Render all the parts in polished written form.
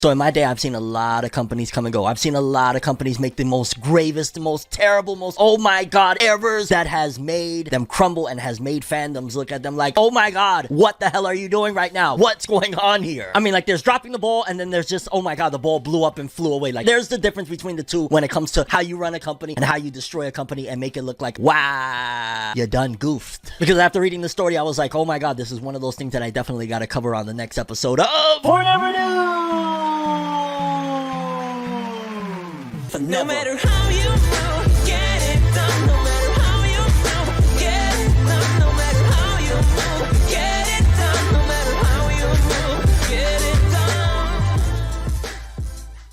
So in my day, I've seen a lot of companies come and go. I've seen a lot of companies make the most gravest, the most terrible, most oh my god errors that has made them crumble and has made fandoms look at them like, oh my god, what the hell are you doing right now? What's going on here? I mean, like, there's dropping the ball and then there's just, oh my god, the ball blew up and flew away. Like, there's the difference between the two when it comes to how you run a company and how you destroy a company and make it look like, wow, you done goofed. Because after reading the story, I was like, oh my god, this is one of those things that I definitely got to cover on the next episode of FORNEVERNEWS. No matter how you move, get it done. No matter how you move, get it done. No matter how you move, get it done. No matter how you move, get it done.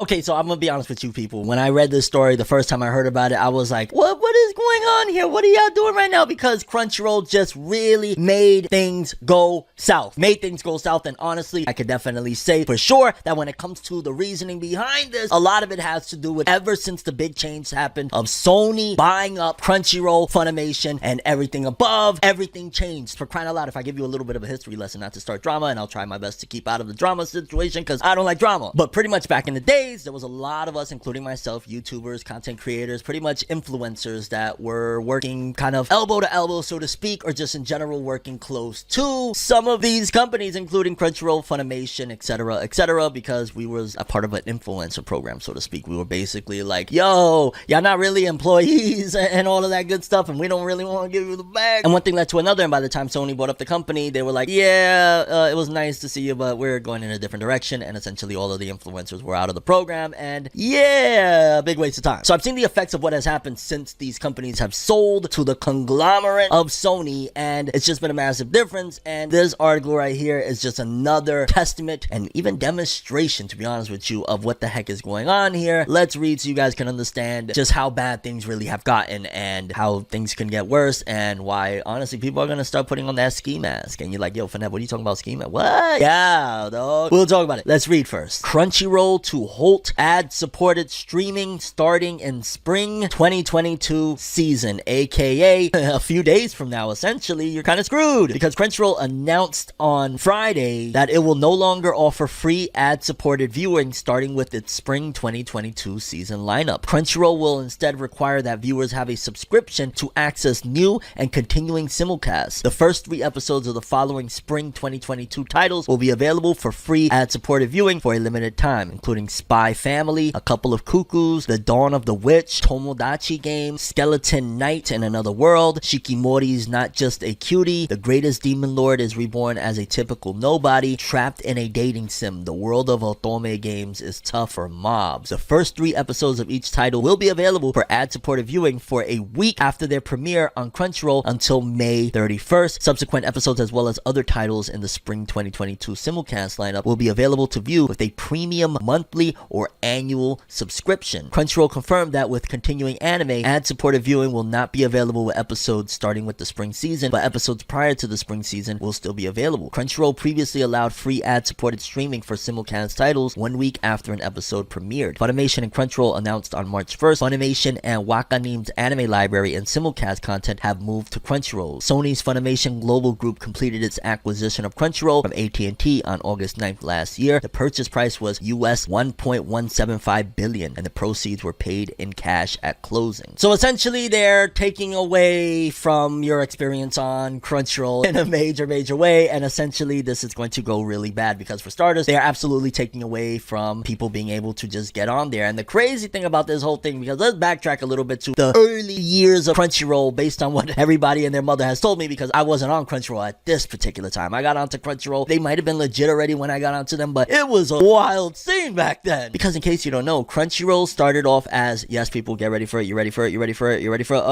Okay, so I'm gonna be honest with you people. When I read this story, the first time I heard about it, I was like, what is going on here? What are y'all doing right now? Because Crunchyroll just really made things go south. And honestly, I could definitely say for sure that when it comes to the reasoning behind this, a lot of it has to do with ever since the big change happened of Sony buying up Crunchyroll, Funimation, and everything above, everything changed. For crying out loud, if I give you a little bit of a history lesson, not to start drama, and I'll try my best to keep out of the drama situation because I don't like drama. But pretty much back in the day, there was a lot of us, including myself, YouTubers, content creators, pretty much influencers that were working kind of elbow to elbow, so to speak, or just in general working close to some of these companies, including Crunchyroll, Funimation, etc., because we was a part of an influencer program, so to speak. We were basically like, yo, y'all not really employees and all of that good stuff, and we don't really want to give you the bag. And one thing led to another, and by the time Sony bought up the company, they were like, yeah, it was nice to see you, but we're going in a different direction, and essentially all of the influencers were out of the program, and yeah, big waste of time. So I've seen the effects of what has happened since these companies have sold to the conglomerate of Sony, and it's just been a massive difference. And this article right here is just another testament and even demonstration, to be honest with you, of what the heck is going on here. Let's read so you guys can understand just how bad things really have gotten and how things can get worse, and why honestly people are gonna start putting on that ski mask. And you're like, yo, Fornev, what are you talking about, ski mask? What? Yeah, dog. We'll talk about it. Let's read first. Crunchyroll to halt ad-supported streaming starting in spring 2022 season, aka a few days from now. Essentially, you're kind of screwed because Crunchyroll announced on Friday that it will no longer offer free ad-supported viewing starting with its spring 2022 season lineup. Crunchyroll will instead require that viewers have a subscription to access new and continuing simulcasts. The first 3 episodes of the following spring 2022 titles will be available for free ad-supported viewing for a limited time, including Spy Family, A Couple of Cuckoos, The Dawn of the Witch, Tomodachi Game, Skeleton Knight in Another World, Shikimori's Not Just a Cutie, The Greatest Demon Lord is reborn as a typical nobody, trapped in a dating sim, The World of Otome Games is tough for mobs. The first 3 episodes of each title will be available for ad-supported viewing for a week after their premiere on Crunchyroll until May 31st. Subsequent episodes as well as other titles in the spring 2022 simulcast lineup will be available to view with a premium monthly or annual subscription. Crunchyroll confirmed that with continuing anime, ad-supported viewing will not be available with episodes starting with the spring season, but episodes prior to the spring season will still be available. Crunchyroll previously allowed free ad-supported streaming for simulcast titles 1 week after an episode premiered. Funimation and Crunchyroll announced on March 1st, Funimation and Wakanim anime library and simulcast content have moved to Crunchyroll. Sony's Funimation Global Group completed its acquisition of Crunchyroll from AT&T on August 9th last year. The purchase price was US $1.175 billion, and the proceeds were paid in cash at closing. So essentially, they're taking away from your experience on Crunchyroll in a major way, and essentially this is going to go really bad because for starters, they are absolutely taking away from people being able to just get on there. And the crazy thing about this whole thing, because let's backtrack a little bit to the early years of Crunchyroll based on what everybody and their mother has told me, because I wasn't on Crunchyroll at this particular time. I got onto Crunchyroll. They might have been legit already when I got onto them, but it was a wild scene back then. Because in case you don't know, Crunchyroll started off as, yes, people, get ready for it, you ready for it, you ready for it, you ready for it,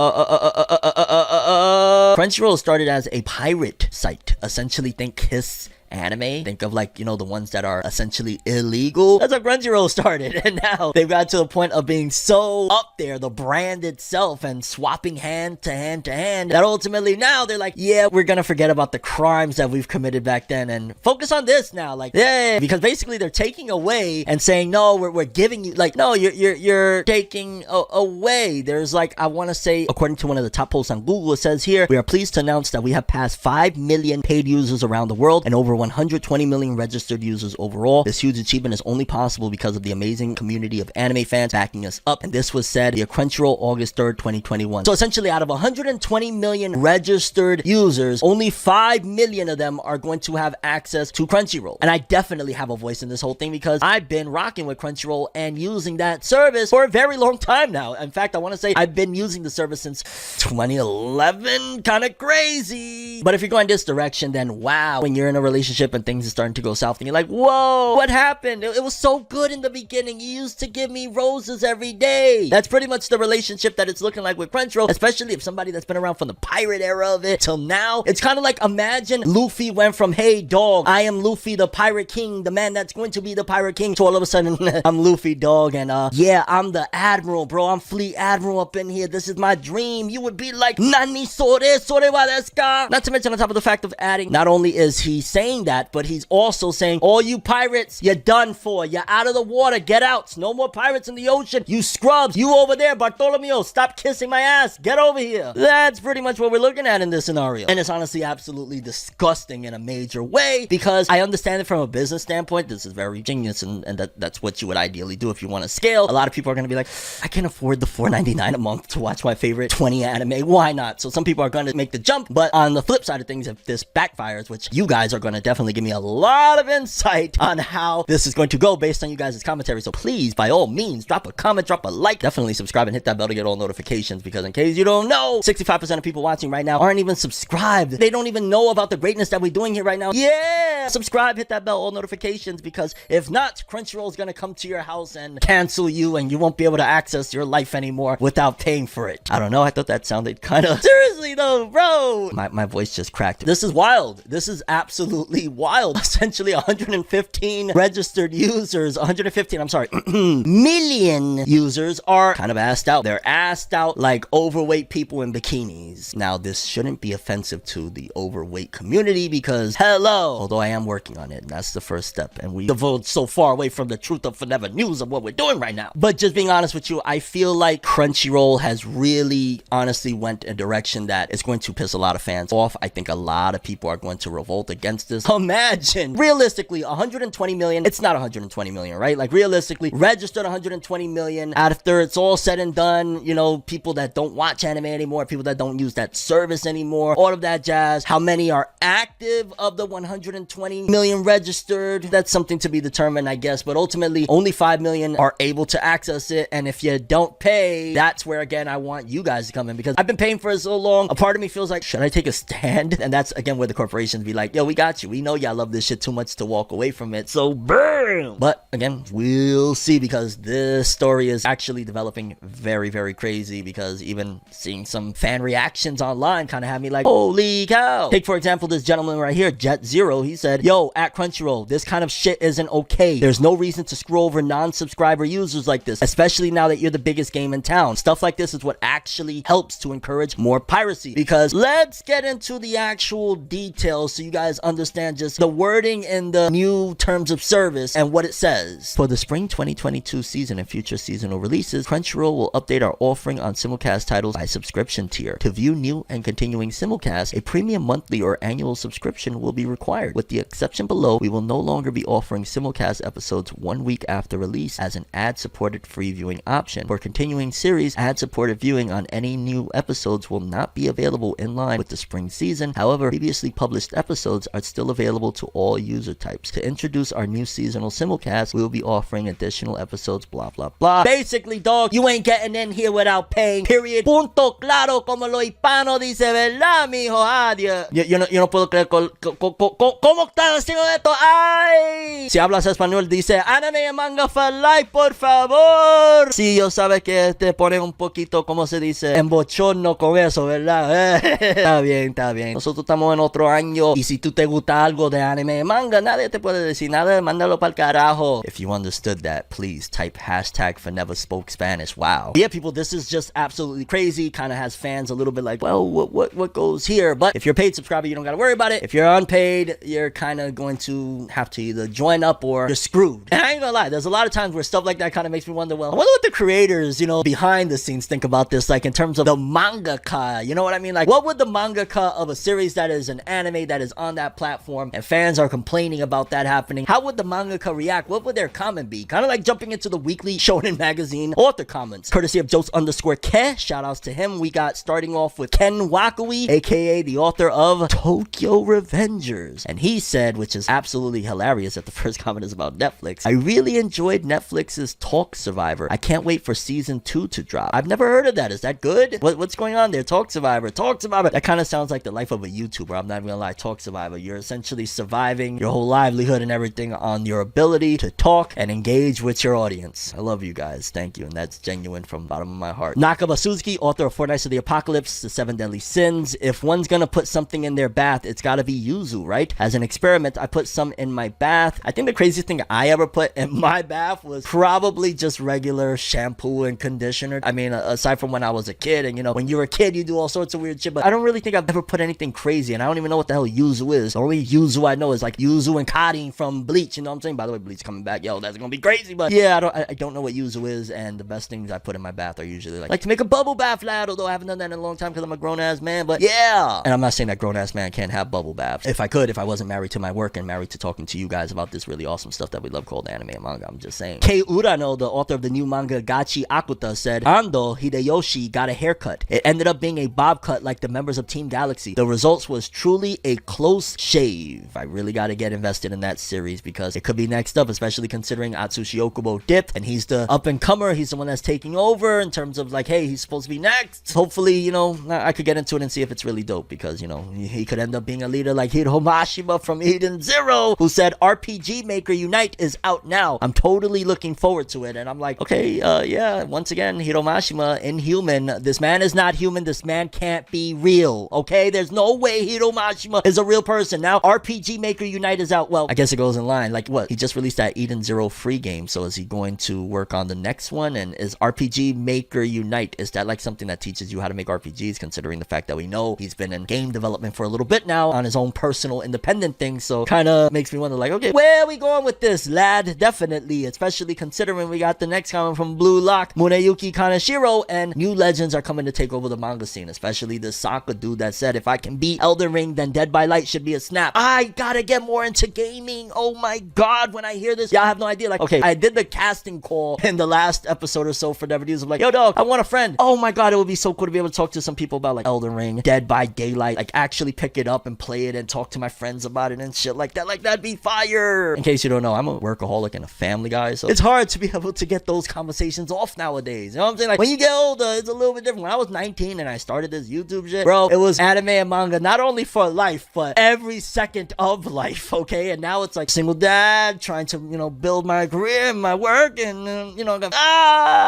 Crunchyroll started as a pirate site. Essentially, think Kiss anime. Think of, like, you know, the ones that are essentially illegal. That's how Crunchyroll started, and now they've got to the point of being so up there, the brand itself, and swapping hand to hand that ultimately now they're like, yeah, we're gonna forget about the crimes that we've committed back then and focus on this now. Like, yeah, because basically they're taking away and saying, no, we're giving you, like, no, you're taking away. There's, like, I want to say, according to one of the top posts on Google, it says here, we are pleased to announce that we have passed 5 million paid users around the world and over 120 million registered users overall. This huge achievement is only possible because of the amazing community of anime fans backing us up, and this was said via Crunchyroll August 3rd, 2021. So essentially, out of 120 million registered users, only 5 million of them are going to have access to Crunchyroll. And I definitely have a voice in this whole thing because I've been rocking with Crunchyroll and using that service for a very long time now. In fact, I want to say I've been using the service since 2011. Kind of crazy. But if you're going this direction, then wow, when you're in a relationship and things are starting to go south and you're like, whoa, what happened? It was so good in the beginning. You used to give me roses every day. That's pretty much the relationship that it's looking like with Crunchyroll, especially if somebody that's been around from the pirate era of it till now. It's kind of like, imagine Luffy went from, hey dog, I am Luffy the pirate king, the man that's going to be the pirate king, to all of a sudden I'm Luffy dog, and yeah, I'm the admiral, bro. I'm fleet admiral up in here. This is my dream. You would be like, nani sore wa desu ka? Not to mention, on top of the fact of adding, not only is he saying that, but he's also saying, all you pirates, you're done for. You're out of the water. Get out. No more pirates in the ocean. You scrubs. You over there, Bartolomeo. Stop kissing my ass. Get over here. That's pretty much what we're looking at in this scenario. And it's honestly absolutely disgusting in a major way, because I understand it from a business standpoint. This is very genius, and that's what you would ideally do if you want to scale. A lot of people are going to be like, I can afford the $4.99 a month to watch my favorite 20 anime. Why not? So some people are going to make the jump. But on the flip side of things, if this backfires, which you guys are going to definitely give me a lot of insight on how this is going to go based on you guys' commentary. So please, by all means, drop a comment, drop a like, definitely subscribe and hit that bell to get all notifications, because in case you don't know, 65% of people watching right now aren't even subscribed. They don't even know about the greatness that we're doing here right now. Yeah! Subscribe, hit that bell, all notifications, because if not, Crunchyroll is going to come to your house and cancel you, and you won't be able to access your life anymore without paying for it. I don't know, I thought that sounded kind of... Seriously though, bro! My voice just cracked. This is wild. This is absolutely wild. Essentially 115 registered users, 115, I'm sorry, million users are kind of assed out. They're assed out like overweight people in bikinis. Now, this shouldn't be offensive to the overweight community, because hello, although I am working on it, and that's the first step, and we divulged so far away from the truth of Forever News of what we're doing right now. But just being honest with you, I feel like Crunchyroll has really honestly went a direction that is going to piss a lot of fans off. I think a lot of people are going to revolt against this. Imagine, realistically, 120 million, it's not 120 million, right? Like, realistically, registered 120 million. After it's all said and done, you know, people that don't watch anime anymore, people that don't use that service anymore, all of that jazz. How many are active of the 120 million registered? That's something to be determined, I guess, but ultimately, only 5 million are able to access it, and if you don't pay, that's where, again, I want you guys to come in, because I've been paying for it so long. A part of me feels like, should I take a stand? And that's, again, where the corporations be like, yo, we got you. We know y'all love this shit too much to walk away from it, so bam! But, again, we'll see, because this story is actually developing very, very crazy, because even seeing some fan reactions online kind of had me like, holy cow. Take, for example, this gentleman right here, Jet Zero. He said, yo, at Crunchyroll, this kind of shit isn't okay. There's no reason to screw over non-subscriber users like this, especially now that you're the biggest game in town. Stuff like this is what actually helps to encourage more piracy, because let's get into the actual details so you guys understand just the wording in the new terms of service and what it says. For the spring 2022 season and future seasonal releases, Crunchyroll will update our offering on simulcast titles by subscription tier. To view new and continuing simulcasts, a premium monthly or annual subscription will be required. With the exception below, we will no longer be offering simulcast episodes 1 week after release as an ad-supported free viewing option. For continuing series, ad-supported viewing on any new episodes will not be available in line with the spring season. However, previously published episodes are still available to all user types. To introduce our new seasonal simulcast, we will be offering additional episodes, blah blah blah. Basically, dog, you ain't getting in here without paying, period. Punto claro, como lo hispano dice, ¿verdad, mijo? Adiós. Yo no puedo creer ¿cómo están haciendo esto? ¡Ay! Si hablas español, dice anime y manga for life, por favor. Si yo sabes que te ponen un poquito, ¿cómo se dice? En bochorno con eso, ¿verdad? Está bien, está bien. Nosotros estamos en otro año, y si tú te gusta algo de anime y manga, nadie te puede decir nada, mándalo pa'l carajo. If you understood that, please type hashtag #ForneverSpokeSpanish. Wow. Yeah, people, this is just absolutely crazy. Kind of has fans a little bit like, well, what goes here? But if you're a paid subscriber, you don't gotta worry about it. If you're unpaid, you're kind of going to have to either join up or you're screwed. And I ain't gonna lie, there's a lot of times where stuff like that kind of makes me wonder, well, I wonder what the creators, you know, behind the scenes think about this, like in terms of the mangaka, you know what I mean? Like, what would the mangaka of a series that is an anime that is on that platform platform, and fans are complaining about that happening. How would the mangaka react? What would their comment be? Kind of like jumping into the weekly Shonen magazine author comments, courtesy of Jose_Ke. Shout outs to him. We got starting off with Ken Wakui, aka the author of Tokyo Revengers, and he said, which is absolutely hilarious, that the first comment is about Netflix. I really enjoyed Netflix's Talk Survivor. I can't wait for season 2 to drop. I've never heard of that. Is that good? What's going on there? Talk Survivor. Talk Survivor. That kind of sounds like the life of a YouTuber. I'm not even gonna lie. Talk Survivor. You're essentially surviving your whole livelihood and everything on your ability to talk and engage with your audience. I love you guys. Thank you. And that's genuine from the bottom of my heart. Nakaba Suzuki, author of Four Nights of the Apocalypse, The Seven Deadly Sins. If one's gonna put something in their bath, it's gotta be yuzu, right? As an experiment, I put some in my bath. I think the craziest thing I ever put in my bath was probably just regular shampoo and conditioner. I mean, aside from when I was a kid, and you know, when you're a kid, you do all sorts of weird shit, but I don't really think I've ever put anything crazy, and I don't even know what the hell yuzu is. The only yuzu I know is like yuzu and karin from Bleach, you know what I'm saying? By the way, Bleach coming back, yo, that's gonna be crazy, but yeah, I don't know what yuzu is, and the best things I put in my bath are usually like to make a bubble bath lad, although I haven't done that in a long time because I'm a grown-ass man, but yeah. And I'm not saying that grown-ass man can't have bubble baths. If I could, if I wasn't married to my work and married to talking to you guys about this really awesome stuff that we love called anime and manga, I'm just saying. Kei Urano, the author of the new manga Gachi Akuta, said, Ando Hideyoshi got a haircut. It ended up being a bob cut like the members of Team Galaxy. The results was truly a close shave. I really got to get invested in that series because it could be next up, especially considering Atsushi Okubo dipped and he's the up-and-comer. He's the one that's taking over in terms of like, hey, he's supposed to be next. Hopefully, you know, I could get into it and see if it's really dope because, you know, he could end up being a leader like Hiro Mashima from Eden Zero, who said RPG Maker Unite is out now. I'm totally looking forward to it. And I'm like, okay, yeah, once again, Hiro Mashima, Inhuman. This man is not human. This man can't be real, okay? There's no way Hiro Mashima is a real person. Now, RPG Maker Unite is out. Well, I guess it goes in line. Like, what? He just released that Eden Zero free game, so is he going to work on the next one? And is RPG Maker Unite, is that like something that teaches you how to make RPGs, considering the fact that we know he's been in game development for a little bit now on his own personal independent thing? So kind of makes me wonder, like, okay, where are we going with this, lad? Definitely, especially considering we got the next comment from Blue Lock, Muneyuki Kaneshiro, and new legends are coming to take over the manga scene, especially the Sokka dude that said, if I can beat Elden Ring, then Dead by Light should be a snap. I gotta get more into gaming. Oh my god, when I hear this, y'all have no idea. Like, okay, I did the casting call in the last episode or so for Never News. I'm like, yo dog, I want a friend. Oh my god, it would be so cool to be able to talk to some people about like Elden Ring, Dead by Daylight, like actually pick it up and play it and talk to my friends about it and shit like that. Like, that'd be fire. In case you don't know, I'm a workaholic and a family guy, so it's hard to be able to get those conversations off nowadays. You know what I'm saying? Like, when you get older, it's a little bit different. When I was 19 and I started this YouTube shit, bro, it was anime and manga, not only for life, but every second of life, okay? And now it's like single dad, trying to, you know, build my career and my work, and, you know,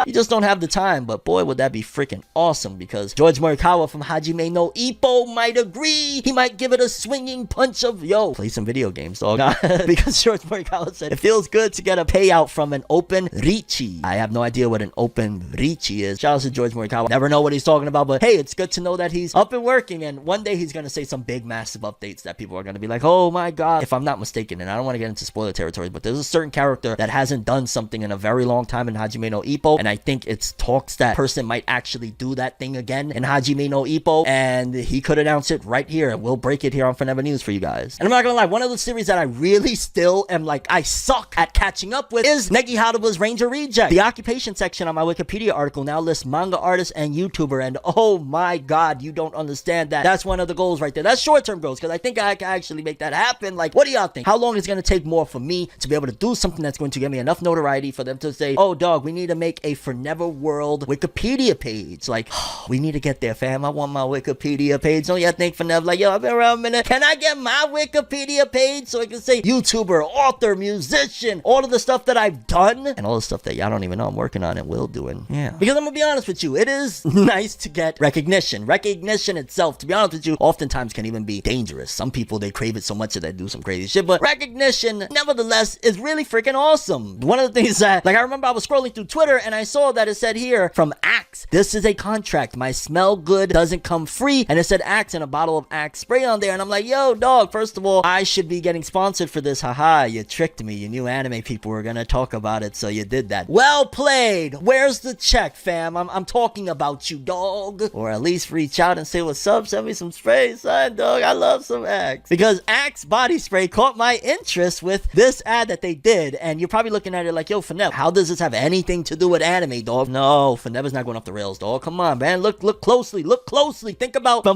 you just don't have the time. But boy, would that be freaking awesome, because George Morikawa from Hajime no Ippo might agree. He might give it a swinging punch of, yo, play some video games, dog. Because George Morikawa said, it feels good to get a payout from an open Richi. I have no idea what an open Richi is. Shout out to George Morikawa. Never know what he's talking about, but hey, it's good to know that he's up and working, and one day he's gonna say some big massive updates that people are gonna be like, oh my god. If I'm not mistaken, and I don't want to get into spoiler territory, but there's a certain character that hasn't done something in a very long time in Hajime no Ippo, and I think it's talks that person might actually do that thing again in Hajime no Ippo, and he could announce it right here, and we'll break it here on Forever News for you guys. And I'm not gonna lie, one of the series that I really still am like, I suck at catching up with is Negi Haraba's Ranger Reject. The occupation section on my Wikipedia article now lists manga artist and YouTuber, and oh my god, you don't understand that. That's one of the goals right there. That's short-term goals, because I think I can actually make that happen. Like, what do y'all think? How long is it gonna take more for me to be able to do something that's going to give me enough notoriety for them to say, oh dog, we need to make a ForneverWorld Wikipedia page? Like, we need to get there, fam. I want my Wikipedia page. Don't y'all think Fornev like, yo, I've been around a minute. Can I get my Wikipedia page so I can say YouTuber, author, musician, all of the stuff that I've done, and all the stuff that y'all don't even know I'm working on and will doing. Yeah. Because I'm gonna be honest with you, it is nice to get recognition. Recognition itself, to be honest with you, oftentimes can even be dangerous. Some people, they crave it so much that they do some crazy shit, but recognition, nevertheless, is really freaking awesome. One of the things that, like, I remember I was scrolling through Twitter and I saw that it said here from Axe, this is a contract. My smell good doesn't come free. And it said Axe and a bottle of Axe spray on there. And I'm like, yo, dog, first of all, I should be getting sponsored for this. Haha, you tricked me. You knew anime people were gonna talk about it, so you did that. Well played. Where's the check, fam? I'm talking about you, dog. Or at least reach out and say what's up. Send me some spray, son, dog. I love some Axe. Because because Axe body spray caught my interest with this ad that they did. And you're probably looking at it like, yo, Fornev, how does this have anything to do with anime, dog? No, Fornever's not going off the rails, dog. Come on, man. Look closely. Look closely. Think about...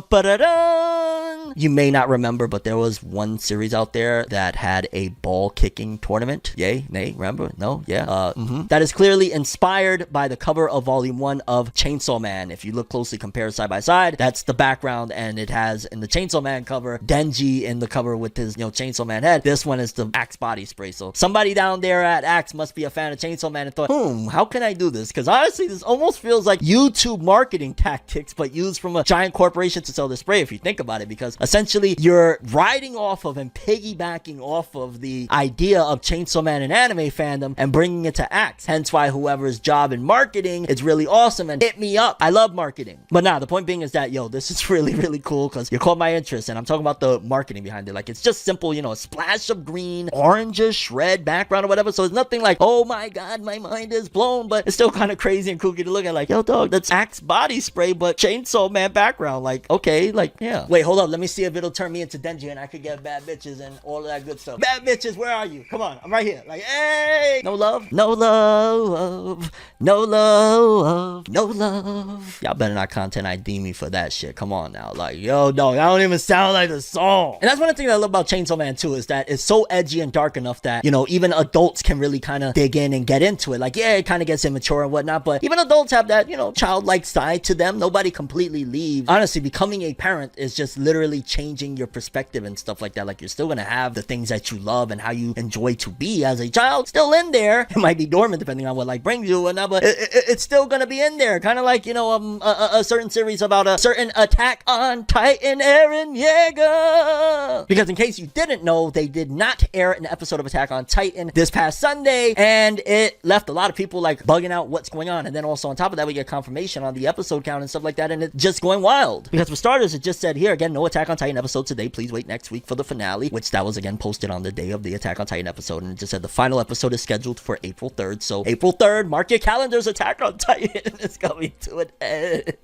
You may not remember, but there was one series out there that had a ball kicking tournament. Yay? Nay? Remember? No? Yeah? That is clearly inspired by the cover of Volume 1 of Chainsaw Man. If you look closely, compare side by side, that's the background, and it has in the Chainsaw Man cover, Denji in the cover with his, Chainsaw Man head. This one is the Axe body spray. So somebody down there at Axe must be a fan of Chainsaw Man and thought, how can I do this? Because honestly, this almost feels like YouTube marketing tactics, but used from a giant corporation to sell the spray, if you think about it, because essentially you're riding off of and piggybacking off of the idea of Chainsaw Man and anime fandom and bringing it to Axe. Hence why whoever's job in marketing is really awesome, and hit me up. I love marketing. But nah, the point being is that, yo, this is really, really cool because you caught my interest, and I'm talking about the marketing behind it. Like, it's just simple, a splash of green, orangish, red background or whatever. So it's nothing like, oh my god, my mind is blown, but it's still kind of crazy and kooky to look at. Like, yo, dog, that's Axe body spray, but Chainsaw Man background. Like, okay, like, yeah. Wait, hold up. Let me see if it'll turn me into Denji and I could get bad bitches and all of that good stuff. Bad bitches, where are you? Come on, I'm right here. Like, hey! No love? No love. No love. No love. Y'all better not content ID me for that shit. Come on now. Like, yo, dog, I don't even sound like the song. And that's one of the things I love about Chainsaw Man too, is that it's so edgy and dark enough that, even adults can really kind of dig in and get into it. Like, yeah, it kind of gets immature and whatnot, but even adults have that, childlike side to them. Nobody completely leaves. Honestly, becoming a parent is just literally changing your perspective and stuff like that. Like, you're still gonna have the things that you love and how you enjoy to be as a child still in there. It might be dormant depending on what like brings you and but it's still gonna be in there. Kind of like, a certain series about a certain Attack on Titan Eren Yeager. Because in case you didn't know, they did not air an episode of Attack on Titan this past Sunday, and it left a lot of people like bugging out what's going on. And then also on top of that, we get confirmation on the episode count and stuff like that, and it's just going wild. Because for starters, it just said here again, no Attack on Titan episode today. Please wait next week for the finale, which that was again posted on the day of the Attack on Titan episode, and it just said the final episode is scheduled for April 3rd. So April 3rd, mark your calendars, Attack on Titan is coming to an end.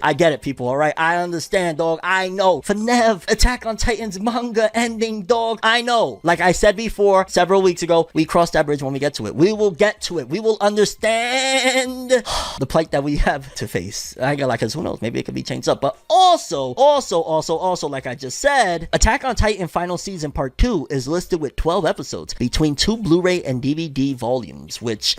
I get it, people, alright? I understand, dog. I know. Fornev, Attack on Titan's manga ending, dog. I know. Like I said before, several weeks ago, we crossed that bridge when we get to it. We will get to it. We will understand the plight that we have to face. I got like, cause who knows? Maybe it could be changed up. But also, like I just said, Attack on Titan Final Season Part 2 is listed with 12 episodes between 2 Blu-ray and DVD volumes, which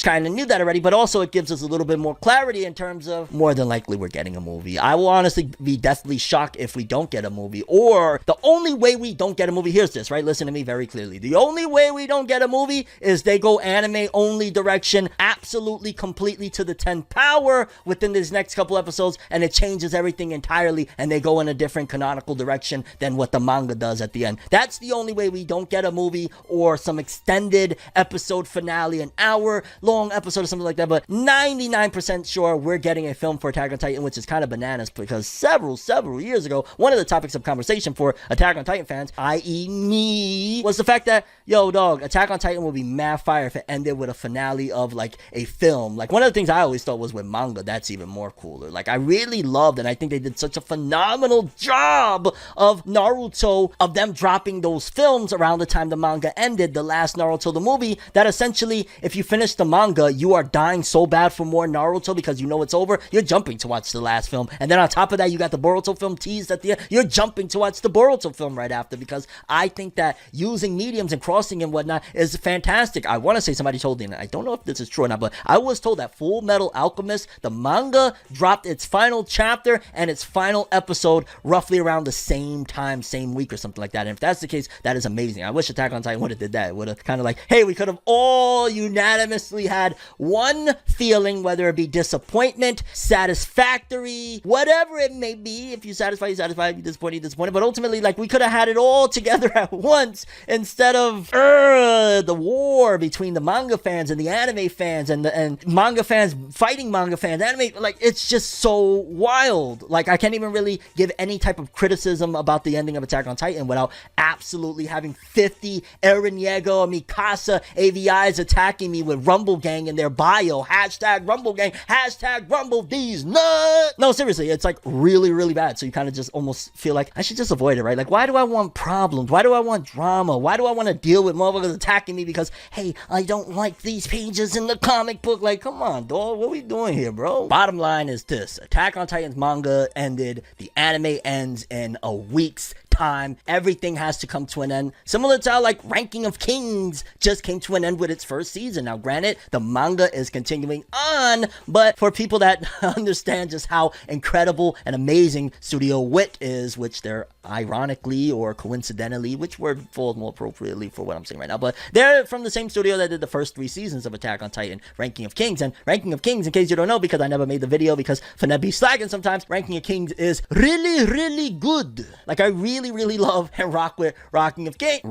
kind of knew that already, but also it gives us a little bit more clarity in terms of more than likely we're getting a movie. I will honestly be deathly shocked if we don't get a movie, or the only way we don't get a movie, here's this, right? Listen to me very clearly. The only way we don't get a movie is they go anime only direction, absolutely completely to the 10th power within these next couple episodes, and it changes everything entirely, and they go in a different canonical direction than what the manga does at the end. That's the only way we don't get a movie or some extended episode finale, an hour-long episode or something like that, but 99% sure we're getting a film for Attack on Titan, which is kind of bananas because several years ago, one of the topics of conversation for Attack on Titan fans, i.e. me, was the fact that, yo, dog, Attack on Titan will be mad fire if it ended with a finale of, like, a film. Like, one of the things I always thought was with manga, that's even more cooler. Like, I really loved, and I think they did such a phenomenal job of Naruto, of them dropping those films around the time the manga ended, the last Naruto, the movie, that essentially, if you finish the manga, you are dying so bad for more Naruto because you know it's over, you're jumping to watch the last film. And then on top of that, you got the Boruto film teased at the end, you're jumping to watch the Boruto film right after, because I think that using mediums and crossing and whatnot is fantastic. I want to say somebody told me, and I don't know if this is true or not, but I was told that Full Metal Alchemist, the manga, dropped its final chapter and its final episode roughly around the same time, same week or something like that. And if that's the case, that is amazing. I wish Attack on Titan would have did that. It would have kind of like, hey, we could have all unanimously had one feeling, whether it be disappointment, satisfactory, whatever it may be. If you satisfied, you satisfied. You disappointed, you disappointed. But ultimately, like, we could have had it all together at once instead of the war between the manga fans and the anime fans and manga fans fighting manga fans. Anime, like, it's just so wild. Like, I can't even really give any type of criticism about the ending of Attack on Titan without absolutely having 50 Eren Yeager or Mikasa AVIs attacking me with Rumble Gang in their bio. Hashtag Rumble Gang, hashtag Rumble these nuts. No, seriously, it's like really, really bad. So you kind of just almost feel like I should just avoid it, right? Like, why do I want problems? Why do I want drama? Why do I want to deal with motherfuckers attacking me because, hey, I don't like these pages in the comic book? Like, come on, dog. What are we doing here, bro? Bottom line is this. Attack on Titan's manga ended. The anime ends in a week's time. Everything has to come to an end. Similar to how, like, Ranking of Kings just came to an end with its first season. Now, granted, the manga is continuing on, but for people that understand just how incredible and amazing Studio Wit is, which they're ironically or coincidentally, which word falls more appropriately for what I'm saying right now, but they're from the same studio that did the first 3 seasons of Attack on Titan, Ranking of Kings. And Ranking of Kings, in case you don't know, because I never made the video because FORNEV be slacking sometimes, Ranking of Kings is really, really good. Like, I really, really love and rock with Ranking of Kings.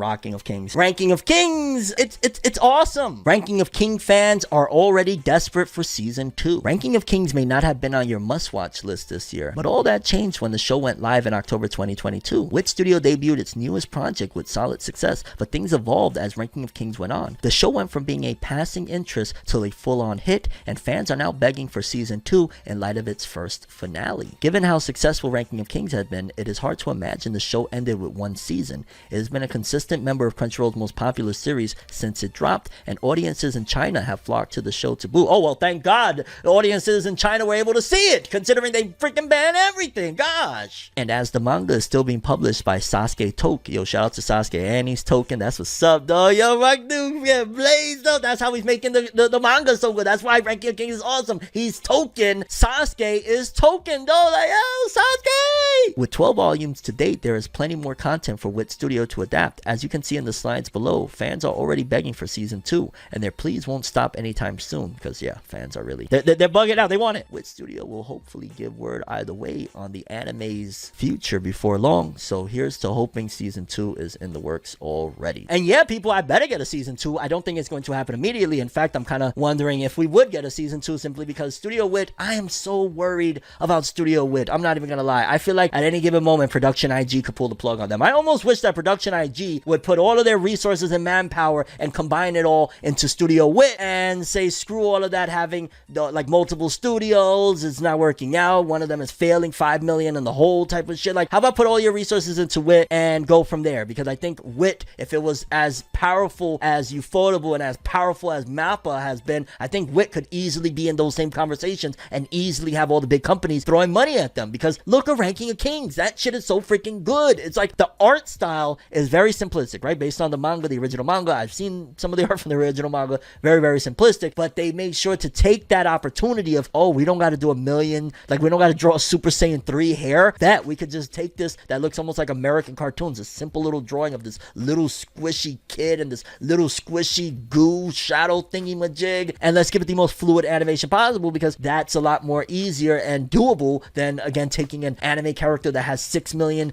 It's awesome. Ranking of King fans are already desperate for season 2. Ranking of Kings may not have been on your must-watch list this year, but all that changed when the show went live in October 2022. Wit Studio debuted its newest project with solid success, but things evolved as Ranking of Kings went on. The show went from being a passing interest to a full-on hit, and fans are now begging for season 2 in light of its first finale. Given how successful Ranking of Kings had been, it is hard to imagine the show ended with one season. It has been a consistent member of Crunchyroll's most popular series since it dropped, and audiences in China have flocked to the show to boo. Oh, well, thank God the audiences in China were able to see it, considering they freaking banned everything. Gosh. And as the manga is still being published by Sasuke Token. Yo, shout out to Sasuke and he's Token. That's what's up, dog. Yo, my dude, yeah, Blaze, though. That's how he's making the manga so good. That's why Ranking of Kings is awesome. He's Token. Sasuke is Token, dog. Like, yo, Sasuke! With 12 volumes to date, there is plenty more content for Wit Studio to adapt. As you can see in the slides below, fans are already begging for season 2, and their pleas won't stop anytime soon, because, yeah, fans are really, they're bugging out. They want it. Wit Studio will hopefully give word either way on the anime's future before long, so here's to hoping season 2 is in the works already. And yeah, people, I better get a season 2. I don't think it's going to happen immediately. In fact, I'm kind of wondering if we would get a season 2 simply because Studio Wit, I am so worried about Studio Wit. I'm not even gonna lie. I feel like at any given moment, Production IG could pull the plug on them. I almost wish that Production IG would put all of their resources and manpower and combine it all into Studio Wit and say screw all of that having like multiple studios. It's not working out. One of them is failing 5 million and the whole type of shit. Like, how about put all your resources into Wit and go from there? Because I think Wit, if it was as powerful as Ufotable and as powerful as Mappa has been, I think Wit could easily be in those same conversations and easily have all the big companies throwing money at them. Because look at Ranking of Kings. That shit is so freaking good. It's like the art style is very simplistic, right? Based on the manga, the original manga. I've seen some of the art from the original manga. Very, very simplistic. But they made sure to take that opportunity of, oh, we don't got to do a million, like we don't got to draw a Super Saiyan 3 hair. That we could just take this that looks almost like American cartoons, a simple little drawing of this little squishy kid and this little squishy goo shadow thingy majig, and let's give it the most fluid animation possible, because that's a lot more easier and doable than, again, taking an anime character that has 6 million,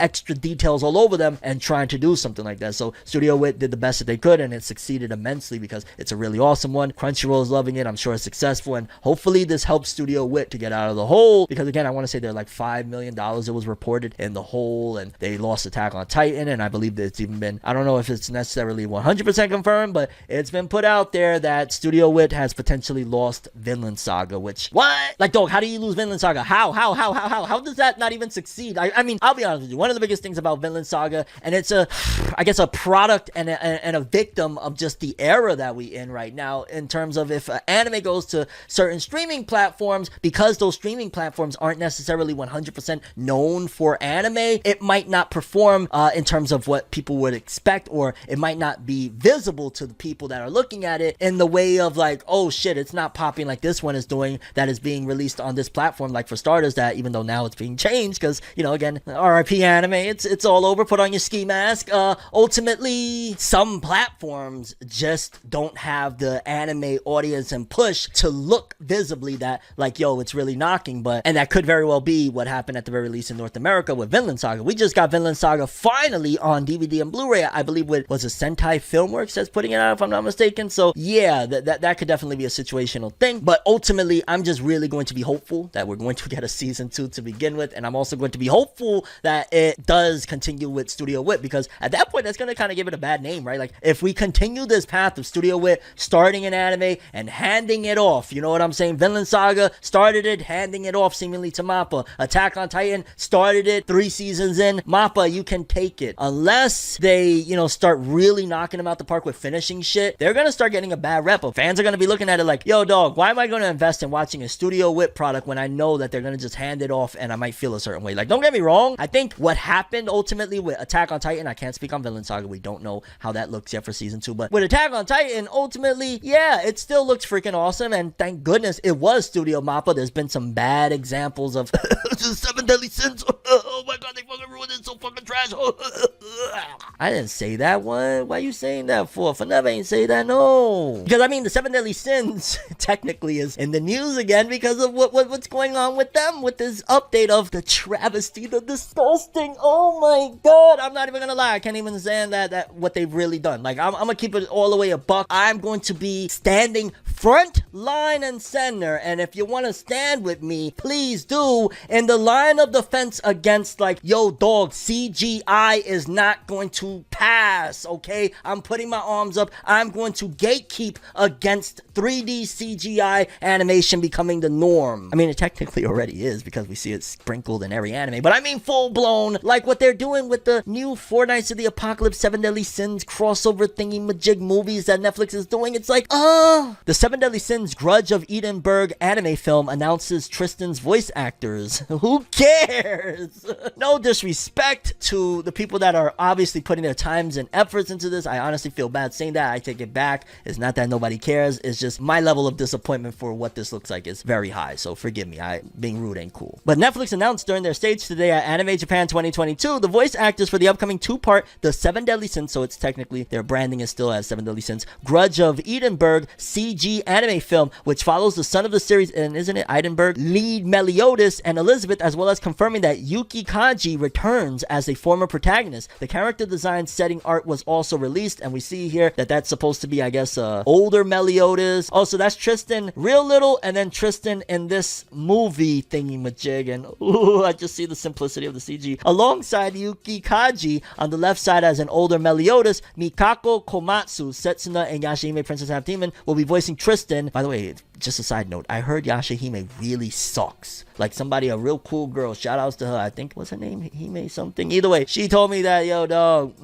extra details all over them and trying to do something like that. So Studio Wit did the best that they could, and it succeeded immensely because it's a really awesome one. Crunchyroll is loving it. I'm sure it's successful, and hopefully this helps Studio Wit to get out of the hole, because again, I want to say they're like $5 million it was reported in the hole, and they lost Attack on Titan, and I believe that it's even been, I don't know if it's necessarily 100% confirmed, but it's been put out there that Studio Wit has potentially lost Vinland Saga, which, what? Like, dog, how do you lose Vinland Saga? How does that not even succeed? I mean, I'll be honest with you, one of the biggest things about Vinland Saga, and it's a product and a victim of just the era that we in right now, in terms of if anime goes to certain streaming platforms, because those streaming platforms aren't necessarily 100% known for anime, it might not perform in terms of what people would expect, or it might not be visible to the people that are looking at it in the way of like, oh shit, it's not popping like this one is doing that is being released on this platform. Like, for starters, that even though now it's being changed because, again, RIP anime. It's all over. Put on your ski mask. Ultimately, some platforms just don't have the anime audience and push to look visibly that, like, yo, it's really knocking. And that could very well be what happened at the very least in North America with Vinland Saga. We just got Vinland Saga finally on DVD and Blu-ray. I believe was it Sentai Filmworks that's putting it out, if I'm not mistaken. So yeah, that could definitely be a situational thing. But ultimately, I'm just really going to be hopeful that we're going to get a season 2 to begin with, and I'm also going to be hopeful that it does continue with Studio Wit, because at that point, that's going to kind of give it a bad name, right? Like, if we continue this path of Studio Wit starting an anime and handing it off, you know what I'm saying? Vinland Saga started it, handing it off seemingly to Mappa. Attack on Titan started it 3 seasons in. Mappa, you can take it. Unless they, you know, start really knocking them out the park with finishing shit, they're going to start getting a bad rep. Fans are going to be looking at it like, yo, dog, why am I going to invest in watching a Studio Wit product when I know that they're going to just hand it off and I might feel a certain way? Like, don't get me wrong. I think what happened ultimately with Attack on Titan, I can't speak on Vinland Saga. We don't know how that looks yet for season 2. But with Attack on Titan, ultimately, yeah, it still looks freaking awesome. And thank goodness it was Studio Mappa. There's been some bad examples of the 7 Deadly Sins. Oh my god, they fucking ruined it. So fucking trash. I didn't say that one. Why you saying that for? FORNEVER ain't say that, no. Because I mean, the 7 Deadly Sins technically is in the news again because of what's going on with them, with this update of the travesty, the disgusting. Oh my god, I'm not even gonna lie. I can't even stand that what they've really done. Like, I'm gonna keep it all the way a buck. I'm going to be standing front, line, and center. And if you want to stand with me, please do. In the line of defense against, like, yo, dog, CGI is not going to pass, okay? I'm putting my arms up. I'm going to gatekeep against 3D CGI animation becoming the norm. I mean, it technically already is because we see it sprinkled in every anime, but I mean full-blown, like what they're doing with the new 4 Nights of the Apocalypse 7 Deadly Sins crossover thingy-majig movies that Netflix is doing. It's like, the 7 Deadly Sins Grudge of Edinburgh anime film announces Tristan's voice actors. Who cares? No disrespect to the people that are obviously putting their times and efforts into this. I honestly feel bad saying that. I take it back. It's not that nobody cares. It's just my level of disappointment for what this looks like is very high. So forgive me. Being rude ain't cool. But Netflix announced during their stage today at Anime Japan 2022 the voice actors for the upcoming 2-part The 7 Deadly Sins. So it's technically, their branding is still as 7 Deadly Sins Grudge of Edinburgh CG anime film, which follows the son of the series, and isn't it Edinburgh, lead Meliodas and Elizabeth, as well as confirming that Yuki Kaji returns as a former protagonist. The character design setting art was also released, and we see here that that's supposed to be, I guess, older Meliodas. Also, that's Tristan real little, and then Tristan in this movie thingy-majig, and ooh, I just see the simplicity of the CG. Alongside Yuki Kaji, on the left side as an older Meliodas, Mikako Komatsu, Setsuna, and Yashahime Princess Half Demon will be voicing Tristan. By the way, just a side note, I heard Yashahime really sucks. Like, somebody, a real cool girl, shout outs to her, I think, what's her name? Hime something. Either way, she told me that, yo, dog,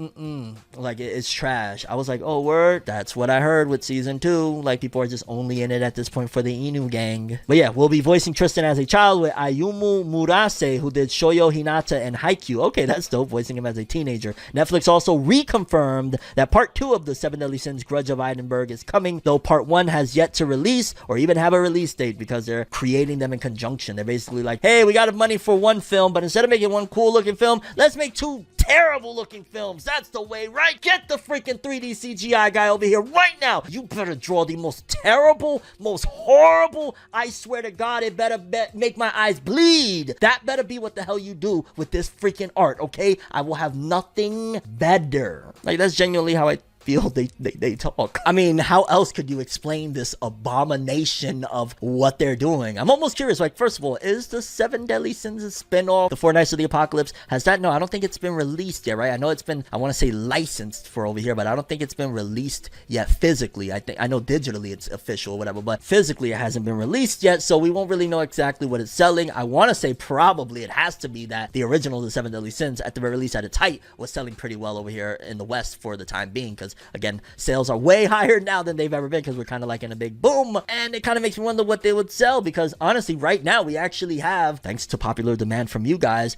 like, it's trash. I was like, oh, word? That's what I heard with season 2. Like, people are just only in it at this point for the Inu gang. But yeah, we'll be voicing Tristan as a child with Ayumu Murase, who did Shoyo Hinata and Haikyuu. Okay, that's dope, voicing him as a teenager. Netflix also reconfirmed that part 2 of the 7 Deadly Sins Grudge of Edinburgh is coming, though part 1 has yet to release or even have a release date because they're creating them in conjunction. They're basically like, hey, we got money for one film, but instead of making one cool looking film, let's make 2 terrible looking films. That's the way, right? Get the freaking 3D CGI guy over here right now. You better draw the most terrible, most horrible. I swear to God, it better make my eyes bleed. That better be what the hell you do with this freaking art, okay? I will have nothing better. Like, that's genuinely how I feel they talk. I mean, how else could you explain this abomination of what they're doing? I'm almost curious, like, first of all, is the 7 Deadly Sins a spin-off? The 4 Nights of the Apocalypse, has that? No, I don't think it's been released yet, right? I know it's been, I want to say licensed for over here, but I don't think it's been released yet physically. I know digitally it's official or whatever, but physically it hasn't been released yet, so we won't really know exactly what it's selling. I want to say probably it has to be that the original The 7 Deadly Sins, at the very least at its height, was selling pretty well over here in the West for the time being, because again, sales are way higher now than they've ever been because we're kind of like in a big boom. And it kind of makes me wonder what they would sell, because honestly, right now we actually have, thanks to popular demand from you guys,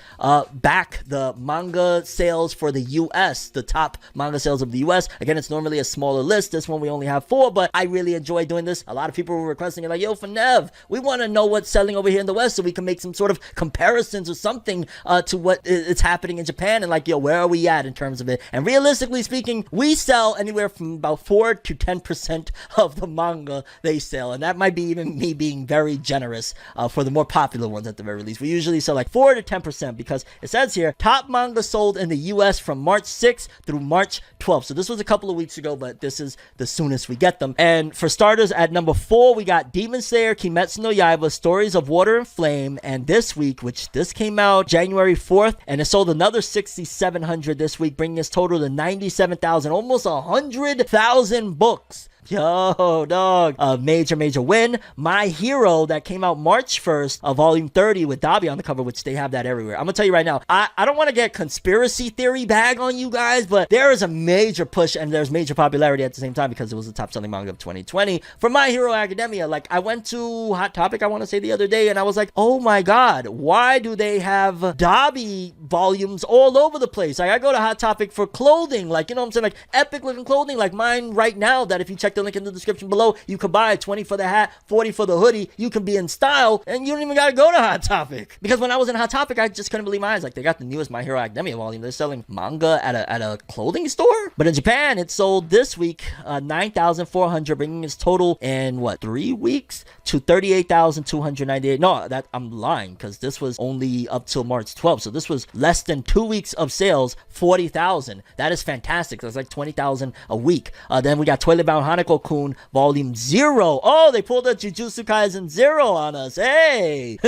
back the manga sales for the US, the top manga sales of the US. Again, it's normally a smaller list. This one we only have 4, but I really enjoy doing this. A lot of people were requesting it, like, yo, Fornev, we want to know what's selling over here in the West so we can make some sort of comparisons or something to what is happening in Japan, and like, yo, where are we at in terms of it? And realistically speaking, we sell anywhere from about 4 to 10% of the manga they sell, and that might be even me being very generous for the more popular ones at the very least. We usually sell like 4 to 10%, because it says here, top manga sold in the US from March 6th through March 12th. So this was a couple of weeks ago, but this is the soonest we get them. And for starters, at number 4, we got Demon Slayer Kimetsu no Yaiba Stories of Water and Flame. And this week, which this came out January 4th, and it sold another 6,700 this week, bringing its total to 97,000, almost 100,000 books. Yo, dog. A major win. My Hero, that came out March 1st, volume 30 with Dabi on the cover, which they have that everywhere. I'm gonna tell you right now, I don't want to get conspiracy theory bag on you guys, but there is a major push and there's major popularity at the same time, because it was the top selling manga of 2020 for My Hero Academia. Like, I went to Hot Topic, I want to say, the other day, and I was like, oh my god, why do they have Dabi volumes all over the place? Like, I go to Hot Topic for clothing, like, you know what I'm saying, like epic looking clothing, like mine right now, that if you check the link in the description below, you could buy 20 for the hat, 40 for the hoodie. You can be in style, and you don't even gotta go to Hot Topic. Because when I was in Hot Topic, I just couldn't believe my eyes. Like, they got the newest My Hero Academia volume. They're selling manga at a clothing store. But in Japan, it sold this week 9,400, bringing its total in 3 weeks to 38,298. No, that I'm lying, because this was only up till March 12th. So this was less than 2 weeks of sales, 40,000. That is fantastic. That's like 20,000 a week. Then we got Toilet Bound Hanako-kun Volume 0. Oh, they pulled a Jujutsu Kaisen 0 on us. Hey!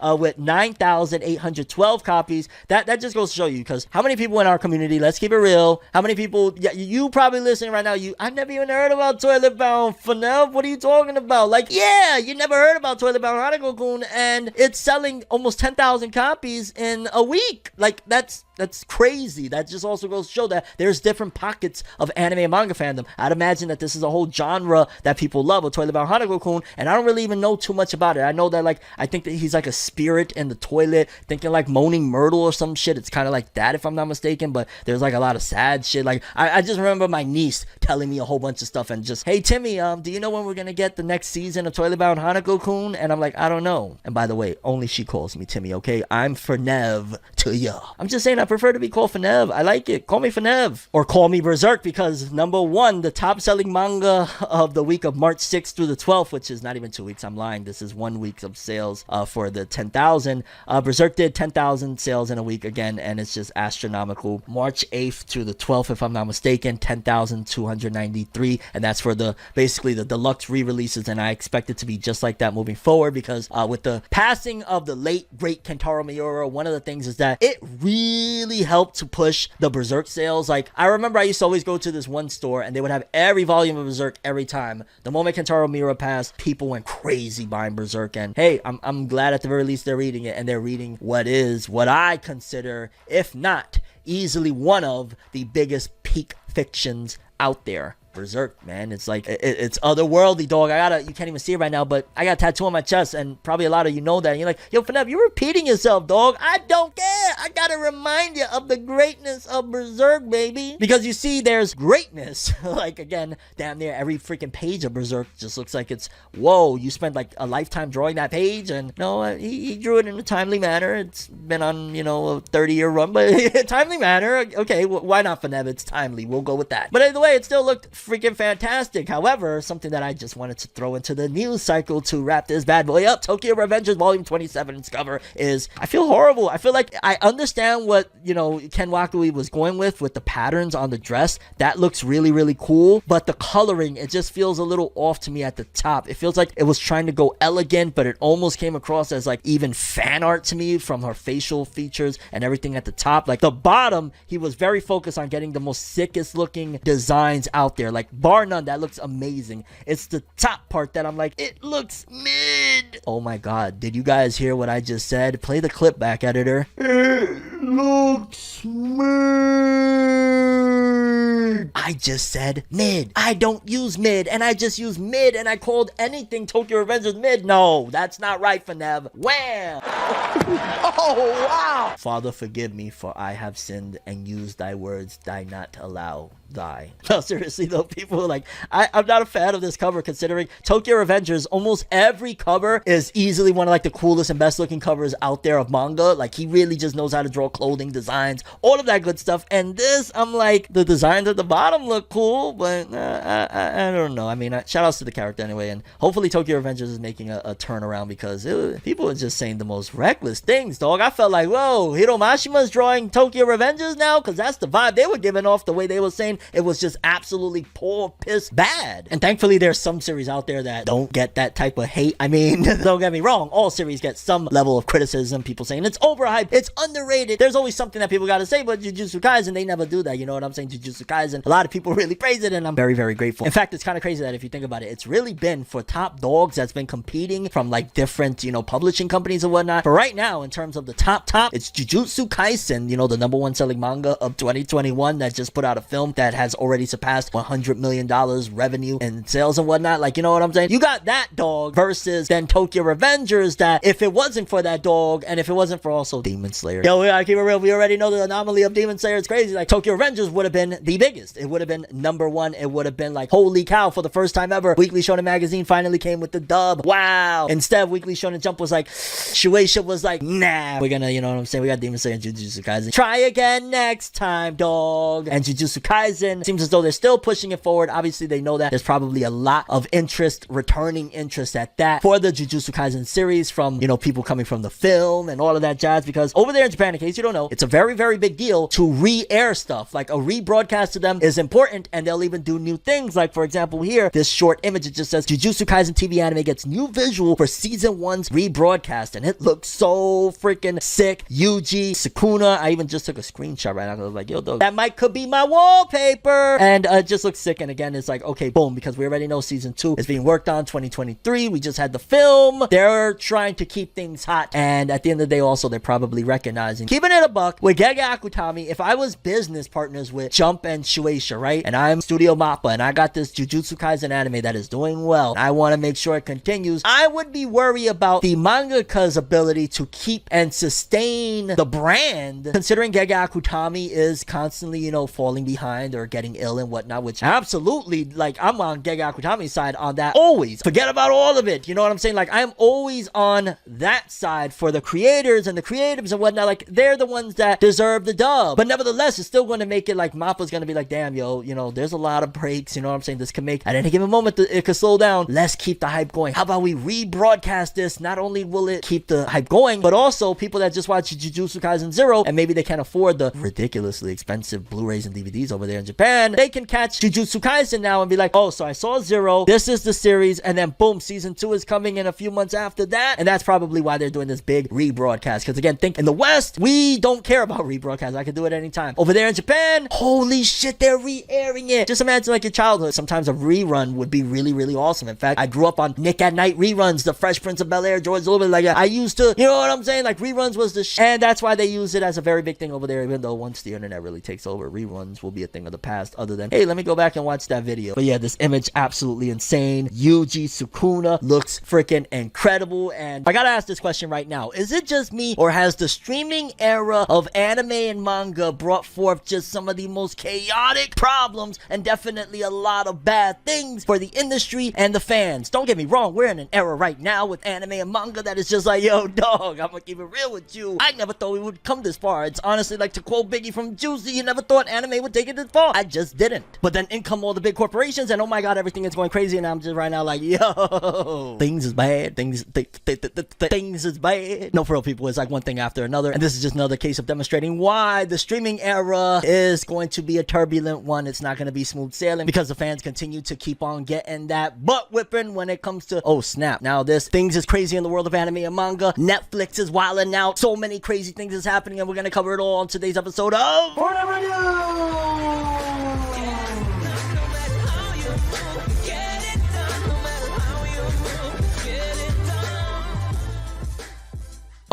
With 9,812 copies. That just goes to show you, because how many people in our community, let's keep it real, how many people, you probably listening right now, I've never even heard about Toilet Bound Fornev. What are you talking about? Like, yeah, you never heard about Toilet Bound Hanako-kun, and it's selling almost 10,000 copies in a week. Like, that's crazy. That just also goes to show that there's different pockets of anime and manga fandom. I'd imagine that this is a whole genre that people love, with Toilet Bound Hanako-kun, and I don't really even know too much about it. I know that, like, I think that he's like a spirit in the toilet, thinking like Moaning Myrtle or some shit. It's kind of like that, if I'm not mistaken, but there's like a lot of sad shit. Like, I just remember my niece telling me a whole bunch of stuff and just, hey, Timmy, do you know when we're gonna get the next season of Toilet Bound Hanako-kun? And I'm like, I don't know. And by the way, only she calls me Timmy, okay? I'm Fornev to ya. I'm just saying, I prefer to be called Fornev. I like it. Call me Fornev. Or call me Berserk, because number 1, the top selling manga of the week of March 6th through the 12th, which is not even 2 weeks. I'm lying. This is 1 week of sales for the 10,000. Berserk did 10,000 sales in a week again, and it's just astronomical. March 8th through the 12th, if I'm not mistaken, 10,293, and that's for basically the deluxe re-releases, and I expect it to be just like that moving forward, because with the passing of the late great Kentaro Miura, one of the things is that it really helped to push the Berserk sales. Like, I remember I used to always go to this one store, and they would have every volume of Berserk every time. The moment Kentaro Miura passed, people went crazy buying Berserk, and hey, I'm glad at the very least they're reading it, and they're reading what I consider, if not easily one of the biggest peak fictions out there. Berserk, man, it's like it's otherworldly, dog. You can't even see it right now, but I got a tattoo on my chest, and probably a lot of you know that, and you're like, yo, Fornev, you're repeating yourself, dog. I don't care. I gotta remind you of the greatness of Berserk, baby, because you see, there's greatness. Like, again, damn near every freaking page of Berserk just looks like it's, whoa, you spent like a lifetime drawing that page, and no, he drew it in a timely manner. It's been on, a 30-year run, but timely manner. Okay, why not, Fornev? It's timely. We'll go with that. But either way, it still looked freaking fantastic. However, something that I just wanted to throw into the news cycle to wrap this bad boy up, Tokyo Revengers Volume 27's cover is, I feel horrible. I feel like I understand what, Ken Wakui was going with the patterns on the dress. That looks really, really cool, but the coloring, it just feels a little off to me at the top. It feels like it was trying to go elegant, but it almost came across as like even fan art to me from her facial features and everything at the top. Like, the bottom, he was very focused on getting the most sickest looking designs out there. Like, bar none, that looks amazing. It's the top part that I'm like, it looks mid. Oh my god, did you guys hear what I just said? Play the clip back, editor. It looks mid. I just said mid. I don't use mid, and I just use mid, and I called anything Tokyo Revengers mid. No, that's not right, Fornev. Wham! Oh, wow! Father, forgive me, for I have sinned and used thy words, thy not to allow thy. No, seriously though, people are like, I'm not a fan of this cover, considering Tokyo Revengers, almost every cover is easily one of like the coolest and best looking covers out there of manga. Like, he really just knows how to draw clothing designs, all of that good stuff. And this, I'm like, the designs at the bottom look cool, but I don't know. I mean, shout outs to the character anyway, and hopefully Tokyo Revengers is making a turnaround, because people are just saying the most reckless things, dog. I felt like, whoa, Hiro Mashima's drawing Tokyo Revengers now, because that's the vibe they were giving off, the way they were saying it was just absolutely poor, piss bad. And thankfully there's some series out there that don't get that type of hate. I mean, don't get me wrong, all series get some level of criticism, people saying it's overhyped, it's underrated. There's always something that people gotta say, but Jujutsu Kaisen, they never do that, you know what I'm saying? Jujutsu Kaisen, a lot of people really praise it, and I'm very, very grateful. In fact, it's kind of crazy that if you think about it, it's really been for top dogs that's been competing from like different, you know, publishing companies and whatnot. But right now, in terms of the top, it's Jujutsu Kaisen, you know, the #1 selling manga of 2021 that just put out a film that has already surpassed $100 million revenue and sales and whatnot. Like, you know what I'm saying? You got that dog versus then Tokyo Revengers, that if it wasn't for that dog, and if it wasn't for also Demon Slayer, yo, we gotta keep it real, we already know the anomaly of Demon Slayer. It's crazy. Like, Tokyo Revengers would have been the biggest. It would have been #1. It would have been like, holy cow, for the first time ever, Weekly Shonen Magazine finally came with the dub. Wow. Instead, Weekly Shonen Jump was like, Shueisha was like, nah, we're gonna, you know what I'm saying, we got Demon Slayer and Jujutsu Kaisen. Try again next time, dog. And Jujutsu Kaisen seems as though they're still pushing it forward. Obviously, they know that there's probably a lot of interest, returning interest at that, for the Jujutsu Kaisen series from, you know, people coming from the film and all of that jazz, because over there in Japan, in case you don't know, it's a very, very big deal to re-air stuff. Like, a rebroadcast to them is important, and they'll even do new things. Like, for example, here, this short image, it just says Jujutsu Kaisen TV anime gets new visual for season 1's rebroadcast, and it looks so freaking sick. Yuji, Sukuna, I even just took a screenshot right now, I was like, yo, dog, that might could be my wallpaper, and it just looks sick. And again, it's like, okay, boom, because we already know season 2 is being worked on 2023. We just had the film. They're trying to keep things hot, and at the end of the day, also, they're probably recognizing, keeping it a buck with Gege Akutami. If I was business partners with Jump and Shueisha, right, and I'm Studio Mappa, and I got this Jujutsu Kaisen anime that is doing well, and I want to make sure it continues, I would be worried about the mangaka's ability to keep and sustain the brand, considering Gege Akutami is constantly, you know, falling behind or getting ill and whatnot, which absolutely, like, I'm on Gege Akutami's side on that always. Forget about all of it, you know what I'm saying? Like, I'm always on that side for the creators and the creatives and whatnot. Like, they're the ones that deserve the dub. But nevertheless, it's still going to make it like Mappa's going to be like, damn, yo, you know, there's a lot of breaks, you know what I'm saying? This can make, at any given moment, it could slow down. Let's keep the hype going. How about we rebroadcast this? Not only will it keep the hype going, but also people that just watch Jujutsu Kaisen 0, and maybe they can't afford the ridiculously expensive Blu-rays and DVDs over there in Japan, they can catch Jujutsu Kaisen now and be like, oh, so I saw 0, this is the series, and then boom, season 2 is coming in a few months after that. And that's probably why they're doing this big rebroadcast, because again, think in the West, we don't care about rebroadcast. I can do it anytime. Over there in Japan, holy shit, they're re-airing it. Just imagine like your childhood. Sometimes a rerun would be really, really awesome. In fact, I grew up on Nick at Night reruns, The Fresh Prince of Bel-Air, George Lopez. Like, I used to, you know what I'm saying? Like, reruns was the and that's why they use it as a very big thing over there, even though once the internet really takes over, reruns will be a thing of the past, other than, hey, let me go back and watch that video. But yeah, this image, absolutely insane. Yuji Sukuna looks freaking incredible. And I gotta ask this question right now. Is it just me, or has the streaming era of anime and manga brought forth just some of the most chaotic problems and definitely a lot of bad things for the industry and the fans? Don't get me wrong, we're in an era right now with anime and manga that is just like, yo, dog, I'm gonna keep it real with you. I never thought we would come this far. It's honestly like, to quote Biggie from Juicy, you never thought anime would take it this far. I just didn't. But then in come all the big corporations, and oh my god, everything is going crazy, and I'm just right now like, yo, things is bad. Things is bad. No, for real, people, it's like one thing after another, and this is just another case of demonstrating why the streaming era is going to be a turbulent one. It's not going to be smooth sailing, because the fans continue to keep on getting that butt whipping when it comes to, oh snap, now this things is crazy in the world of anime and manga. Netflix is wilding out. So many crazy things is happening, and we're going to cover it all on today's episode of FORNEVERNEWS.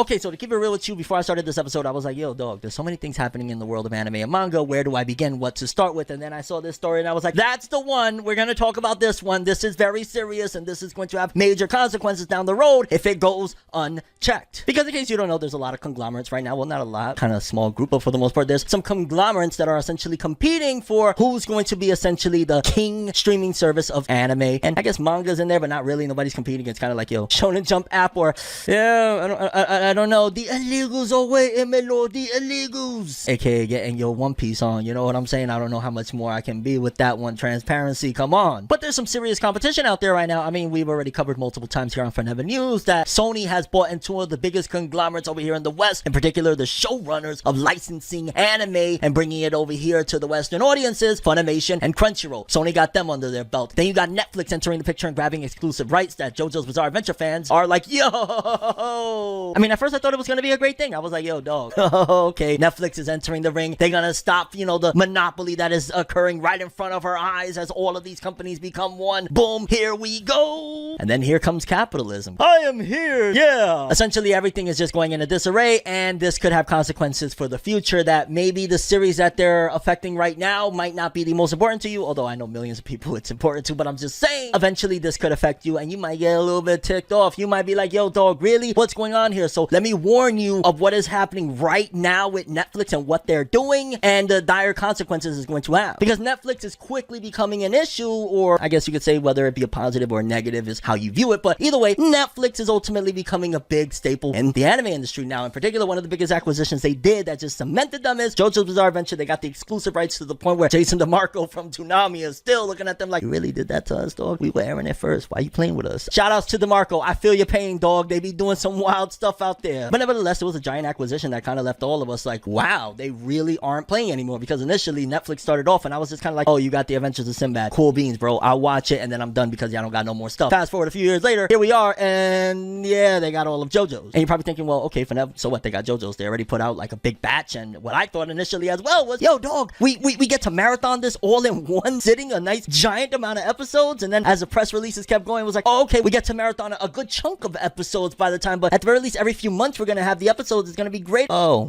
Okay, so to keep it real with you, before I started this episode, I was like, yo, dog, there's so many things happening in the world of anime and manga. Where do I begin? What to start with? And then I saw this story and I was like, that's the one. We're going to talk about this one. This is very serious and this is going to have major consequences down the road if it goes unchecked. Because in case you don't know, there's a lot of conglomerates right now. Well, not a lot, kind of a small group, but for the most part, there's some conglomerates that are essentially competing for who's going to be essentially the king streaming service of anime. And I guess manga's in there, but not really. Nobody's competing. It's kind of like, yo, Shonen Jump app or, yeah, I don't know, the illegals away, MLO, the illegals. AKA getting your One Piece on, you know what I'm saying? I don't know how much more I can be with that one. Transparency, come on. But there's some serious competition out there right now. I mean, we've already covered multiple times here on FORNEVERNEWS that Sony has bought into two of the biggest conglomerates over here in the West, in particular the showrunners of licensing anime and bringing it over here to the Western audiences, Funimation and Crunchyroll. Sony got them under their belt. Then you got Netflix entering the picture and grabbing exclusive rights that JoJo's Bizarre Adventure fans are like, yo. I mean, at first I thought it was going to be a great thing. I was like, yo, dog, okay, Netflix is entering the ring. They're going to stop, you know, the monopoly that is occurring right in front of our eyes as all of these companies become one. Boom, here we go. And then here comes capitalism. I am here. Yeah. Essentially, everything is just going in a disarray, and this could have consequences for the future that maybe the series that they're affecting right now might not be the most important to you, although I know millions of people it's important to, but I'm just saying, eventually this could affect you, and you might get a little bit ticked off. You might be like, yo, dog, really? What's going on here? So let me warn you of what is happening right now with Netflix and what they're doing and the dire consequences it's going to have. Because Netflix is quickly becoming an issue, or I guess you could say whether it be a positive or a negative is how you view it, but either way, Netflix is ultimately becoming a big staple in the anime industry now. In particular, one of the biggest acquisitions they did that just cemented them is JoJo's Bizarre Adventure. They got the exclusive rights to the point where Jason DeMarco from Toonami is still looking at them like, you really did that to us, dog? We were airing it first. Why you playing with us? Shout outs to DeMarco. I feel your pain, dog. They be doing some wild stuff out there. But nevertheless, it was a giant acquisition that kind of left all of us like, wow, they really aren't playing anymore. Because initially, Netflix started off and I was just kind of like, oh, you got the Adventures of Sinbad. Cool beans, bro. I'll watch it and then I'm done because y'all don't got no more stuff. Fast forward a few years later, here we are, and yeah, they got all of JoJo's. And you're probably thinking, well, okay, so what? They got JoJo's. They already put out like a big batch, and what I thought initially as well was, yo, dog, we get to marathon this all in one sitting, a nice giant amount of episodes, and then as the press releases kept going, it was like, oh, okay, we get to marathon a good chunk of episodes by the time, but at the very least, every few months, we're gonna have the episodes. It's gonna be great. Oh,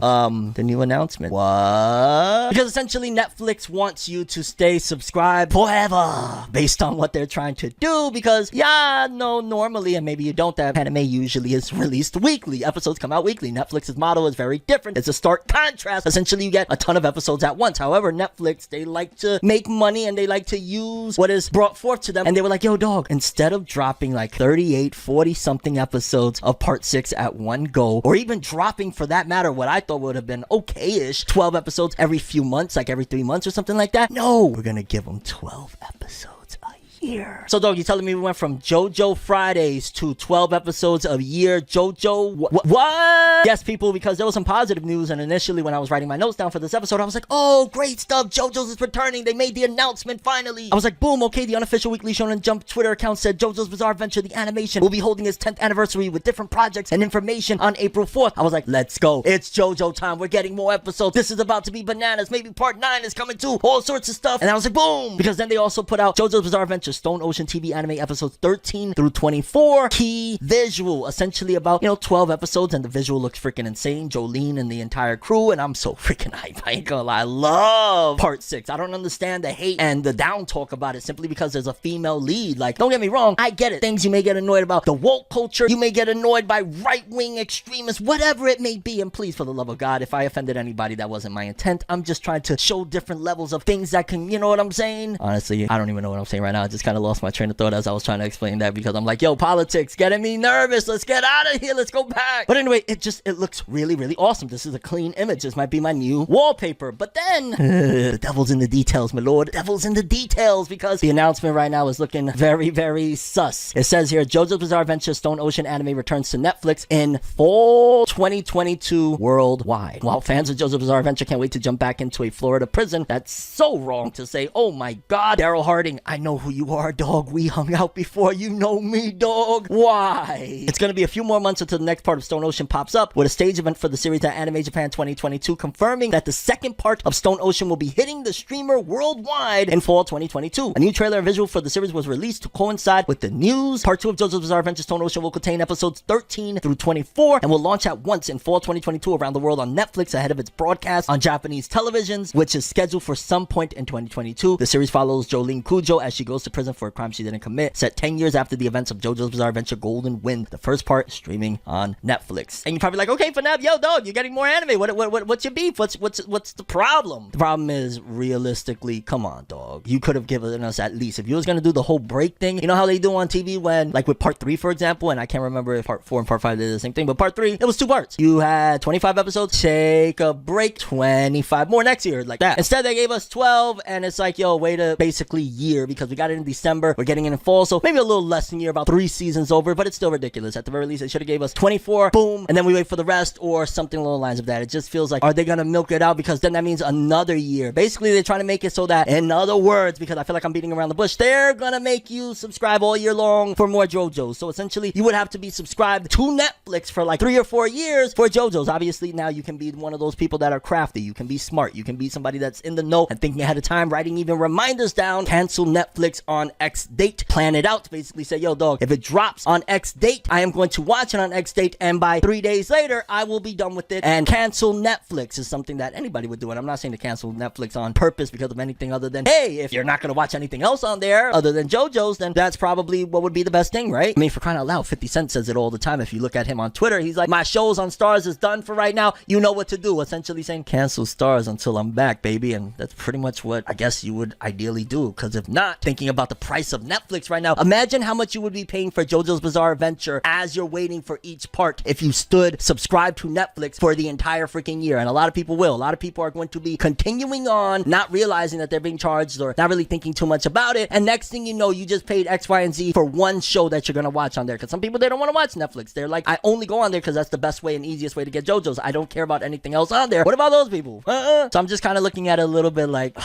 the new announcement. What? Because essentially, Netflix wants you to stay subscribed forever based on what they're trying to do, because, yeah, no, normally, and maybe you don't, that anime usually is released weekly. Episodes come out weekly. Netflix's model is very different. It's a stark contrast. Essentially, you get a ton of episodes at once. However, Netflix, they like to make money and they like to use what is brought forth to them. And they were like, yo, dog, instead of dropping like 38, 40 something episodes of part 6 at one go, or even dropping, for that matter, what I thought would have been okay-ish, 12 episodes every few months, like every 3 months or something like that. No, we're gonna give them 12 episodes a year. So, dog, you telling me we went from JoJo Fridays to 12 episodes a year? JoJo, what? Yes, people, because there was some positive news, and initially when I was writing my notes down for this episode, I was like, oh, great stuff, JoJo's is returning. They made the announcement finally. I was like, boom, okay, the unofficial Weekly Shonen Jump Twitter account said JoJo's Bizarre Adventure, the animation, will be holding its 10th anniversary with different projects and information on April 4th. I was like, let's go. It's JoJo time. We're getting more episodes. This is about to be bananas. Maybe part 9 is coming too. All sorts of stuff. And I was like, boom, because then they also put out JoJo's Bizarre Adventure Stone Ocean TV anime episodes 13 through 24. Key visual, essentially about, 12 episodes, and the visual looks freaking insane. Jolene and the entire crew, and I'm so freaking hyped. I ain't gonna lie. I love part 6. I don't understand the hate and the down talk about it simply because there's a female lead. Like, don't get me wrong, I get it. Things you may get annoyed about, the woke culture, you may get annoyed by right-wing extremists, whatever it may be, and please, for the love of God, if I offended anybody, that wasn't my intent. I'm just trying to show different levels of things that can, you know what I'm saying? Honestly, I don't even know what I'm saying right now. I just kind of lost my train of thought as I was trying to explain that, because I'm like, yo, politics getting me nervous. Let's get out of here. Let's go back. But anyway, it looks really, really awesome. This is a clean image. This might be my new wallpaper. But then, the devil's in the details, my lord. The devil's in the details, because the announcement right now is looking very, very sus. It says here, JoJo's Bizarre Adventure Stone Ocean anime returns to Netflix in fall 2022 worldwide. While fans of JoJo's Bizarre Adventure can't wait to jump back into a Florida prison, that's so wrong to say. Oh my God, Daryl Harding, I know who you you are, dog. We hung out before, you know me, dog. Why? It's gonna be a few more months until the next part of Stone Ocean pops up, with a stage event for the series at Anime Japan 2022 confirming that the second part of Stone Ocean will be hitting the streamer worldwide in fall 2022. A new trailer and visual for the series was released to coincide with the news. Part 2 of JoJo's Bizarre Adventure Stone Ocean will contain episodes 13 through 24 and will launch at once in fall 2022 around the world on Netflix ahead of its broadcast on Japanese televisions, which is scheduled for some point in 2022. The series follows Jolene Kujo as she goes to prison for a crime she didn't commit, set 10 years after the events of JoJo's Bizarre Adventure Golden Wind, the first part streaming on Netflix. And you're probably like, okay, FORNEV, yo, dog, you're getting more anime. What's your beef? What's the problem? The problem is, realistically, come on, dog. You could have given us at least, if you was gonna do the whole break thing, you know how they do on TV when, like with part 3, for example, and I can't remember if part 4 and part 5 did the same thing, but part 3, it was 2 parts. You had 25 episodes, take a break, 25 more next year, like that. Instead, they gave us 12, and it's like, yo, wait a basically year, because we got it in December, we're getting it in fall, so maybe a little less than a year, about 3 seasons over, but it's still ridiculous. At the very least, they should have gave us 24, boom, and then we wait for the rest, or something along the lines of that. It just feels like, are they gonna milk it out? Because then that means another year. Basically, they're trying to make it so that, in other words, because I feel like I'm beating around the bush, they're gonna make you subscribe all year long for more JoJo's. So essentially, you would have to be subscribed to Netflix for like 3 or 4 years for JoJo's. Obviously, now you can be one of those people that are crafty. You can be smart. You can be somebody that's in the know and thinking ahead of time, writing even reminders down. Cancel Netflix on X date. Plan it out to basically say, yo, dog, if it drops on X date, I am going to watch it on X date, and by 3 days later, I will be done with it. And cancel Netflix is something that anybody would do. And I'm not saying to cancel Netflix on purpose because of anything other than, hey, if you're not going to watch anything else on there other than JoJo's, then that's probably what would be the best thing, right? I mean, for crying out loud, 50 Cent says it all the time. If you look at him on Twitter, he's like, my shows on Stars is done for right now. You know what to do. Essentially saying, cancel Stars until I'm back, baby. And that's pretty much what I guess you would ideally do. Because if not, thinking about the price of Netflix right now, imagine how much you would be paying for JoJo's Bizarre Adventure as you're waiting for each part if you stood subscribed to Netflix for the entire freaking year. And a lot of people will. A lot of people are going to be continuing on, not realizing that they're being charged or not really thinking too much about it. And next thing you know, you just paid X, Y, and Z for one show that you're going to watch on there. Because some people, they don't want to watch Netflix. They're like, I only go on there because that's the best way and easiest way to get JoJo's. I don't care about anything else on there. What about those people? So I'm just kind of looking at it a little bit like...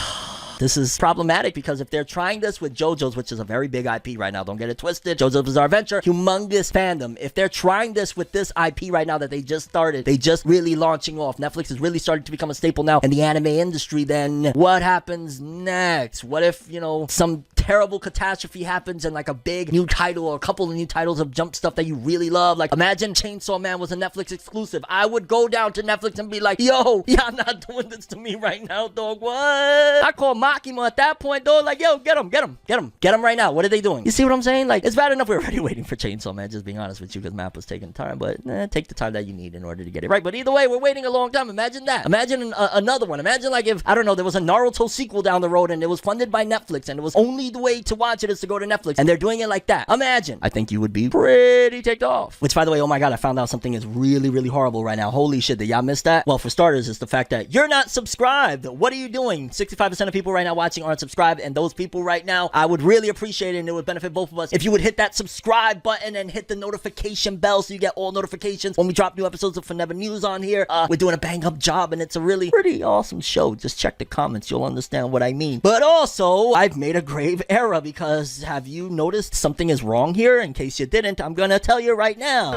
This is problematic because if they're trying this with JoJo's, which is a very big IP right now, don't get it twisted, JoJo's Bizarre Adventure, humongous fandom. If they're trying this with this IP right now that they just started, they just really launching off, Netflix is really starting to become a staple now in the anime industry, then what happens next? What if, you know, some terrible catastrophe happens and like a big new title or a couple of new titles of jump stuff that you really love? Like imagine Chainsaw Man was a Netflix exclusive. I would go down to Netflix and be like, yo, y'all not doing this to me right now, dog. What? I call Makima at that point, though, like, yo, get him right now. What are they doing? You see what I'm saying? Like, it's bad enough we're already waiting for Chainsaw Man, just being honest with you, because Mappa's taking time, but take the time that you need in order to get it right. But either way, we're waiting a long time. Imagine that. Imagine another one. Imagine like if, I don't know, there was a Naruto sequel down the road and it was funded by Netflix and it was only the way to watch it is to go to Netflix and they're doing it like that. Imagine. I think you would be pretty ticked off. Which, by the way, oh my god, I found out something is really, really horrible right now. Holy shit, did y'all miss that? Well, for starters, it's the fact that you're not subscribed. What are you doing? 65% of people right now watching aren't subscribed, and those people right now, I would really appreciate it, and it would benefit both of us if you would hit that subscribe button and hit the notification bell so you get all notifications when we drop new episodes of FORNEVERNEWS on here. We're doing a bang up job, and it's a really pretty awesome show. Just check the comments, you'll understand what I mean. But also, I've made a grave error, because have you noticed something is wrong here? In case you didn't, I'm gonna tell you right now.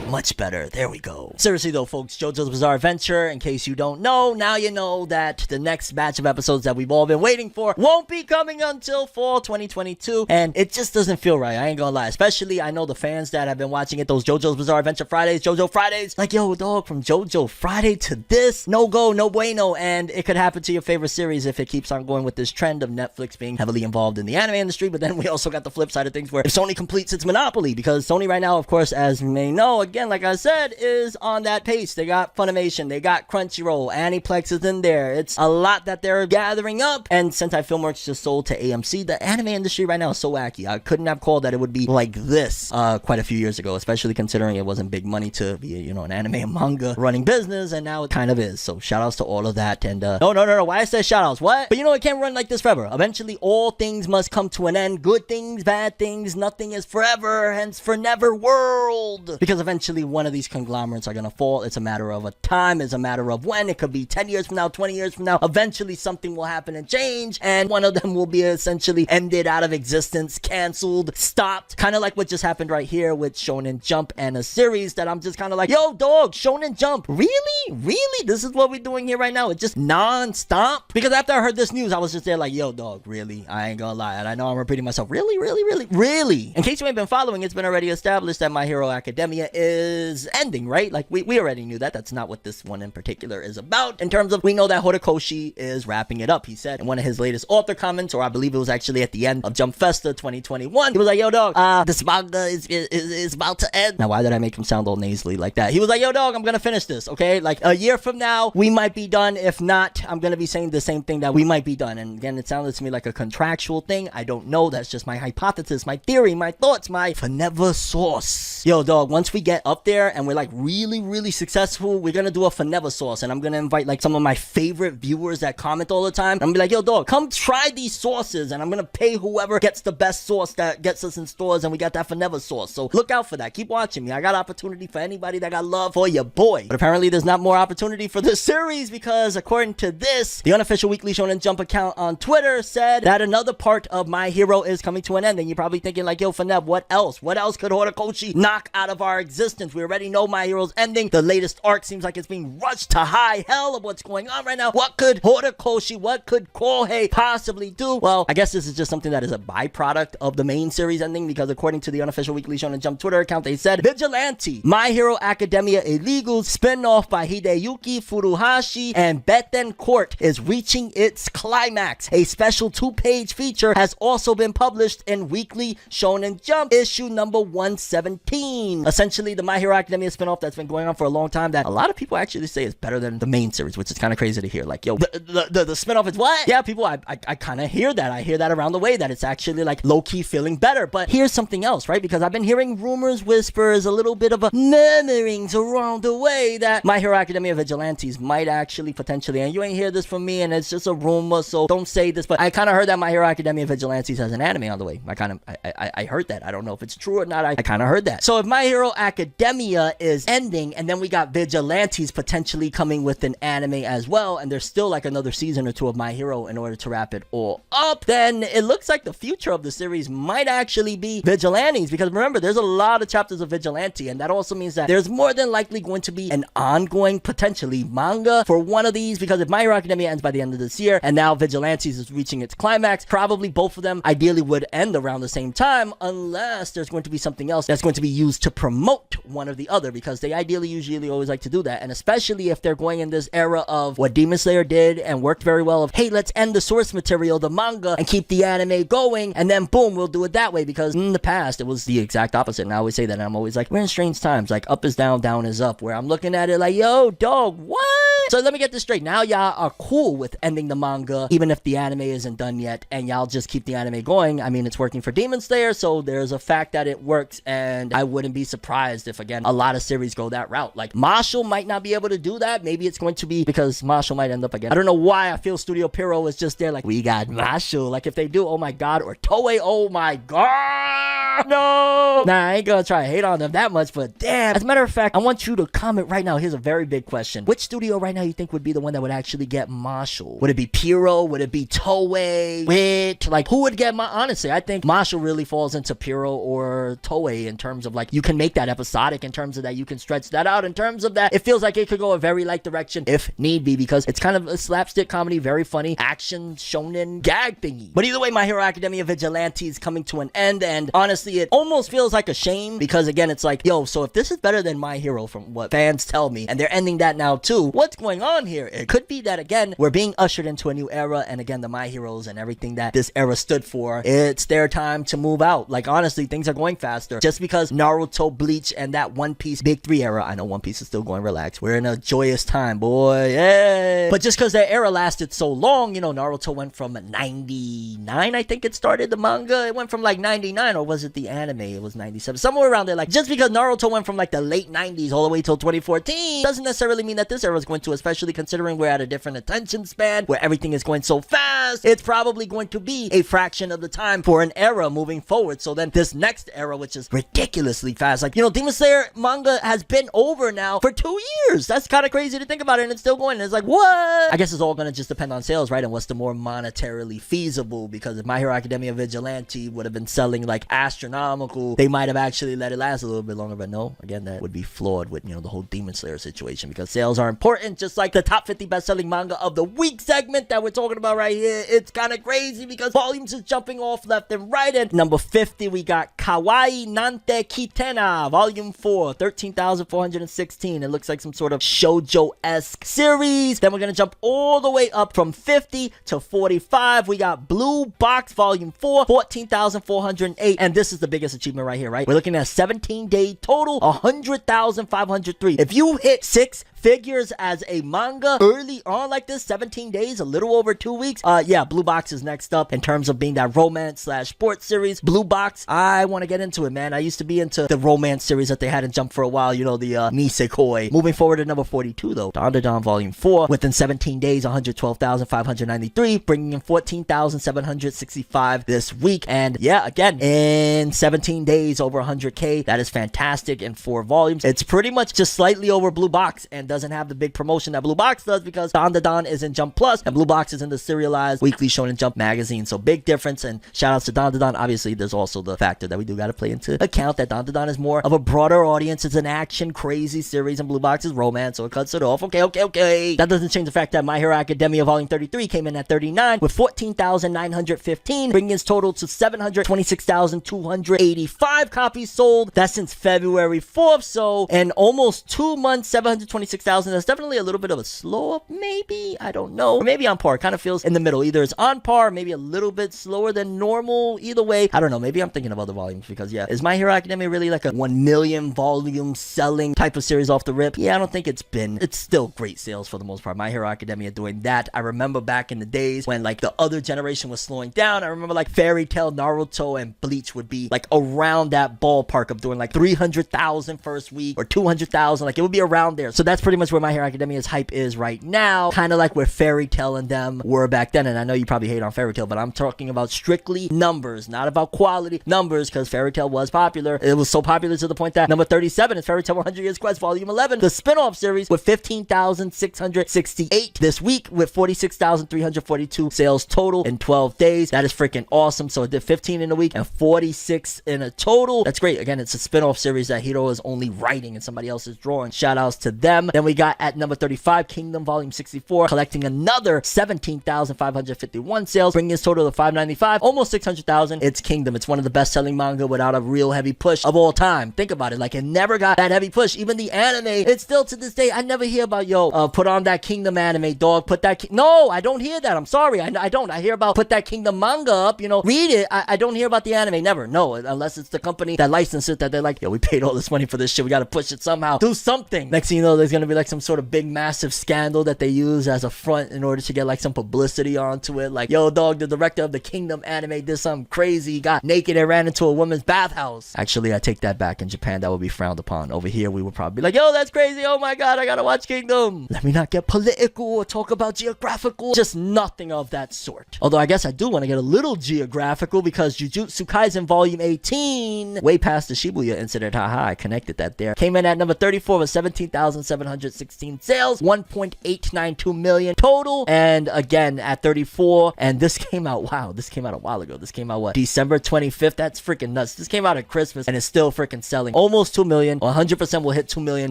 Much better. There we go. Seriously though, folks, JoJo's Bizarre Adventure, in case you don't know, now you know that the next batch of episodes that we've all been waiting for won't be coming until fall 2022, and it just doesn't feel right. I ain't gonna lie. Especially, I know the fans that have been watching it, those JoJo's Bizarre Adventure Fridays, JoJo Fridays, like, yo, dog, from JoJo Friday to this, no go, no bueno, and it could happen to your favorite series if it keeps on going with this trend of Netflix being heavily involved in the anime industry. But then we also got the flip side of things where if Sony completes its monopoly, because Sony right now, of course, as you may know, again, like I said, is on that pace. They got Funimation, they got Crunchyroll, Aniplex is in there. It's a lot that they're gathering up, and Sentai Filmworks just sold to AMC. The anime industry right now is so wacky. I couldn't have called that it would be like this quite a few years ago, especially considering it wasn't big money to be, you know, an anime and manga running business, and now it kind of is. So shout outs to all of that. And no, why I said shout outs? What? But you know, it can't run like this forever. Eventually, all things must come to an end. Good things, bad things, nothing is forever, hence ForneverWorld. Because eventually one of these conglomerates are gonna fall. It's a matter of a time, it's a matter of when. It could be 10 years from now, 20 years from now. Eventually something will happen and change, and one of them will be essentially ended out of existence, canceled, stopped. Kind of like what just happened right here with Shonen Jump and a series that I'm just kind of like, yo, dog, Shonen Jump, really? Really? This is what we're doing here right now? It's just non-stop? Because after I heard this news, I was just there like, yo, dog, really? I ain't gonna lie. And I know I'm repeating myself. Really? Really? Really? Really? In case you ain't been following, it's been already established that My Hero Academia is ending, right? Like, we already knew that. That's not what this one in particular is about. In terms of, we know that Horikoshi is wrapping it up. He said in one of his latest author comments, or I believe it was actually at the end of Jump Festa 2021, he was like, yo, dog, this manga is about to end. Now, why did I make him sound all nasally like that? He was like, yo, dog, I'm gonna finish this, okay? Like, a year from now, we might be done. If not, I'm gonna be saying the same thing, that we might be done. And again, it sounded to me like a contractual thing. I don't know. That's just my hypothesis, my theory, my thoughts, my FORNEVER source. Yo, dog, once we get up there and we're like really, really successful, we're gonna do a FORNEVER source, and I'm gonna invite like some of my favorite viewers that comment all the time. I'm gonna be like, yo, dog, come try these sauces, and I'm gonna pay whoever gets the best sauce that gets us in stores, and we got that FORNEVER sauce. So look out for that. Keep watching me. I got opportunity for anybody that got love for your boy. But apparently there's not more opportunity for this series, because according to this, the unofficial Weekly Shonen Jump account on Twitter said that another part of My Hero is coming to an end. And you're probably thinking like, yo, Fornev, what else? What else could Horikoshi knock out of our existence? We already know My Hero's ending. The latest arc seems like it's being rushed to high hell of what's going on right now. What could Horikoshi, what could Kohei possibly do? Well, I guess this is just something that is a byproduct of the main series ending, because according to the unofficial Weekly Shonen Jump Twitter account, they said, Vigilante, My Hero Academia Illegals spin-off by Hideyuki Furuhashi and Beten Court is reaching its climax. A special 2-page feature has also been published in Weekly Shonen Jump issue number 117. Essentially, the My Hero Academia spin-off that's been going on for a long time, that a lot of people actually say is better than the main series, which is kind of crazy to hear. Like, yo, the spin-off is what? Yeah, people, I kind of hear that. I hear that around the way, that it's actually like low-key feeling better. But here's something else, right? Because I've been hearing rumors, whispers, a little bit of a murmurings around the way that My Hero Academia Vigilantes might actually potentially, and you ain't hear this from me, and it's just a rumor, so don't say this, but I kind of heard that My Hero Academia Vigilantes has an anime on the way. I heard that. I don't know if it's true or not. I kind of heard that. So if My Hero Academia is ending, and then we got Vigilantes potentially coming with an anime as well, and there's still like another season or two of My Hero in order to wrap it all up, then it looks like the future of the series might actually be Vigilantes, because remember, there's a lot of chapters of Vigilante, and that also means that there's more than likely going to be an ongoing, potentially, manga for one of these, because if My Hero Academia ends by the end of this year, and now Vigilantes is reaching its climax, probably both of them ideally would end around the same time, unless there's going to be something else that's going to be used to promote one or the other, because they ideally usually always like to do that, and especially if they're going in this era of what Demon Slayer did and worked very well, of, hey, let's end the source material, the manga, and keep the anime going, and then boom, we'll do it that way, because in the past, it was the exact opposite, and I always say that, and I'm always like, we're in strange times, like, up is down, down is up, where I'm looking at it like, yo, dog, what? So let me get this straight. Now y'all are cool with ending the manga, even if the anime isn't done yet, and y'all just keep the anime going. I mean, it's working for Demon Slayer, so there's a fact that it works, and I wouldn't be surprised if, again, a lot of series go that route. Like, Marshall might not be able to do that. Maybe it's going to be because Marshall might end up again. I don't know why I feel Studio Pierrot is just there like, we got Marshall. Like, if they do, oh my god, or Toei, oh my god, no! Nah, I ain't gonna try to hate on them that much, but damn. As a matter of fact, I want you to comment right now. Here's a very big question. Which studio right now you think would be the one that would actually get Marshall? Would it be Pierrot? Would it be Toei? Wit? Like, who would get honestly, I think Marshall really falls into Pierrot or Toei in terms of, like, you can make that episodic, in terms of that you can stretch that out, in terms of that it feels like it could go a very light direction if need be, because it's kind of a slapstick comedy, very funny action shonen gag thingy. But either way, My Hero Academia Vigilante is coming to an end, and honestly, it almost feels like a shame, because again, it's like, yo, so if this is better than My Hero from what fans tell me, and they're ending that now too, what's going on here? It could be that, again, we're being ushered into a new era, and again, the My Heroes and everything that this era stood for, it's their time to move out. Like, honestly, things are going faster. Just because Naruto, Bleach, and that One Piece Big 3 era, I know One Piece is still going, relax, we're in a joyous time, boy, yeah. But just because their era lasted so long, you know, Naruto went from 99, I think it started, the manga, it went from like 99, or was it the anime? It was 97, somewhere around there. Like, just because Naruto went from like the late 90s all the way till 2014 doesn't necessarily mean that this era is going to, especially considering we're at a different attention span, where everything is going so fast. It's probably going to be be a fraction of the time for an era moving forward. So then this next era, which is ridiculously fast, like, you know, Demon Slayer manga has been over now for 2 years. That's kind of crazy to think about it, and it's still going. And it's like, what? I guess it's all gonna just depend on sales, right? And what's the more monetarily feasible, because if My Hero Academia Vigilante would have been selling like astronomical, they might have actually let it last a little bit longer. But no, again, that would be flawed with, you know, the whole Demon Slayer situation, because sales are important, just like the top 50 best-selling manga of the week segment that we're talking about right here. It's kind of crazy because volumes is jumping off left and right. And number 50, we got Kawaii Nante Kitena, volume 4, 13,416. It looks like some sort of shoujo-esque series. Then we're gonna jump all the way up from 50 to 45. We got Blue Box volume 4, 14,408. And this is the biggest achievement right here, right? We're looking at a 17-day total, 100,503. If you hit 6 figures as a manga early on like this, 17 days, a little over 2 weeks, yeah, Blue Box is next up in terms of being that romance slash sports series. Blue Box, I want to get into it, man. I used to be into the romance series that they had in Jump for a while, you know, the Nisekoi. Moving forward to number 42 though, Dandadan volume 4, within 17 days, 112,593, bringing in 14,765 this week. And yeah, again, in 17 days, over 100k. That is fantastic in 4 volumes. It's pretty much just slightly over Blue Box, and doesn't have the big promotion that Blue Box does, because Dandadan is in Jump Plus and Blue Box is in the serialized weekly Shonen Jump magazine. So big difference, and shout outs to Dandadan. Obviously, there's also the factor that we do got to play into account that Dandadan is more of a broader audience. It's an action crazy series, and Blue Box is romance, so it cuts it off. Okay. That doesn't change the fact that My Hero Academia volume 33 came in at 39 with 14,915, bringing its total to 726,285 copies sold. That's since February 4th. So in almost 2 months, 726,000. That's definitely a little bit of a slow up, maybe. I don't know. Or maybe on par. It kind of feels in the middle. Either it's on par, maybe a little bit slower than normal. Either way, I don't know. Maybe I'm thinking of other volumes, because yeah, is My Hero Academia really like a 1 million volume selling type of series off the rip? Yeah, I don't think it's been. It's still great sales for the most part. My Hero Academia doing that. I remember back in the days when like the other generation was slowing down. I remember like Fairy Tail, Naruto, and Bleach would be like around that ballpark of doing like 300,000 first week or 200,000. Like it would be around there. So that's pretty much where My Hero Academia's hype is right now. Kind of like where Fairy Tail and them were back then. And I know you probably hate on Fairy Tail, but I'm talking about strictly numbers, not about quality. Numbers, because Fairy Tail was popular. It was so popular to the point that number 37 is Fairy Tail 100 Years Quest Volume 11, the spin-off series, with 15,668 this week, with 46,342 sales total in 12 days. That is freaking awesome. So it did 15 in a week and 46 in a total. That's great. Again, it's a spin-off series that Hiro is only writing and somebody else is drawing. Shout outs to them. Then we got at number 35, Kingdom Volume 64, collecting another 17,551 sales, bringing its total to 595, almost 600,000. It's Kingdom. It's one of the best-selling manga without a real heavy push of all time. Think about it. Like, it never got that heavy push. Even the anime, it's still to this day, I never hear about, put on that Kingdom anime, dog. Put that... No, I don't hear that. I'm sorry. I don't. I hear about put that Kingdom manga up, read it. I don't hear about the anime. Never. No, unless it's the company that licensed it, that they're like, yo, we paid all this money for this shit. We got to push it somehow. Do something. Next thing you know, there's going to be like some sort of big, massive scandal that they use as a front in order to get like some publicity onto it. Like, yo, dog, the director of the Kingdom anime did something crazy. He got naked and ran into a woman's bathhouse. Actually, I take that back. In Japan, that would be frowned upon. Over here, we would probably be like, yo, that's crazy. Oh my God, I gotta watch Kingdom. Let me not get political or talk about geographical. Just nothing of that sort. Although I guess I do want to get a little geographical, because Jujutsu Kaisen Volume 18, way past the Shibuya incident, haha, I connected that there, came in at number 34 with 17,716 sales, 1.892 million total. And again, at 34, and this came out, wow, this came out a while ago. This came out, what, December 25th? That's freaking nuts. This came out at Christmas, and it's still freaking selling almost 2 million. 100% will hit 2 million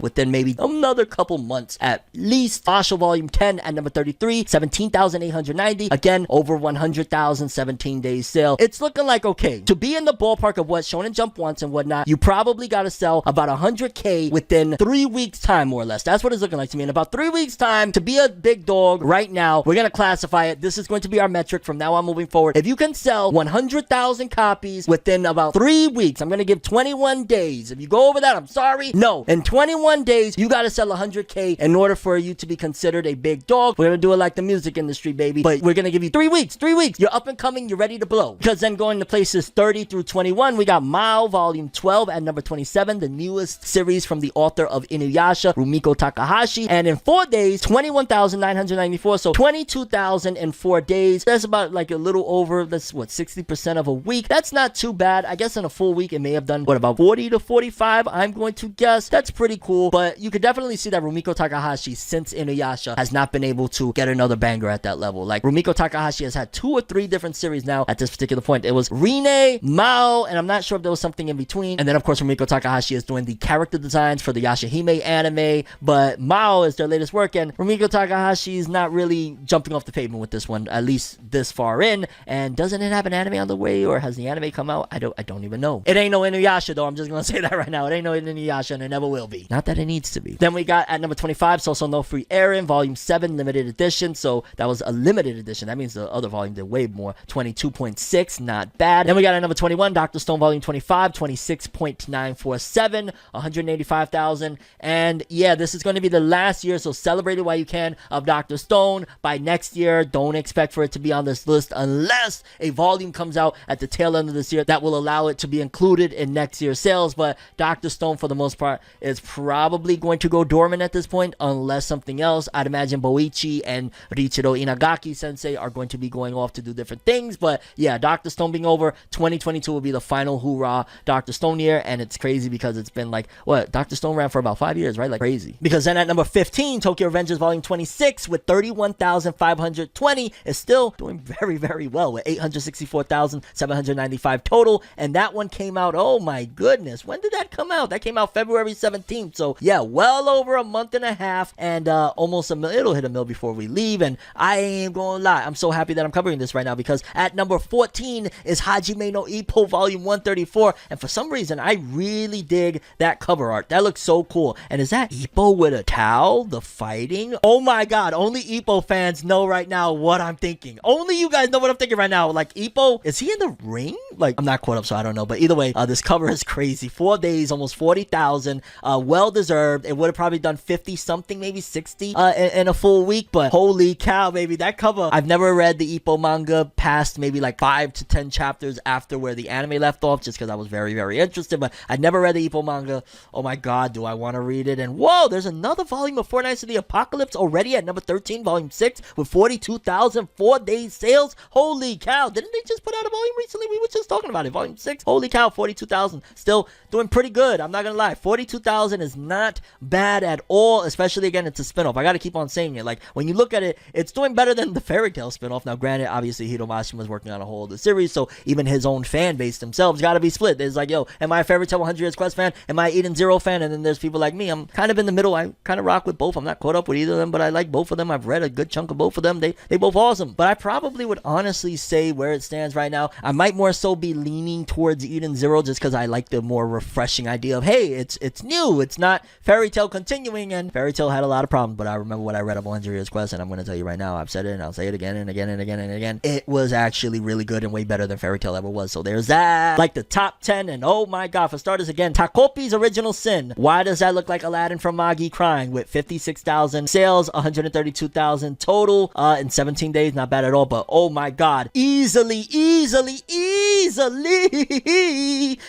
within maybe another couple months at least. Asha Volume 10 at number 33, 17,890. Again, over 100,000, 17 days sale. It's looking like, okay, to be in the ballpark of what Shonen Jump wants and whatnot, you probably got to sell about 100k within 3 weeks time, more or less. That's what it's looking like to me. In about 3 weeks time, to be a big dog right now, we're going to classify it. This is going to be our metric from now on moving forward. If you can sell 100,000 copies within about 3 weeks, I'm going to give 21 days. If you go over that, I'm sorry. No, in 21 days, you got to sell 100k in order for you to be considered a big dog. We're going to do it like the music industry, baby. But we're going to give you 3 weeks. 3 weeks. You're up and coming. You're ready to blow. Because then going to places 30 through 21, we got Mao Volume 12 at number 27, the newest series from the author of Inuyasha, Rumiko Takahashi. And in 4 days, 21,994. So 22,004 days. That's about like a little over, that's what, 60% of a week. That's not too bad. I guess in a full week, it may have done, what, about 40 to 45, I'm going to guess. That's pretty cool. But you could definitely see that Rumiko Takahashi, since Inuyasha, has not been able to get another banger at that level. Like, Rumiko Takahashi has had 2 or 3 different series now at this particular point. It was Rine, Mao, and I'm not sure if there was something in between. And then, of course, Rumiko Takahashi is doing the character designs for the Yashahime anime, but Mao is their latest work, and Rumiko Takahashi is not really jumping off the pavement with this one, at least this far in. And doesn't it have an anime on the way, or has the anime come out? I don't even know. It ain't no Inuyasha, though. I'm just gonna say that right now. It ain't no Inuyasha, and it never will be. Not that it needs to be. Then we got at number 25, Sousou no Free Eren, Volume 7, limited edition. So that was a limited edition. That means the other volume did way more. 22.6, not bad. Then we got at number 21, Dr. Stone Volume 25, 26.947, 185,000. And yeah, this is going to be the last year, so celebrate it while you can, of Dr. Stone. By next year, don't expect for it to be on this list unless a volume comes out at the tail end of this year that will allow it to be included in next year's sales. But Dr. Stone, for the most part, is probably going to go dormant at this point unless something else. I'd imagine Boichi and Richiro Inagaki sensei are going to be going off to do different things. But yeah, Dr. Stone being over, 2022 will be the final hoorah Dr. Stone year. And it's crazy because it's been like, what, Dr. Stone ran for about 5 years, right? Like crazy. Because then at number 15, Tokyo Revengers Volume 26 with 31,520 is still doing very, very well with 864,795 total. And that one came out, oh my goodness, when did that come out? That came out February 17th. So yeah, well over a month and a half, and almost a mil. It'll hit a mil before we leave. And I ain't gonna lie, I'm so happy that I'm covering this right now, because at number 14 is Hajime no Ippo Volume 134. And for some reason, I really dig that cover art. That looks so cool. And is that Ippo with a towel? The fighting? Oh my god, only Ippo fans know right now what I'm thinking. Only you guys know what I'm thinking right now. Like, Ippo, is he in the ring? Like, I'm not caught up, so I don't know. But either way, this cover is crazy. 4 days, almost 40,000. Well deserved. It would have probably done 50 something, maybe 60 in a full week. But holy cow, baby, that cover. I've never read the Ippo manga past maybe like 5 to 10 chapters after where the anime left off, just because I was very, very interested. But I'd never read the Ippo manga. Oh my god, do I want to read it? And whoa, there's another volume of Four Nights of the Apocalypse already at number 13, volume 6, with 42,000 4-day sales. Holy cow, didn't they just put out a volume recently? We were just talking about it, volume 6. Holy cow, 42,000. Still doing pretty good, I'm not gonna lie. 42,000 is not bad at all, especially, again, it's a spinoff. I gotta keep on saying it. Like, when you look at it, it's doing better than the Fairy Tail spinoff. Now, granted, obviously, Hiro Mashima's working on a whole other series, so even his own fan base themselves gotta be split. There's like, yo, am I a Fairy Tail 100 Years Quest fan? Am I Eden Zero fan? And then there's people like me. I'm kind of in the middle. I kind of rock with both. I'm not caught up with either of them, but I like both of them. I've read a good chunk of both of them. They both awesome. But I probably would honestly say where it stands right now, I might more so be leaning towards Eden Zero, just because I like the more refreshing idea of, hey, it's new. It's not Fairy Tail continuing, and Fairy Tail had a lot of problems. But I remember what I read of 100 Years Quest, and I'm going to tell you right now, I've said it and I'll say it again and again and again and again. It was actually really good and way better than Fairy Tail ever was. So there's that. Like the top 10, and oh my god, for starters, again, Takopi's Original Sin. Why does that look like Aladdin from Magi crying? With 56,000 sales, 132,000 total in 17 days. Not bad at all, but oh my god, easily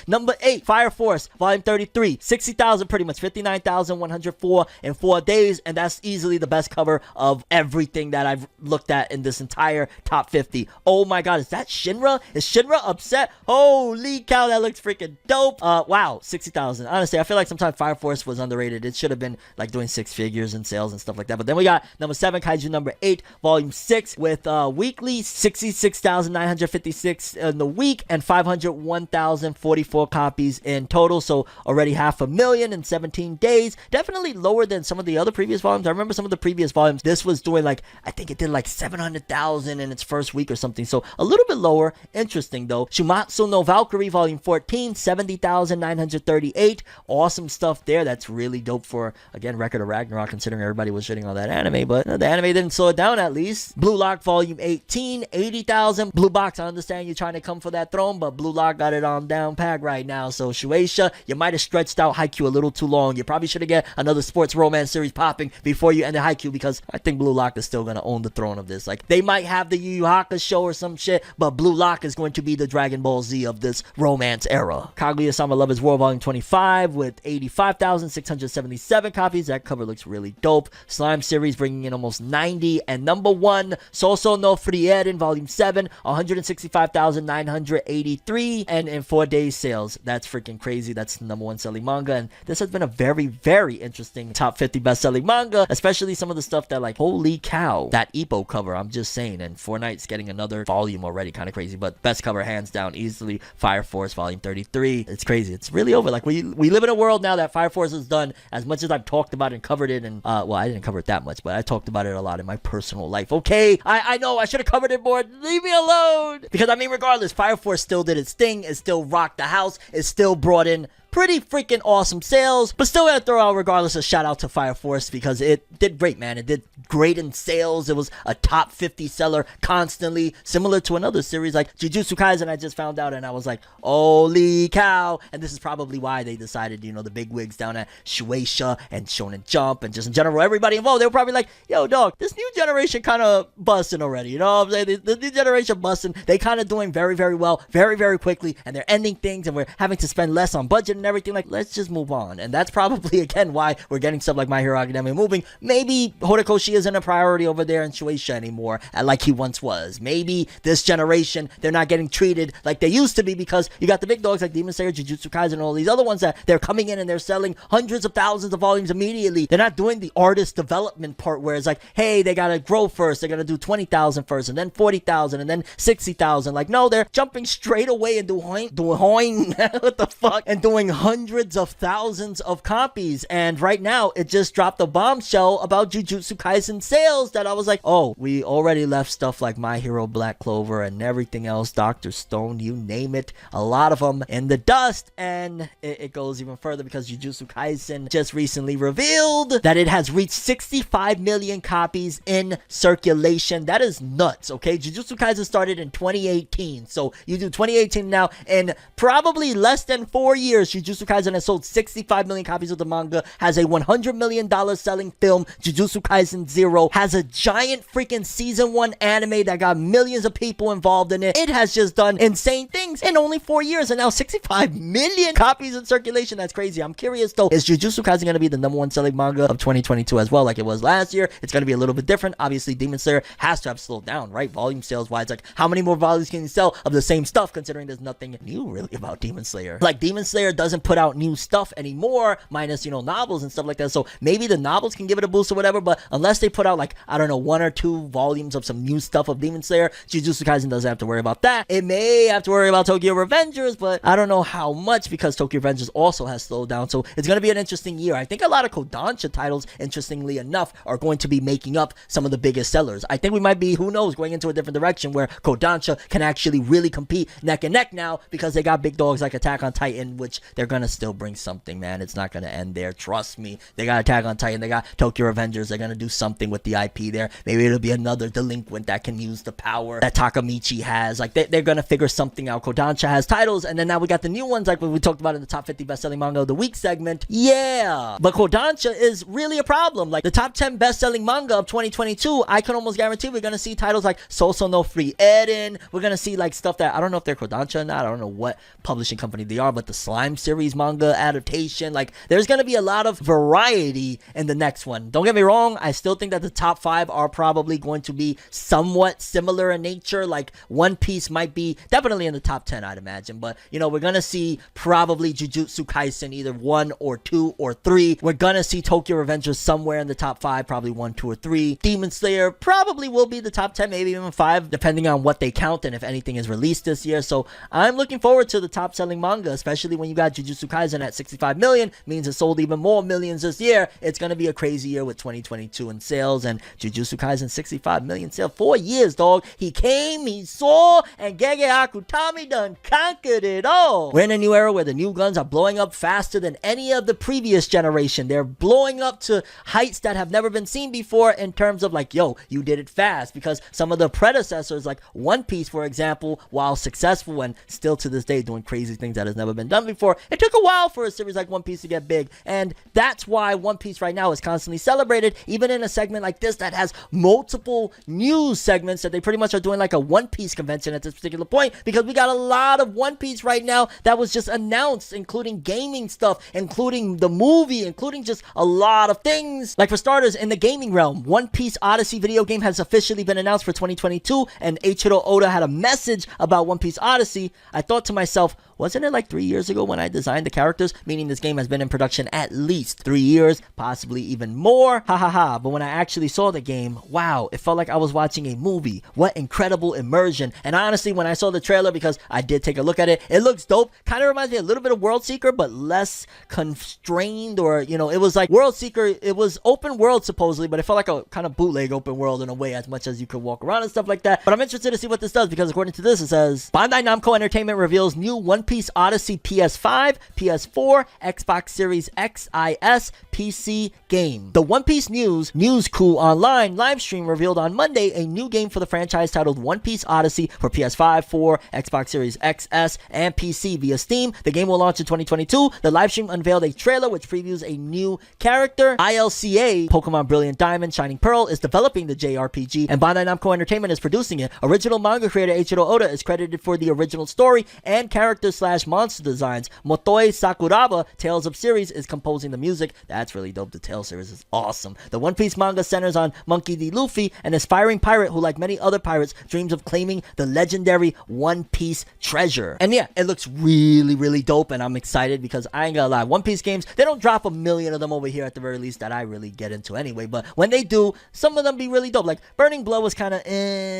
number 8, Fire Force Volume 33, 60,000 pretty much, 59,104 in 4 days, and that's easily the best cover of everything that I've looked at in this entire top 50. Oh my god, is that Shinra? Is Shinra upset? Holy cow, that looks freaking dope. Wow, 60,000. Honestly, I feel like sometimes Fire Force was underrated. It should have been like doing 6 figures in sales and stuff like that. But then we got number 7, Kaiju number 8, volume 6, with weekly 66,956 in the week and 501,044 copies in total. So already 500,000 in 17 days. Definitely lower than some of the other previous volumes. I remember some of the previous volumes, this was doing like, I think it did like 700,000 in its first week or something. So a little bit lower. Interesting though. Shumatsu no Valkyrie volume 14, 70,938. Awesome stuff there. That's really dope for, again, Record of Ragnarok, considering everybody was shitting on that anime, but the anime didn't slow it down at least. Blue Lock volume 18, 80,000. Blue Box, I understand you're trying to come for that throne, but Blue Lock got it on down pack right now. So Shueisha, you might have stretched out Haikyuu a little too long. You probably should have get another sports romance series popping before you ended Haikyuu, because I think Blue Lock is still going to own the throne of this. Like, they might have the Yu Yu Hakusho or some shit, but Blue Lock is going to be the Dragon Ball Z of this romance era. Kaguya-sama Love is War volume 25 with 85,677 copies copies. That cover looks really dope. Slime series bringing in almost 90. And number 1, Soso no Frieren Volume 7, 165,983. And in 4 days sales. That's freaking crazy. That's the number 1 selling manga. And this has been a very, very interesting top 50 best-selling manga, especially some of the stuff that, like, holy cow, that Ippo cover, I'm just saying. And Fortnite's getting another volume already, kind of crazy, but best cover hands down easily, Fire Force Volume 33. It's crazy. It's really over. Like, we live in a world now that Fire Force is done. As much as I've talked about it and covered it, and well, I didn't cover it that much, but I talked about it a lot in my personal life. Okay, I know I should have covered it more. Leave me alone. Because I mean, regardless, Fire Force still did its thing. It still rocked the house. It still brought in pretty freaking awesome sales, but still gotta throw out, regardless, a shout out to Fire Force because it did great, man. It did great in sales. It was a top 50 seller constantly, similar to another series like Jujutsu Kaisen I just found out, and I was like, holy cow. And this is probably why they decided, you know, the big wigs down at Shueisha and Shonen Jump and just in general everybody involved, they were probably like, yo dog, this new generation kind of busting already, you know what I'm saying? The new generation busting, they kind of doing very, very well, very, very quickly, and they're ending things, and we're having to spend less on budget and everything. Like, let's just move on. And that's probably again why we're getting stuff like My Hero Academia moving. Maybe Horikoshi isn't a priority over there in Shueisha anymore like he once was. Maybe this generation they're not getting treated like they used to be because you got the big dogs like Demon Slayer, Jujutsu Kaisen, and all these other ones that they're coming in and they're selling hundreds of thousands of volumes immediately. They're not doing the artist development part where it's like, hey, they gotta grow first, they're gonna do 20,000 first and then 40,000 and then 60,000. Like, no, they're jumping straight away and doing what the fuck, and doing hundreds of thousands of copies. And right now it just dropped a bombshell about Jujutsu Kaisen sales that I was like, oh, we already left stuff like My Hero Black Clover and everything else, Dr. Stone, you name it, a lot of them in the dust. And it goes even further because Jujutsu Kaisen just recently revealed that it has reached 65 million copies in circulation. That is nuts. Okay, Jujutsu Kaisen started in 2018, so you do 2018 now, in probably less than 4 years Jujutsu Kaisen has sold 65 million copies of the manga, has a $100 million selling film, Jujutsu Kaisen 0, has a giant freaking season 1 anime that got millions of people involved in it. It has just done insane things in only 4 years, and now 65 million copies in circulation. That's crazy. I'm curious though, is Jujutsu Kaisen going to be the number 1 selling manga of 2022 as well, like it was last year? It's going to be a little bit different. Obviously, Demon Slayer has to have slowed down, right? Volume sales wise, like how many more volumes can you sell of the same stuff, considering there's nothing new really about Demon Slayer? Like, Demon Slayer doesn't put out new stuff anymore, minus, you know, novels and stuff like that. So maybe the novels can give it a boost or whatever, but unless they put out, like, I don't know, 1 or 2 volumes of some new stuff of Demon Slayer, Jujutsu Kaisen doesn't have to worry about that. It may have to worry about Tokyo Revengers, but I don't know how much, because Tokyo Revengers also has slowed down. So it's going to be an interesting year. I think a lot of Kodansha titles, interestingly enough, are going to be making up some of the biggest sellers. I think we might be, who knows, going into a different direction where Kodansha can actually really compete neck and neck now, because they got big dogs like Attack on Titan, which they're going to still bring something, man. It's not going to end there. Trust me. They got Attack on Titan. They got Tokyo Revengers. They're going to do something with the IP there. Maybe it'll be another delinquent that can use the power that Takamichi has. Like, they're going to figure something out. Kodansha has titles, and then now we got the new ones, like what we talked about in the top 50 best-selling manga of the week segment. Yeah. But Kodansha is really a problem. Like, the top 10 best-selling manga of 2022, I can almost guarantee we're going to see titles like Soso no Frieren. We're going to see, like, stuff that, I don't know if they're Kodansha or not. I don't know what publishing company they are, but the Slime series manga adaptation, like, there's going to be a lot of variety in the next one. Don't get me wrong, I still think that the top 5 are probably going to be somewhat similar in nature. Like, One Piece might be definitely in the top 10, I'd imagine, but, you know, we're going to see probably Jujutsu Kaisen either 1 or 2 or 3. We're going to see Tokyo Revengers somewhere in the top 5, probably 1, 2, or 3. Demon Slayer probably will be the top 10, maybe even 5, depending on what they count and if anything is released this year. So I'm looking forward to the top selling manga, especially when you got Jujutsu Kaisen at 65 million, means it sold even more millions this year. It's going to be a crazy year with 2022 in sales, and Jujutsu Kaisen 65 million sales. 4 years, dog. He came, he saw, and Gege Akutami done conquered it all. We're in a new era where the new guns are blowing up faster than any of the previous generation. They're blowing up to heights that have never been seen before in terms of like, yo, you did it fast, because some of the predecessors, like One Piece, for example, while successful and still to this day doing crazy things that has never been done before, it took a while for a series like One Piece to get big, and that's why One Piece right now is constantly celebrated, even in a segment like this that has multiple news segments that they pretty much are doing like a One Piece convention at this particular point, because we got a lot of One Piece right now that was just announced, including gaming stuff, including the movie, including just a lot of things. Like for starters, in the gaming realm, One Piece Odyssey video game has officially been announced for 2022, and Eiichiro Oda had a message about One Piece Odyssey. I thought to myself, wasn't it like 3 years ago when I designed the characters? Meaning this game has been in production at least 3 years, possibly even more. Ha ha ha. But when I actually saw the game, wow, it felt like I was watching a movie. What incredible immersion. And honestly, when I saw the trailer, because I did take a look at it, it looks dope. Kind of reminds me a little bit of World Seeker, but less constrained, or, you know, it was like World Seeker, it was open world supposedly, but it felt like a kind of bootleg open world in a way, as much as you could walk around and stuff like that. But I'm interested to see what this does, because according to this, it says Bandai Namco Entertainment reveals new One Piece Odyssey PS5, PS4, Xbox Series XS, PC game. The One Piece News Coup Online livestream revealed on Monday a new game for the franchise titled One Piece Odyssey for PS5, 4, Xbox Series XS, and PC via Steam. The game will launch in 2022. The livestream unveiled a trailer which previews a new character. ILCA, Pokemon Brilliant Diamond Shining Pearl, is developing the JRPG, and Bandai Namco Entertainment is producing it. Original manga creator Eiichiro Oda is credited for the original story and character/monster designs. Motoi Sakuraba, Tales of Series, is composing the music. That's really dope. The Tales series is awesome. The One Piece manga centers on Monkey D. Luffy, an aspiring pirate who, like many other pirates, dreams of claiming the legendary One Piece treasure. And yeah, it looks really, really dope, and I'm excited because I ain't gonna lie, One Piece games, they don't drop a million of them over here at the very least that I really get into anyway, but when they do, some of them be really dope. Like Burning Blood was kind of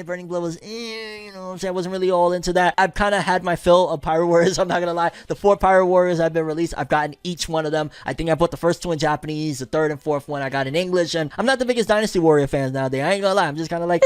Burning Blood was you know what I'm saying, I wasn't really all into that. I've kind of had my fill of Pirate Warriors, I'm not gonna lie. The 4 Pirate Warriors have been released, I've gotten each one of them. I think I bought the first 2 in Japanese, the 3rd and 4th one I got in English, and I'm not the biggest Dynasty Warrior fans nowadays, I ain't gonna lie, I'm just kind of like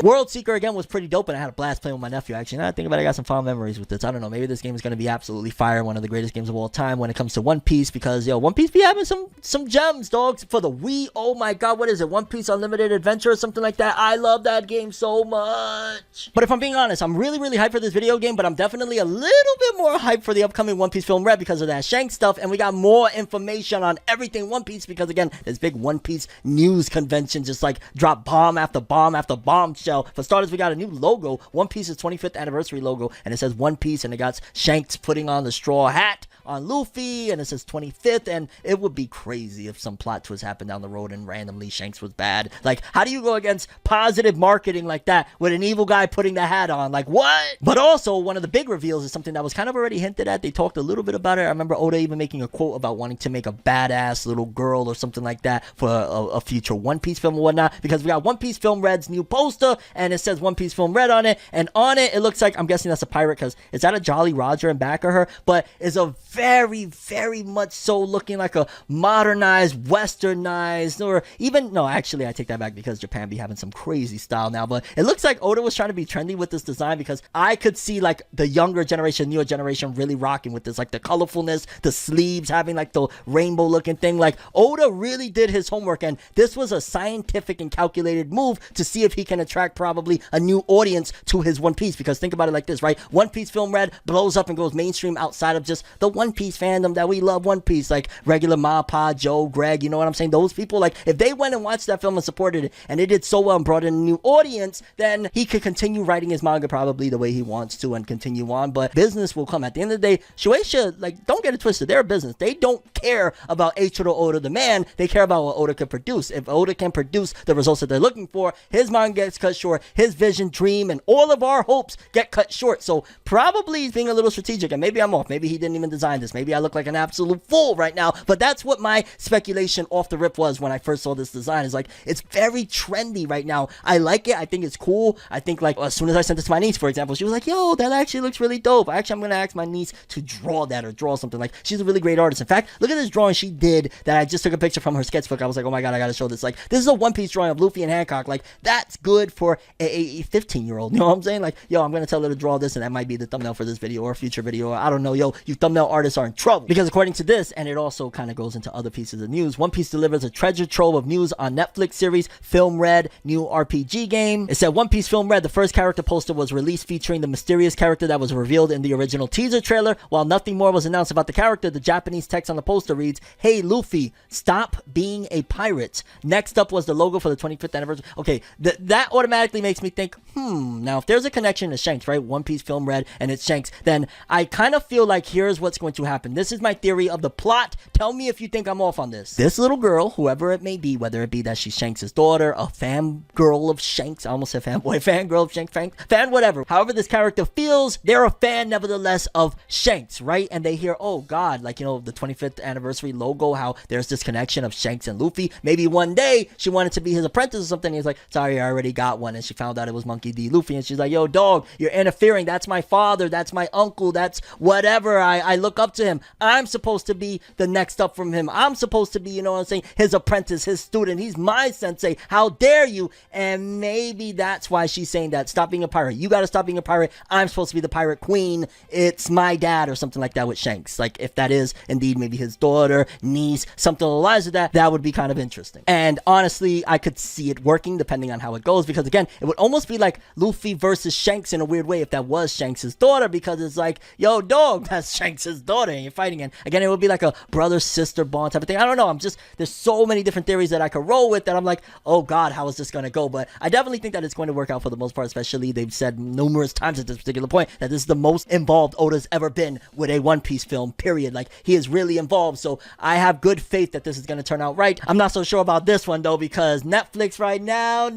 World Seeker again was pretty dope, and I had a blast playing with my nephew. Actually, now I think about it, I got some fond memories with this. I don't know, maybe this game is going to be absolutely fire, one of the greatest games of all time when it comes to One Piece, because yo, One Piece be having some gems, dogs. For the Wii, oh my god, what is it, One Piece Unlimited Adventure or something like that? I love that game so much. But if I'm being honest, I'm really hyped for this video game, but I'm definitely a little bit more hyped for the upcoming One Piece film Red because of that Shanks stuff, and we got more information on everything One Piece, because again, this big One Piece news convention just like dropped bomb after bomb after bombshell. For starters, we got a new logo, One Piece's 25th anniversary logo, and it says One Piece, and it got Shanks putting on the straw hat on Luffy, and it says 25th, and it would be crazy if some plot twist happened down the road and randomly Shanks was bad. Like, how do you go against positive marketing like that with an evil guy putting the hat on? Like, what? But also, one of the big reveals is something that was kind of already hinted at. They talked a little bit about it. I remember Oda even making a quote about wanting to make a badass little girl or something like that for a future One Piece film or whatnot, because we got One Piece Film Red's new poster, and it says One Piece Film Red on it, and on it looks like, I'm guessing that's a pirate, because it's that a Jolly Roger in back of her, but it's a very much so looking like a modernized, westernized, or even, no, actually I take that back, because Japan be having some crazy style now, but it looks like Oda was trying to be trendy with this design, because I could see like the younger generation, newer generation really rocking with this, like the colorfulness, the sleeves having like the rainbow looking thing. Like Oda really did his homework, and this was a scientific and calculated move to see if he can attract probably a new audience to his One Piece, because think about it like this, right? One Piece Film Red blows up and goes mainstream outside of just the One Piece fandom that we love One Piece, like regular Mappa, Joe, Greg, you know what I'm saying? Those people, like, if they went and watched that film and supported it, and it did so well and brought in a new audience, then he could continue writing his manga probably the way he wants to and continue on, but business will come. At the end of the day, Shueisha, like, don't get it twisted, they're a business. They don't care about Eiichiro Oda, the man. They care about what Oda can produce. If Oda can produce the results that they're looking for, his manga gets cut short, his vision, dream, and all of our hopes get cut short. So probably he's being a little strategic, and maybe I'm off. Maybe he didn't even design this. Maybe I look like an absolute fool right now, but that's what my speculation off the rip was when I first saw this design. Is like, it's very trendy right now. I like it. I think it's cool. I think, like, as soon as I sent it to my niece, for example, she was like, yo, that actually looks really dope. Actually, I'm gonna ask my niece to draw that or draw something. Like, she's a really great artist. In fact, look at this drawing she did that I just took a picture from her sketchbook. I was like, oh my god, I gotta show this. Like, this is a One Piece drawing of Luffy and Hancock. Like, that's good for a 15-year-old. You know what I'm saying? Like, yo, I'm gonna tell her to draw this, and that might be the thumbnail for this video or a future video. I don't know. Yo, you thumbnail artists artists are in trouble. Because according to this, and it also kind of goes into other pieces of news, One Piece delivers a treasure trove of news on Netflix series Film Red new RPG game. It said One Piece Film Red, the first character poster was released featuring the mysterious character that was revealed in the original teaser trailer. While nothing more was announced about the character, the Japanese text on the poster reads, "Hey Luffy, stop being a pirate." Next up was the logo for the 25th anniversary. Okay, that automatically makes me think, now if there's a connection to Shanks, right? One Piece Film Red and it's Shanks, then I kind of feel like here's what's going to happen. This is my theory of the plot. Tell me if you think I'm off on this. This little girl, whoever it may be, whether it be that she's Shanks' daughter, a fangirl of Shanks, I almost said fanboy, fangirl of Shanks, fan whatever. However this character feels, they're a fan nevertheless of Shanks, right? And they hear, oh God, like, you know, the 25th anniversary logo, how there's this connection of Shanks and Luffy. Maybe one day she wanted to be his apprentice or something. And he's like, sorry, I already got one. And she found out it was Monkey D. Luffy. And she's like, yo, dog, you're interfering. That's my father. That's my uncle. That's whatever. I look up to him. I'm supposed to be the next up from him. I'm supposed to be, you know what I'm saying, his apprentice, his student. He's my sensei. How dare you? And maybe that's why she's saying that. Stop being a pirate. You got to stop being a pirate. I'm supposed to be the pirate queen. It's my dad or something like that with Shanks. Like, if that is indeed maybe his daughter, niece, something along the lines of that would be kind of interesting. And honestly, I could see it working depending on how it goes, because again, it would almost be like Luffy versus Shanks in a weird way if that was Shanks' daughter, because it's like, yo, dog, that's Shanks' daughter and you're fighting. And again, it would be like a brother-sister bond type of thing. I don't know. There's so many different theories that I could roll with that I'm like, oh God, how is this going to go? But I definitely think that it's going to work out for the most part, especially they've said numerous times at this particular point that this is the most involved Oda's ever been with a One Piece film, period. Like, he is really involved. So I have good faith that this is going to turn out right. I'm not so sure about this one though, because Netflix right now.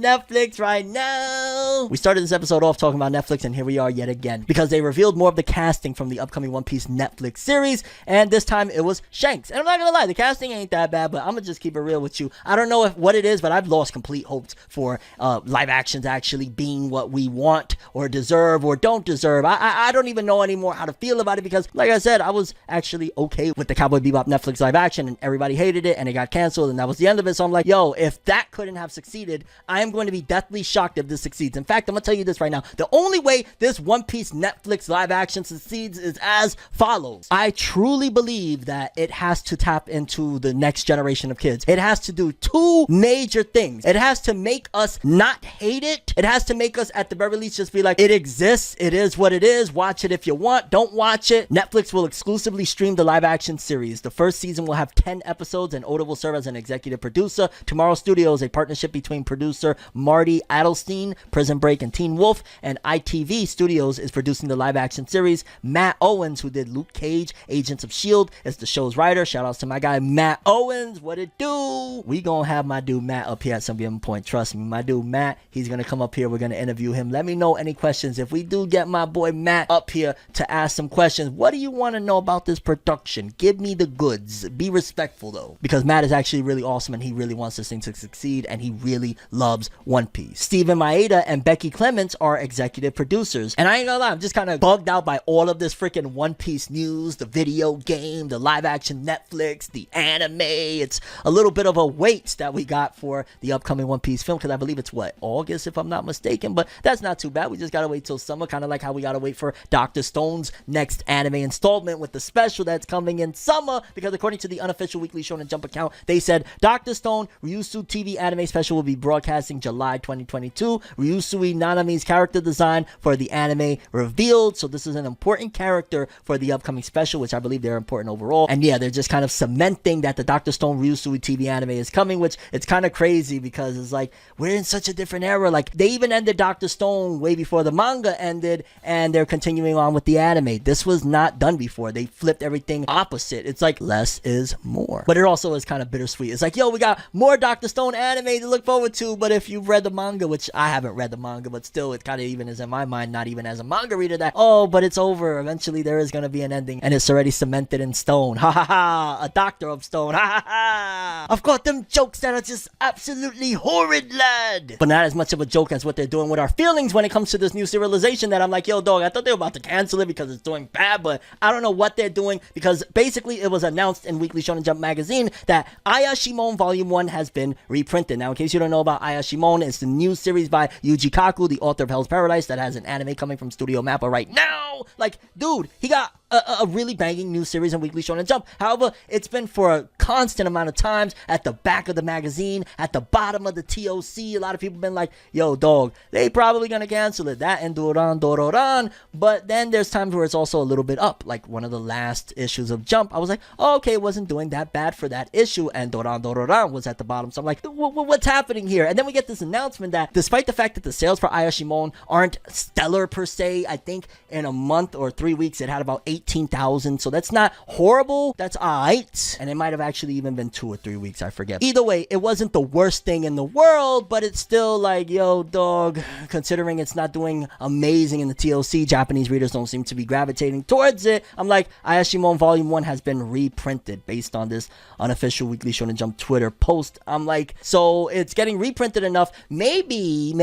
We started this episode off talking about Netflix, and here we are yet again, because they revealed more of the casting from the upcoming One Piece Netflix series, and this time it was Shanks. And I'm not gonna lie, the casting ain't that bad, but I'm gonna just keep it real with you. I don't know what it is, but I've lost complete hopes for live actions actually being what we want or deserve or don't deserve. I don't even know anymore how to feel about it, because like I said, I was actually okay with the Cowboy Bebop Netflix live action, and everybody hated it and it got canceled, and that was the end of it. So I'm like, yo, if that couldn't have succeeded, I am going to be deathly shocked if this succeeds. In fact, I'm gonna tell you this right now. The only way this One Piece Netflix live action succeeds is as follows. I truly believe that it has to tap into the next generation of kids. It has to do two major things. It has to make us not hate it. It has to make us, at the very least, just be like, it exists. It is what it is. Watch it if you want. Don't watch it. Netflix will exclusively stream the live action series. The first season will have 10 episodes, and Oda will serve as an executive producer. Tomorrow Studios, a partnership between producer Marty Adelstein, Prison Break, and Teen Wolf, and ITV Studios is producing the live action series. Matt Owens, who did Luke Cage, Agents of S.H.I.E.L.D., is the show's writer. Shout outs to my guy Matt Owens. What it do? We gonna have my dude Matt up here at some given point. Trust me, my dude Matt, he's gonna come up here. We're gonna interview him. Let me know any questions. If we do get my boy Matt up here to ask some questions, what do you want to know about this production? Give me the goods. Be respectful though, because Matt is actually really awesome and he really wants this thing to succeed, and he really loves One Piece. Steven Maeda and Becky Clements are executive producers, and I ain't gonna lie, I'm just kind of bugged out by all of this freaking One Piece news, the video game, the live action Netflix, the anime. It's a little bit of a wait that we got for the upcoming One Piece film, because I believe it's August if I'm not mistaken, but that's not too bad. We just gotta wait till summer, kind of like how we gotta wait for Dr. Stone's next anime installment with the special that's coming in summer, because according to the unofficial Weekly Shonen Jump account, they said Dr. Stone Ryusu TV anime special will be broadcasting July 2022. Ryusui Nanami's character design for the anime revealed, so this is an important character for the upcoming special, which I believe they're important overall. And yeah, they're just kind of cementing that the Dr. Stone Ryusui TV anime is coming, which it's kind of crazy, because it's like, we're in such a different era. Like, they even ended Dr. Stone way before the manga ended, and they're continuing on with the anime. This was not done before. They flipped everything opposite. It's like, less is more. But it also is kind of bittersweet. It's like, yo, we got more Dr. Stone anime to look forward to, but if you've read the manga, which I haven't read the manga, but still, it kind of even is in my mind, not even as a manga reader, that, oh, but it's over. Eventually, there is going to be an ending, and it's already cemented in stone. Ha ha ha. A doctor of stone. Ha ha ha. I've got them jokes that are just absolutely horrid, lad. But not as much of a joke as what they're doing with our feelings when it comes to this new serialization, that I'm like, yo, dog, I thought they were about to cancel it because it's doing bad, but I don't know what they're doing, because basically it was announced in Weekly Shonen Jump magazine that Ayashimon Volume 1 has been reprinted. Now, in case you don't know about Ayashimon, it's the new series by Yuji Kaku, the author of Hell's Paradise, that has an anime coming from Studio Mappa right now. Like, dude, he got a really banging new series on Weekly Shonen Jump. However, it's been for a constant amount of times at the back of the magazine, at the bottom of the TOC. A lot of people have been like, yo, dog, they probably gonna cancel it. That and Dororan. But then there's times where it's also a little bit up. Like one of the last issues of Jump, I was like, oh, okay, it wasn't doing that bad for that issue. And Dororan was at the bottom. So I'm like, what's happening here? And then we get this announcement that despite the fact that the sales for Ayashimon aren't stellar per se, I think in a month or 3 weeks it had about 18,000. So that's not horrible. That's alright. And it might have actually even been 2 or 3 weeks. I forget. Either way, it wasn't the worst thing in the world, but it's still like, yo, dog, considering it's not doing amazing in the TLC, Japanese readers don't seem to be gravitating towards it. I'm like, Ayashimon Volume 1 has been reprinted based on this unofficial Weekly Shonen Jump Twitter post. I'm like, so it's getting reprinted enough. Maybe,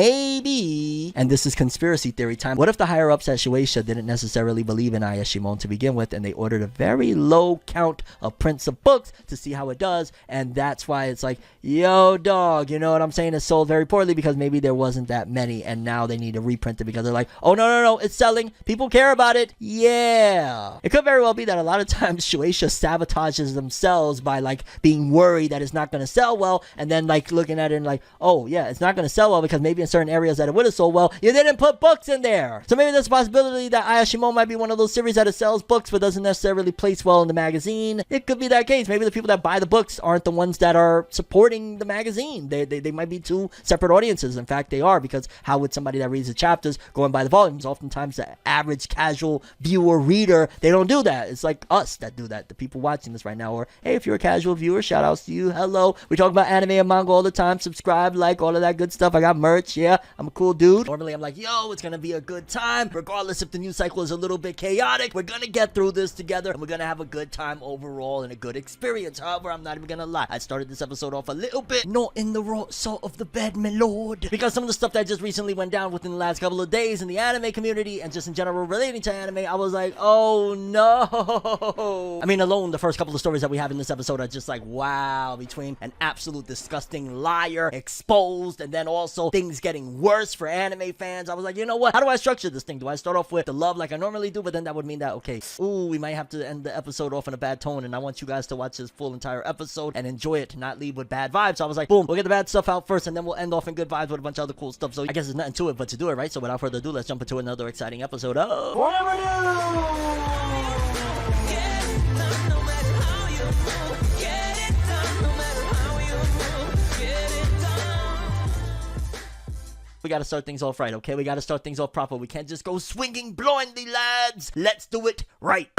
and this is conspiracy theory time. What if the higher ups at Shueisha didn't necessarily believe in Ayashimon to begin with, and they ordered a very low count of prints of books to see how it does, and that's why it's like, yo, dog, you know what I'm saying? It sold very poorly because maybe there wasn't that many, and now they need to reprint it because they're like, oh, no, it's selling. People care about it. Yeah. It could very well be that a lot of times Shueisha sabotages themselves by like being worried that it's not going to sell well, and then like looking at it and like, oh yeah, it's not going to sell well because maybe in certain areas that it would have sold well, you didn't put books in there. So maybe there's a possibility that Ayashimon might be one of those series that it sells books but doesn't necessarily place well in the magazine. It could be that case. Maybe the people that buy the books aren't the ones that are supporting the magazine. They might be two separate audiences. In fact, they are, because how would somebody that reads the chapters go and buy the volumes? Oftentimes the average casual viewer reader, they don't do that. It's like us that do that, the people watching this right now. Or hey, if you're a casual viewer, shout outs to you. Hello. We talk about anime and manga all the time. Subscribe, like, all of that good stuff. I got merch. Yeah, I'm a cool dude. Normally I'm like, yo, it's gonna be a good time. Regardless if the news cycle is a little bit chaotic, we're gonna get through this together and we're gonna have a good time overall and a good experience. However, I'm not even gonna lie, I started this episode off a little bit not in the raw salt of the bed, my lord, because some of the stuff that just recently went down within the last couple of days in the anime community and just in general relating to anime, I was like, oh no. I mean, alone the first couple of stories that we have in this episode are just like, wow, between an absolute disgusting liar exposed and then also things getting worse for anime fans. I was like, you know what, how do I structure this thing? Do I start off with the love like I normally do, but then that would mean that, okay, ooh, we might have to end the episode off in a bad tone, and I want you guys to watch this full entire episode and enjoy it, to not leave with bad vibes. So I was like, boom, we'll get the bad stuff out first and then we'll end off in good vibes with a bunch of other cool stuff. So I guess there's nothing to it but to do it, right? So without further ado, let's jump into another exciting episode of We gotta start things off right, okay? We gotta start things off proper. We can't just go swinging blindly, lads. Let's do it right.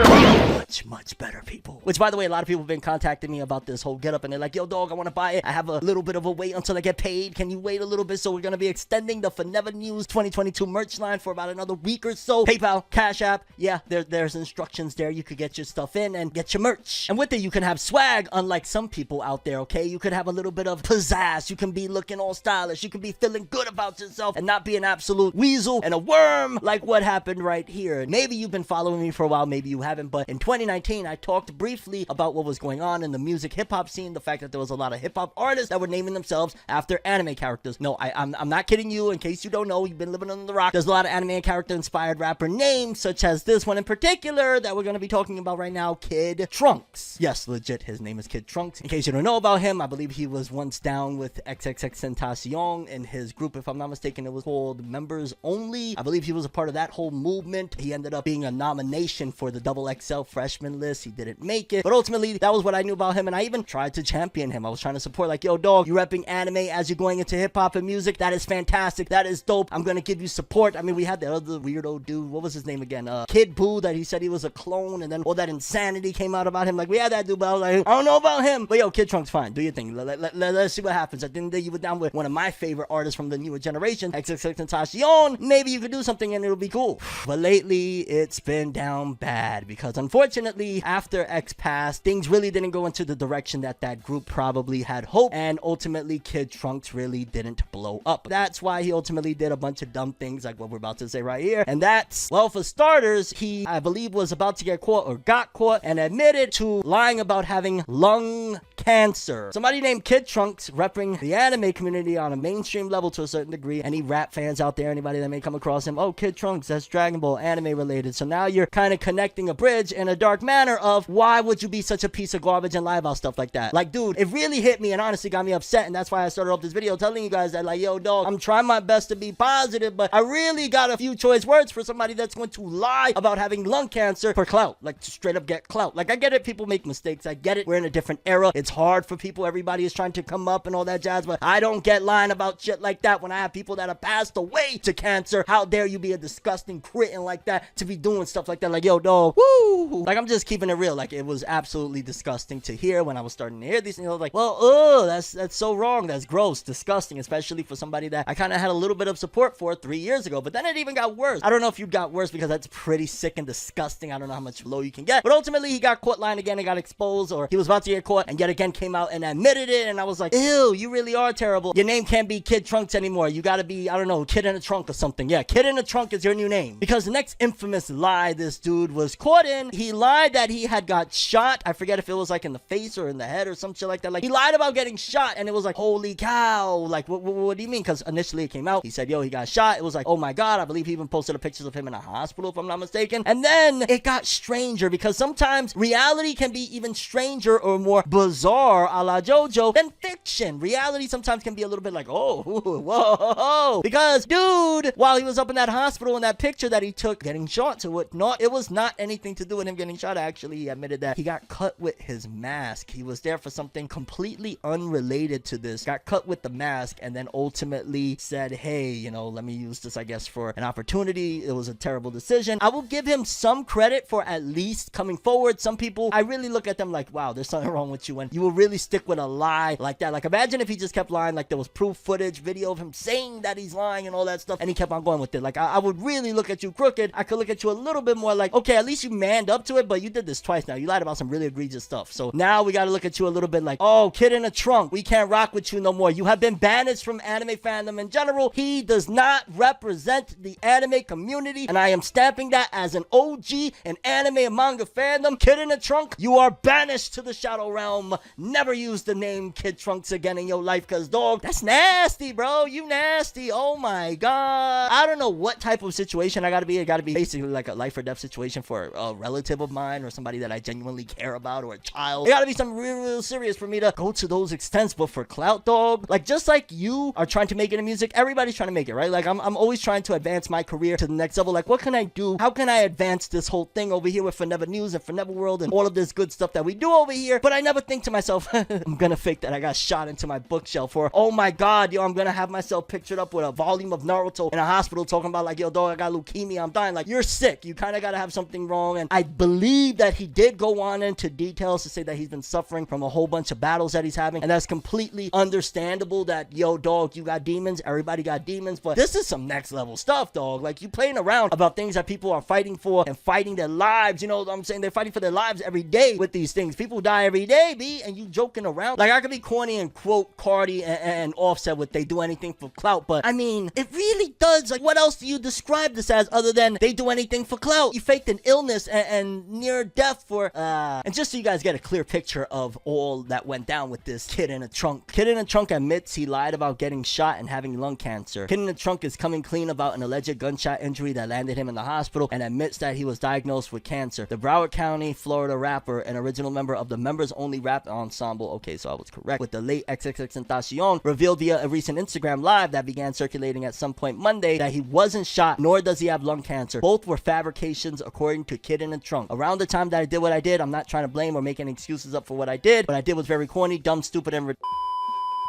Much better, people. Which, by the way, a lot of people have been contacting me about this whole getup, and they're like, yo, dog, I want to buy it. I have a little bit of a wait until I get paid. Can you wait a little bit? So we're gonna be extending the FORNEVERNEWS 2022 merch line for about another week or so. PayPal, Cash App. Yeah, there's instructions there. You could get your stuff in and get your merch. And with it, you can have swag, unlike some people out there, okay? You could have a little bit of pizzazz. You can be looking all stylish. You can be feeling good about yourself and not be an absolute weasel and a worm like what happened right here. Maybe you've been following me for a while, maybe you haven't, but in 2019 I talked briefly about what was going on in the music hip-hop scene, the fact that there was a lot of hip-hop artists that were naming themselves after anime characters. No, I'm not kidding you. In case you don't know, you've been living under the rock. There's a lot of anime character inspired rapper names, such as this one in particular that we're going to be talking about right now, Kid Trunks. Yes, legit, his name is Kid Trunks. In case you don't know about him, I believe he was once down with XXXTentacion in his group. If I'm not mistaken, it was called Members Only. I believe he was a part of that whole movement. He ended up being a nomination for the XXL freshman list. He didn't make it, but ultimately that was what I knew about him, and I even tried to champion him. I was trying to support, like, yo, dog, you repping anime as you're going into hip-hop and music. That is fantastic. That is dope. I'm gonna give you support. I mean, we had that other weirdo dude, what was his name again, Kid Boo, that he said he was a clone, and then all that insanity came out about him. Like, we had that dude, but I was like, I don't know about him. But yo, Kid Trunks, fine, do your thing. Let's see what happens. At the end of the day, you were down with one of my favorite artists from the newer generation, XXXTentacion. Maybe you could do something and it'll be cool. But lately, it's been down bad, because unfortunately, after X passed, things really didn't go into the direction that group probably had hoped, and ultimately Kid Trunks really didn't blow up. That's why he ultimately did a bunch of dumb things like what we're about to say right here, and that's, well, for starters, he, I believe, was about to get caught or got caught and admitted to lying about having lung cancer. Somebody named Kid Trunks, repping the anime community on a mainstream level to a certain degree, any rap fans out there, anybody that may come across him, oh, Kid Trunks, that's Dragon Ball, anime related. So now you're kind of connecting a bridge in a dark manner of why would you be such a piece of garbage and lie about stuff like that? Like, dude, it really hit me and honestly got me upset, and that's why I started off this video telling you guys that, like, yo, dog, I'm trying my best to be positive, but I really got a few choice words for somebody that's going to lie about having lung cancer for clout, like to straight up get clout. Like, I get it, people make mistakes, I get it, we're in a different era, it's hard for people, everybody is trying to come up and all that jazz, but I don't get lying about shit like that when I have people that have passed away to cancer. How dare you be a disgusting cretin like that to be doing stuff like that? Like, yo, dog, woo! Like, I'm just keeping it real. Like, it was absolutely disgusting to hear when I was starting to hear these things. I was like, well, oh, that's so wrong, that's gross, disgusting, especially for somebody that I kind of had a little bit of support for 3 years ago. But then it even got worse. I don't know if you got worse because that's pretty sick and disgusting. I don't know how much low you can get, but ultimately he got caught lying again and got exposed, or he was about to get caught and yet again came out and admitted it, and I was like, ew, you really are terrible. Your name can't be Kid Trunks anymore. You gotta be, I don't know, Kid in a Trunk or something. Yeah, Kid in a Trunk is your new name. Because the next infamous lie this dude was caught in, he lied that he had got shot. I forget if it was like in the face or in the head or some shit like that. Like, he lied about getting shot, and it was like, holy cow, like, what do you mean? Because initially it came out, he said, yo, he got shot. It was like, oh my god, I believe he even posted pictures of him in a hospital, if I'm not mistaken. And then it got stranger, because sometimes reality can be even stranger or more bizarre, a la JoJo, than fiction. Reality sometimes can be a little bit like, oh, whoa, because dude, while he was up in that hospital in that picture that he took getting shot to it, it was not anything to do with him getting shot. Actually, he admitted that he got cut with his mask. He was there for something completely unrelated to this, got cut with the mask, and then ultimately said, hey, you know, let me use this, I guess, for an opportunity. It was a terrible decision. I will give him some credit for at least coming forward. Some people, I really look at them like, wow, there's something wrong with you, and you will really stick with a lie like that. Like, imagine if he just kept lying, like there was proof footage, video of him saying that he's lying and all that stuff, and he kept on going with it. Like, I would really look at you crooked. I could look at you a little bit more like, okay, at least you manned up to it, but you did this twice now. You lied about some really egregious stuff. So now we got to look at you a little bit like, oh, Kid in a Trunk, we can't rock with you no more. You have been banished from anime fandom in general. He does not represent the anime community, and I am stamping that as an OG in anime and manga fandom. Kid in a Trunk, you are banished to the Shadow Realm. Never use the name Kid Trunks again in your life, because, dog, that's nasty, bro. You nasty. Oh my god. I don't know what type of situation I gotta be. It gotta be basically like a life or death situation for a relative of mine or somebody that I genuinely care about, or a child. It gotta be something real serious for me to go to those extents. But for clout, dog, like, just like you are trying to make it in music, everybody's trying to make it, right? Like, I'm always trying to advance my career to the next level. Like, what can I do? How can I advance this whole thing over here with FORNEVERNEWS and ForneverWorld and all of this good stuff that we do over here? But I never think to myself, I'm gonna fake that I got shot into my bookshelf, or, oh my god, yo, I'm gonna have myself pictured up with a volume of Naruto in a hospital talking about like, yo, dog, I got leukemia, I'm dying. Like, you're sick. You kind of gotta have something wrong. And I believe that he did go on into details to say that he's been suffering from a whole bunch of battles that he's having, and that's completely understandable. That, yo, dog, you got demons, everybody got demons, but this is some next level stuff, dog. Like, you playing around about things that people are fighting for and fighting their lives, you know what I'm saying? They're fighting for their lives every day with these things. People die every day, B, and you joking around. Like, I could be corny and quote Cardi and Offset with they do anything for clout, but I mean, it really does. Like, what else do you describe this as other than they do anything for clout? You faked an illness and near death for and just so you guys get a clear picture of all that went down with this Kid in a Trunk. Kid in a Trunk admits he lied about getting shot and having lung cancer. Kid in a Trunk is coming clean about an alleged gunshot injury that landed him in the hospital, and admits that he was diagnosed with cancer. The Broward County, Florida rapper, an original member of the Members Only rap ensemble, okay, so I was correct, with the late XXXTentacion, revealed via a recent Instagram live that began circulating at some point Monday that he wasn't shot, nor does he have lung cancer. Both were fabrications, according to Kid in a Trunk. Around the time that I did what I did, I'm not trying to blame or make any excuses up for what I did. What I did was very corny, dumb, stupid, and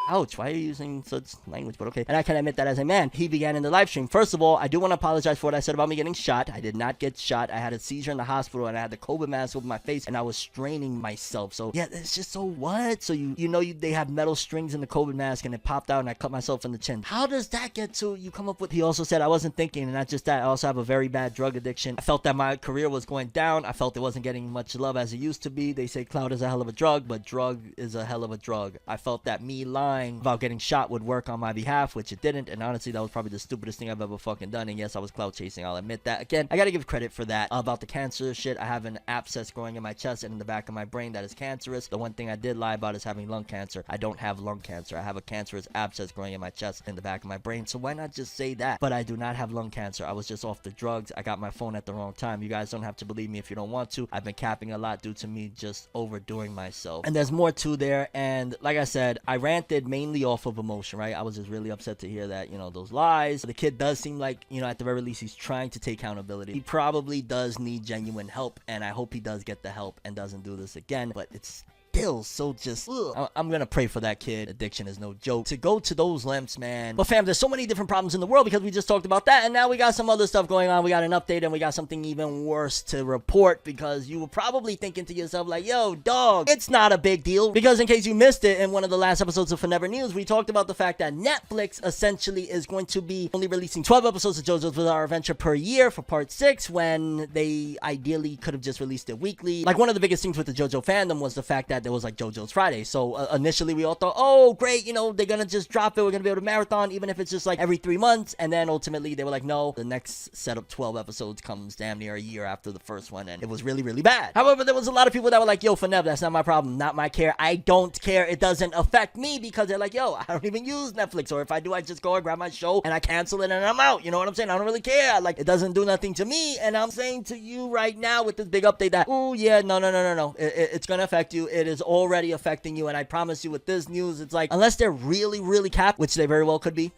ouch, why are you using such language? But okay. And I can admit that as a man. He began in the live stream. First of all, I do want to apologize for what I said about me getting shot. I did not get shot. I had a seizure in the hospital, and I had the COVID mask over my face, and I was straining myself. So yeah, it's just so what? So they have metal strings in the COVID mask, and it popped out, and I cut myself in the chin. How does that get to you come up with? He also said I wasn't thinking, and not just that, I also have a very bad drug addiction. I felt that my career was going down. I felt it wasn't getting much love as it used to be. They say clout is a hell of a drug, but drug is a hell of a drug. I felt that me lying lying about getting shot would work on my behalf, which it didn't. And honestly, that was probably the stupidest thing I've ever fucking done. And yes, I was clout chasing. I'll admit that. Again, I gotta give credit for that. About the cancer shit, I have an abscess growing in my chest and in the back of my brain that is cancerous. The one thing I did lie about is having lung cancer. I don't have lung cancer. I have a cancerous abscess growing in my chest and in the back of my brain. So why not just say that? But I do not have lung cancer. I was just off the drugs. I got my phone at the wrong time. You guys don't have to believe me if you don't want to. I've been capping a lot due to me just overdoing myself. And there's more to there. And like I said, I ranted mainly off of emotion, right? I was just really upset to hear that, you know, those lies. The kid does seem like, you know, at the very least, he's trying to take accountability. He probably does need genuine help, and I hope he does get the help and doesn't do this again. But it's still so just, I'm gonna pray for that kid. Addiction is no joke. To go to those lengths, man. But fam, there's so many different problems in the world because we just talked about that, and now we got some other stuff going on. We got an update, and we got something even worse to report, because you were probably thinking to yourself like, yo, dog, it's not a big deal. Because in case you missed it, in one of the last episodes of FORNEVERNEWS, we talked about the fact that Netflix essentially is going to be only releasing 12 episodes of JoJo's Bizarre Adventure per year for part 6, when they ideally could have just released it weekly. Like, one of the biggest things with the JoJo fandom was the fact that there was like JoJo's Friday. So initially we all thought, oh great, you know, they're gonna just drop it, we're gonna be able to marathon even if it's just like every 3 months. And then ultimately they were like, no, the next set of 12 episodes comes damn near a year after the first one, and it was really, really bad. However, there was a lot of people that were like, yo, FORNEV, that's not my problem, not my care. I don't care. It doesn't affect me, because they're like, yo, I don't even use Netflix, or if I do, I just go and grab my show and I cancel it and I'm out. You know what I'm saying? I don't really care. Like, it doesn't do nothing to me. And I'm saying to you right now with this big update that, oh yeah, no. It's gonna affect you. It is already affecting you, and I promise you with this news, it's like, unless they're really, really capped, which they very well could be,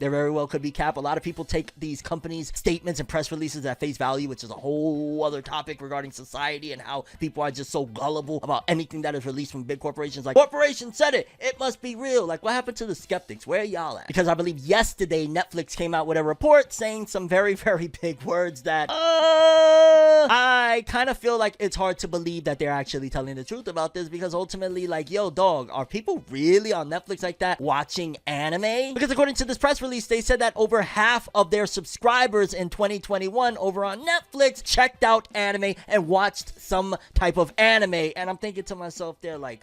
capped. A lot of people take these companies' statements and press releases at face value, which is a whole other topic regarding society and how people are just so gullible about anything that is released from big corporations. Like, corporation said it must be real. Like, what happened to the skeptics? Where are y'all at? Because I believe yesterday Netflix came out with a report saying some very, very big words that I kind of feel like it's hard to believe that they're actually telling the truth about this, because ultimately, like, yo, dog, are people really on Netflix like that watching anime? Because according to this press release, they said that over half of their subscribers in 2021 over on Netflix checked out anime and watched some type of anime. And I'm thinking to myself, they're like,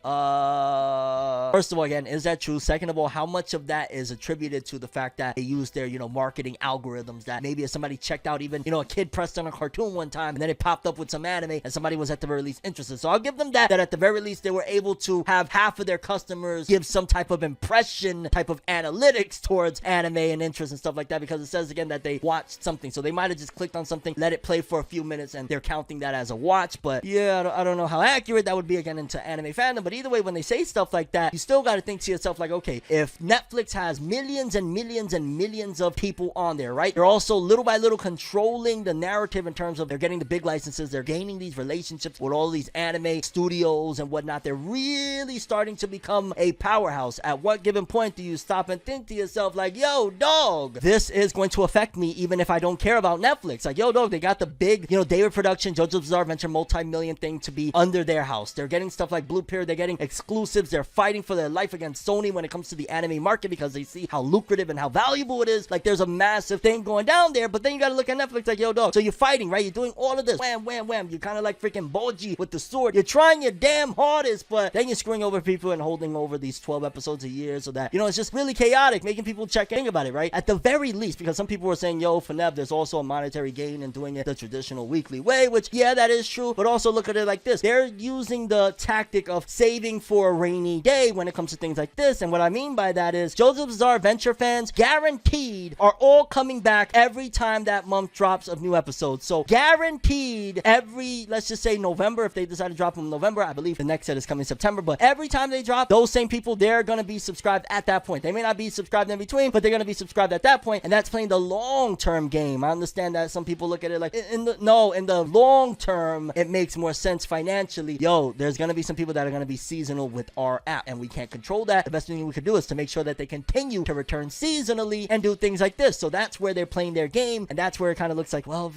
first of all, again, is that true? Second of all, how much of that is attributed to the fact that they use their, you know, marketing algorithms, that maybe if somebody checked out even, you know, a kid pressed on a cartoon one time and then it popped up with some anime and somebody was at the very least interested. So I'll give them that at the very least they were able to have half of their customers give some type of impression, type of analytics towards anime and interest and stuff like that, because it says again that they watched something. So they might have just clicked on something, let it play for a few minutes, and they're counting that as a watch. But yeah, I don't know how accurate that would be again into anime fandom. But either way, when they say stuff like that, you still got to think to yourself like, okay, if Netflix has millions and millions and millions of people on there, right? They're also little by little controlling the narrative in terms of they're getting the big licenses, they're gaining these relationships with all these anime studios and whatnot. They're really starting to become a powerhouse. At what given point do you stop and think to yourself like, yo, dog, this is going to affect me even if I don't care about Netflix? Like, yo, dog, they got the big, you know, David production, JoJo's Bizarre Adventure multi-million thing to be under their house. They're getting stuff like Blue Pill, they're getting exclusives, they're fighting for their life against Sony when it comes to the anime market because they see how lucrative and how valuable it is. Like, there's a massive thing going down there, but then you gotta look at Netflix like, yo, dog, so you're fighting, right? You're doing all of this, wham, wham, wham. You're kind of like freaking Boji with the sword. You're trying your damn hardest, but then you're screwing over people and holding over these 12 episodes a year so that, you know, it's just really chaotic, making people check in about it, right? At the very least, because some people were saying, yo, FORNEV, there's also a monetary gain in doing it the traditional weekly way, which, yeah, that is true, but also look at it like this. They're using the tactic of saving for a rainy day when it comes to things like this, and what I mean by that is JoJo's Bizarre Adventure fans guaranteed are all coming back every time that month drops of new episodes. So guaranteed every, let's just say November, if they decide to drop them in November, I believe the next set is coming in September, but every time they drop, those same people, they're gonna be subscribed at that point. They may not be subscribed in between, but they're gonna be subscribed at that point, and that's playing the long-term game. I understand that some people look at it like, in the long term, it makes more sense financially. Yo, there's gonna be some people that are gonna be seasonal with our app, and we can't control that. The best thing we could do is to make sure that they continue to return seasonally and do things like this. So that's where they're playing their game, and that's where it kind of looks like, well,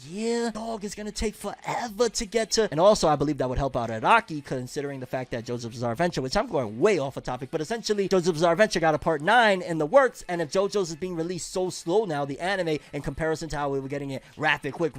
yeah, dog, is gonna take forever to get to. And also, I believe that would help out Araki, considering the fact that JoJo's Bizarre Adventure, which I'm going way off a topic, but essentially JoJo's Bizarre Adventure got a part 9 in the works, and if JoJo's is being released so slow now, the anime, in comparison to how we were getting it rapid, quick,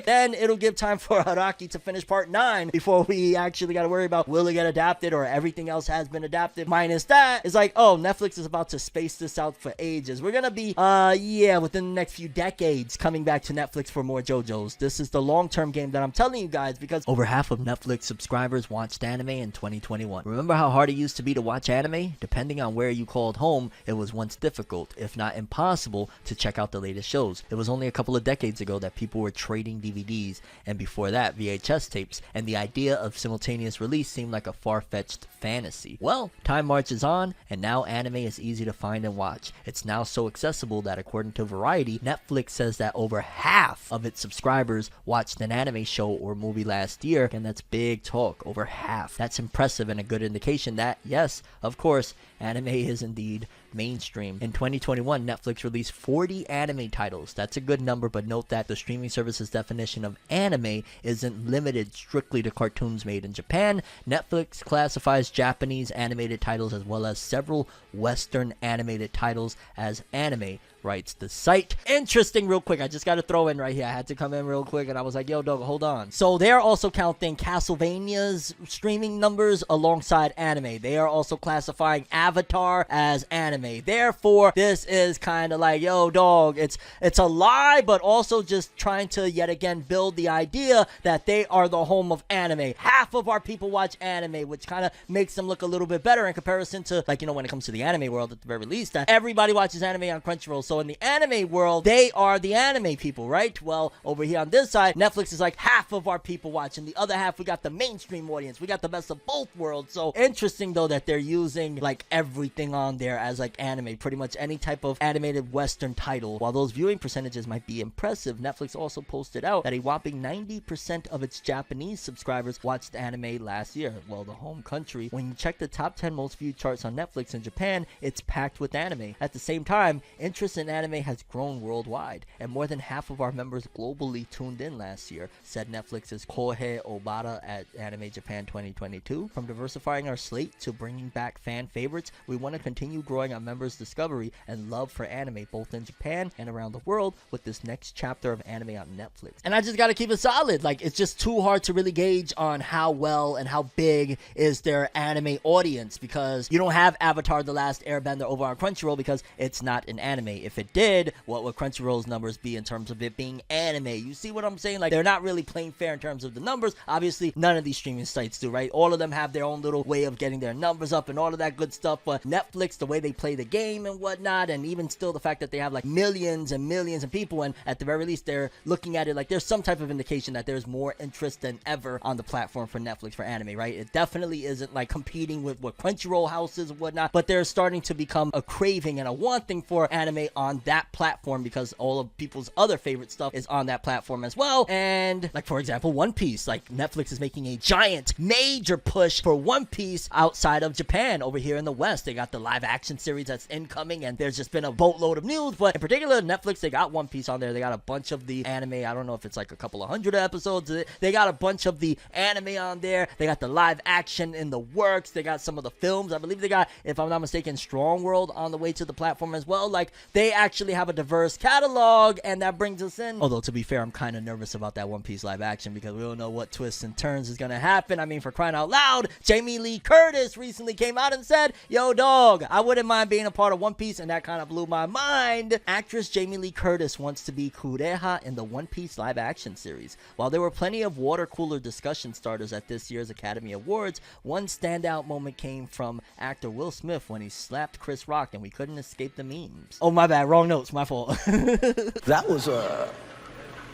then it'll give time for Araki to finish part 9 before we actually got to worry about will it get adapted or everything else has been adapted. Minus that, it's like, oh, Netflix is about to space this out for ages. We're gonna be, within the next few decades coming back to Netflix for more JoJo's. This is the long-term game that I'm telling you guys, because over half of Netflix subscribers watched anime in 2021. Remember how hard it used to be to watch anime? Depending on where you called home, it was once difficult, if not impossible, to check out the latest shows. It was only a couple of decades ago that people were trading DVDs, and before that, VHS tapes, and the idea of simultaneous release seemed like a far-fetched fantasy. Well, time marches on, and now anime is easy to find and watch. It's now so accessible that according to Variety, Netflix says that over half of its subscribers watched an anime show or movie last year, and that's big talk, over half. That's impressive and a good indication that, yes, of course, anime is indeed mainstream. In 2021, Netflix released 40 anime titles. That's a good number, but note that the streaming service's definition of anime isn't limited strictly to cartoons made in Japan. Netflix classifies Japanese animated titles as well as several Western animated titles as anime, writes the site. Interesting, real quick, I just got to throw in right here. I had to come in real quick and I was like, yo, dog, hold on. So they're also counting Castlevania's streaming numbers alongside anime. They are also classifying Avatar as anime. Therefore, this is kind of like, yo, dog, it's a lie, but also just trying to yet again build the idea that they are the home of anime. Half of our people watch anime, which kind of makes them look a little bit better in comparison to, like, you know, when it comes to the anime world at the very least, that everybody watches anime on Crunchyroll. So in the anime world, they are the anime people, right? Well, over here on this side, Netflix is like half of our people watching. The other half, we got the mainstream audience. We got the best of both worlds. So interesting, though, that they're using like everything on there as like anime, pretty much any type of animated Western title. While those viewing percentages might be impressive, Netflix also posted out that a whopping 90% of its Japanese subscribers watched anime last year. Well, the home country, when you check the top 10 most viewed charts on Netflix in Japan, it's packed with anime. At the same time, interest in anime has grown worldwide, and more than half of our members globally tuned in last year, said Netflix's Kohei Obata at Anime Japan 2022. From diversifying our slate to bringing back fan favorites, we want to continue growing our members' discovery and love for anime both in Japan and around the world with this next chapter of anime on Netflix. And I just gotta keep it solid. Like, it's just too hard to really gauge on how well and how big is their anime audience, because you don't have Avatar The Last Airbender over on Crunchyroll because it's not an anime. If it did, what would Crunchyroll's numbers be in terms of it being anime? You see what I'm saying? Like, they're not really playing fair in terms of the numbers. Obviously, none of these streaming sites do, right? All of them have their own little way of getting their numbers up and all of that good stuff, but Netflix, the way they play the game and whatnot, and even still the fact that they have like millions and millions of people, and at the very least they're looking at it like there's some type of indication that there's more interest than ever on the platform for Netflix for anime, right? It definitely isn't like competing with what Crunchyroll House is and whatnot, but they're starting to become a craving and a wanting for anime on that platform because all of people's other favorite stuff is on that platform as well. And like, for example, One Piece, like Netflix is making a giant major push for One Piece outside of Japan. Over here in the West, they got the live action series that's incoming, and there's just been a boatload of news, but in particular Netflix, they got One Piece on there. They got a bunch of the anime. I don't know if it's like a couple of hundred episodes. They got a bunch of the anime on there. They got the live action in the works. They got some of the films. I believe they got, if I'm not mistaken, Strong World on the way to the platform as well. Like, they actually have a diverse catalog, and that brings us in. Although, to be fair, I'm kind of nervous about that One Piece live action because we don't know what twists and turns is going to happen. I mean, for crying out loud, Jamie Lee Curtis recently came out and said, yo, dog, I wouldn't mind being a part of One Piece, and that kind of blew my mind. Actress Jamie Lee Curtis wants to be Kureha in the One Piece live action series. While there were plenty of water cooler discussion starters at this year's Academy Awards, one standout moment came from actor Will Smith when he slapped Chris Rock, and we couldn't escape the memes. Oh, my bad, wrong notes, my fault. That was a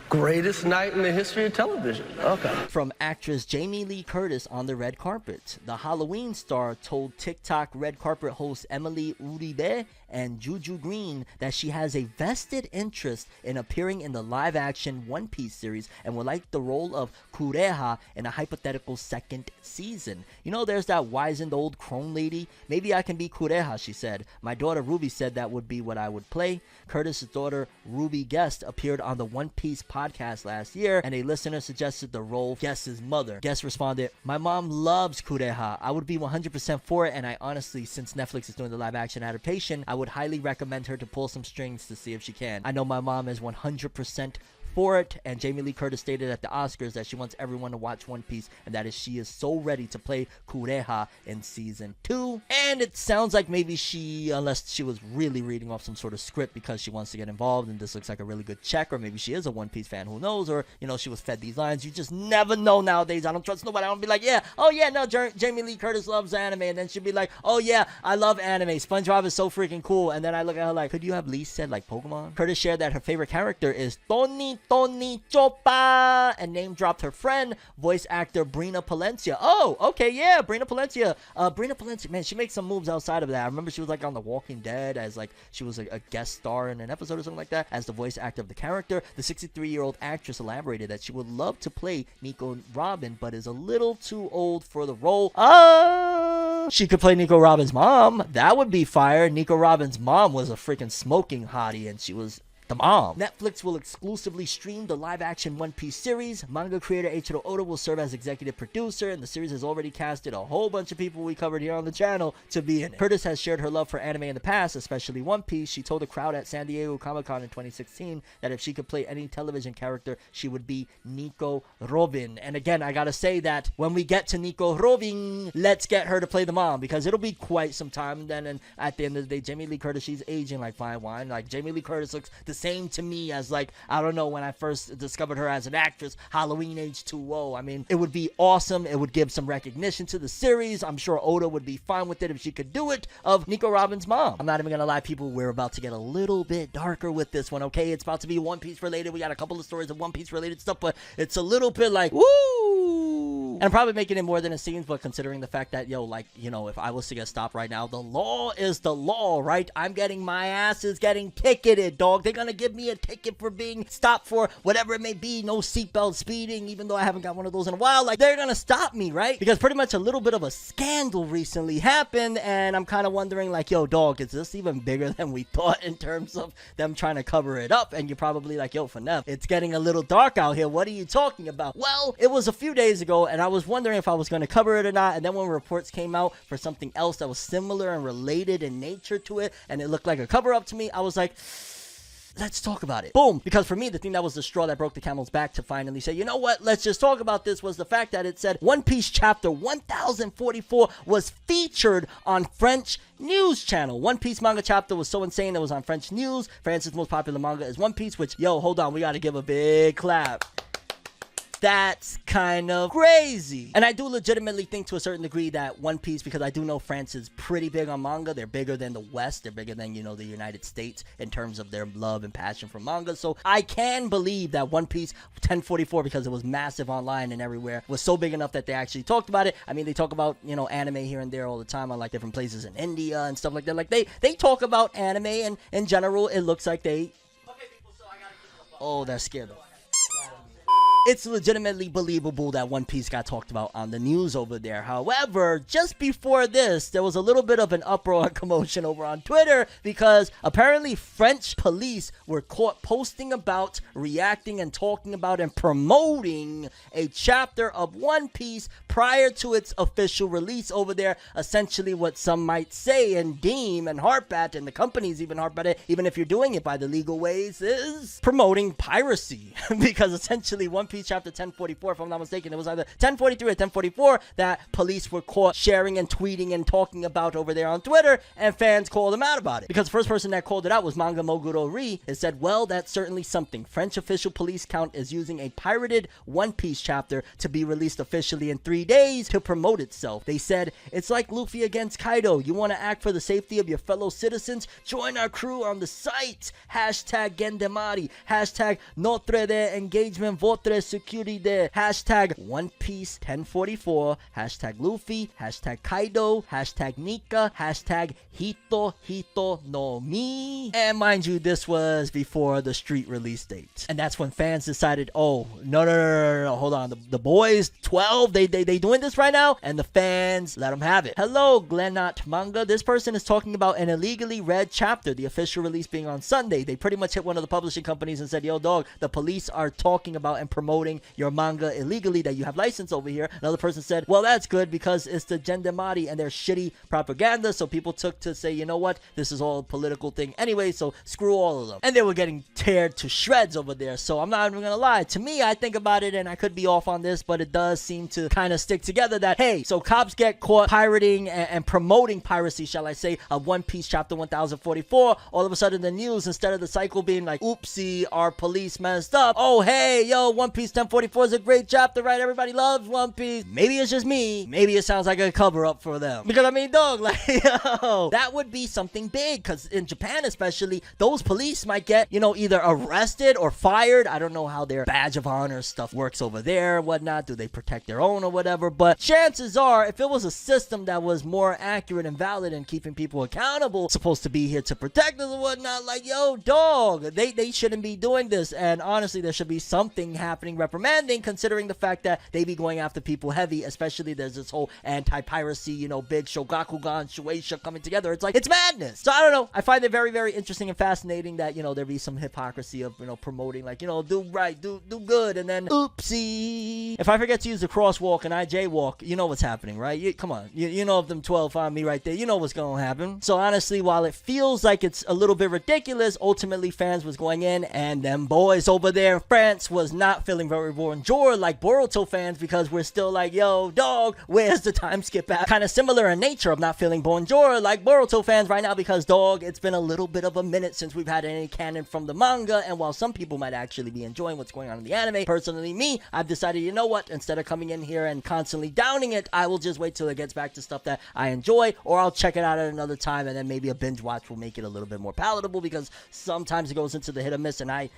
greatest night in the history of television. Okay. From actress Jamie Lee Curtis on the red carpet. The Halloween star told TikTok red carpet host Emily Uribe and Juju Green that she has a vested interest in appearing in the live-action One Piece series and would like the role of Kureha in a hypothetical second season. You know, there's that wizened old crone lady. Maybe I can be Kureha, she said. My daughter Ruby said that would be what I would play. Curtis's daughter Ruby Guest appeared on the One Piece podcast podcast last year, and a listener suggested the role Guest's mother. Guest responded, "My mom loves Kureha. I would be 100% for it, and I honestly, since Netflix is doing the live action adaptation, I would highly recommend her to pull some strings to see if she can. I know my mom is 100% for it." And Jamie Lee Curtis stated at the Oscars that she wants everyone to watch One Piece, and that is she is so ready to play Kureha in season 2. And it sounds like maybe she, unless she was really reading off some sort of script because she wants to get involved, and this looks like a really good check, or maybe she is a One Piece fan, who knows, or, you know, she was fed these lines. You just never know nowadays. I don't trust nobody. I don't be like, yeah, oh yeah, no, Jamie Lee Curtis loves anime, and then she'd be like, oh yeah, I love anime. SpongeBob is so freaking cool. And then I look at her like, could you have at least said like Pokemon? Curtis shared that her favorite character is Tony Chopa, and name dropped her friend, voice actor Brina Palencia. Oh, okay, yeah, Brina Palencia. Brina Palencia, man, she makes some moves outside of that. I remember she was like on The Walking Dead as like, she was a guest star in an episode or something like that as the voice actor of the character. The 63-year-old actress elaborated that she would love to play Nico Robin, but is a little too old for the role. She could play Nico Robin's mom. That would be fire. Nico Robin's mom was a freaking smoking hottie, and she was the mom. Netflix will exclusively stream the live-action One Piece series. Manga creator Eiichiro Oda will serve as executive producer, and the series has already casted a whole bunch of people we covered here on the channel to be in it. Curtis has shared her love for anime in the past, especially One Piece. She told a crowd at San Diego Comic-Con in 2016 that if she could play any television character, she would be Nico Robin. And again, I gotta say that when we get to Nico Robin, let's get her to play the mom, because it'll be quite some time then, and at the end of the day, Jamie Lee Curtis, she's aging like fine wine. Like, Jamie Lee Curtis looks the same to me as, like, I don't know, when I first discovered her as an actress, Halloween H2O. I mean, it would be awesome. It would give some recognition to the series. I'm sure Oda would be fine with it if she could do it, of Nico Robin's mom. I'm not even gonna lie, people, we're about to get a little bit darker with this one, okay? It's about to be One Piece related. We got a couple of stories of One Piece related stuff, but it's a little bit like, woo! And I'm probably making it more than it seems, but considering the fact that, yo, like, you know, if I was to get stopped right now, the law is the law, right? I'm getting, my ass is getting ticketed, dog. They're gonna give me a ticket for being stopped for whatever it may be, no seatbelt speeding, even though I haven't got one of those in a while. Like, they're gonna stop me, right? Because pretty much a little bit of a scandal recently happened, and I'm kind of wondering, like, yo, dog, is this even bigger than we thought in terms of them trying to cover it up? And you're probably like, yo, FORNEV, it's getting a little dark out here. What are you talking about? Well, it was a few days ago, and I was wondering if I was going to cover it or not, and then when reports came out for something else that was similar and related in nature to it, and it looked like a cover-up to me, I was like, let's talk about it. Boom. Because for me, the thing that was the straw that broke the camel's back to finally say, you know what, let's just talk about this, was the fact that it said One Piece chapter 1044 was featured on French news channel. One Piece manga chapter was so insane it was on French news. France's most popular manga is One Piece, which, yo, hold on, we got to give a big clap. That's kind of crazy. And I do legitimately think to a certain degree that One Piece, because I do know France is pretty big on manga. They're bigger than the West. They're bigger than, you know, the United States in terms of their love and passion for manga. So I can believe that One Piece 1044, because it was massive online and everywhere, was so big enough that they actually talked about it. I mean, they talk about, you know, anime here and there all the time on like different places in India and stuff like that. Like they talk about anime, and in general, it looks like they... Okay, people, so I gotta keep the... Oh, that scared them. It's legitimately believable that One Piece got talked about on the news over there. However, just before this, there was a little bit of an uproar and commotion over on Twitter, because apparently French police were caught posting about, reacting, and talking about and promoting a chapter of One Piece prior to its official release over there. Essentially what some might say and deem and harp at, and the companies even harp at it, even if you're doing it by the legal ways, is promoting piracy. Because essentially One Piece chapter 1044, if I'm not mistaken, it was either 1043 or 1044 that police were caught sharing and tweeting and talking about over there on Twitter, and fans called them out about it. Because the first person that called it out was Manga Moguro Ri. It said, well, that's certainly something. French official police count is using a pirated One Piece chapter to be released officially in 3 days to promote itself. They said, it's like Luffy against Kaido. You want to act for the safety of your fellow citizens? Join our crew on the site. Hashtag Gendemari. Hashtag Notre de Engagement Votre Securite. Hashtag One Piece 1044. Hashtag Luffy. Hashtag Kaido. Hashtag Nika. Hashtag Hito Hito no Mi. And mind you, this was before the street release date. And that's when fans decided, oh, no, hold on. The boys, 12, they they doing this right now, and the fans let them have it. Hello, Glennot Manga. This person is talking about an illegally read chapter, the official release being on Sunday. They pretty much hit one of the publishing companies and said, yo, dog, the police are talking about and promoting your manga illegally that you have license over here. Another person said, well, that's good because it's the Gendemari and their shitty propaganda, so people took to say, you know what, this is all a political thing anyway, so screw all of them. And they were getting teared to shreds over there. So I'm not even gonna lie, to me, I think about it, and I could be off on this, but it does seem to kind of stick together that, hey, so cops get caught pirating and promoting piracy, shall I say, of One Piece chapter 1044. All of a sudden the news, instead of the cycle being like, oopsie, our police messed up, oh hey, yo, One Piece 1044 is a great chapter, right? Everybody loves One Piece. Maybe it's just me, maybe it sounds like a cover up for them, because I mean, dog, like, yo, that would be something big, because in Japan especially, those police might get, you know, either arrested or fired. I don't know how their badge of honor stuff works over there, whatnot. Do they protect their own or whatever? But chances are, if it was a system that was more accurate and valid and keeping people accountable, supposed to be here to protect us and whatnot, like, yo, dog, they shouldn't be doing this. And honestly, there should be something happening reprimanding, considering the fact that they be going after people heavy, especially there's this whole anti-piracy, you know, big Shogakukan, Shueisha coming together. It's like, it's madness. So I don't know. I find it very, very interesting and fascinating that, you know, there be some hypocrisy of, you know, promoting, like, you know, do right, do good, and then oopsie. If I forget to use the crosswalk and I jaywalk, you know what's happening, right? Come on. You know if them 12 find me right there, you know what's gonna happen. So honestly, while it feels like it's a little bit ridiculous, ultimately fans was going in, and them boys over there in France was not feeling very bonjour like Boruto fans, because we're still like, yo, dog, where's the time skip at? Kind of similar in nature of not feeling bonjour like Boruto fans right now, because, dog, it's been a little bit of a minute since we've had any canon from the manga, and while some people might actually be enjoying what's going on in the anime, personally me, I've decided, you know what, instead of coming in here and constantly downing it, I will just wait till it gets back to stuff that I enjoy, or I'll check it out at another time, and then maybe a binge watch will make it a little bit more palatable, because sometimes it goes into the hit or miss, and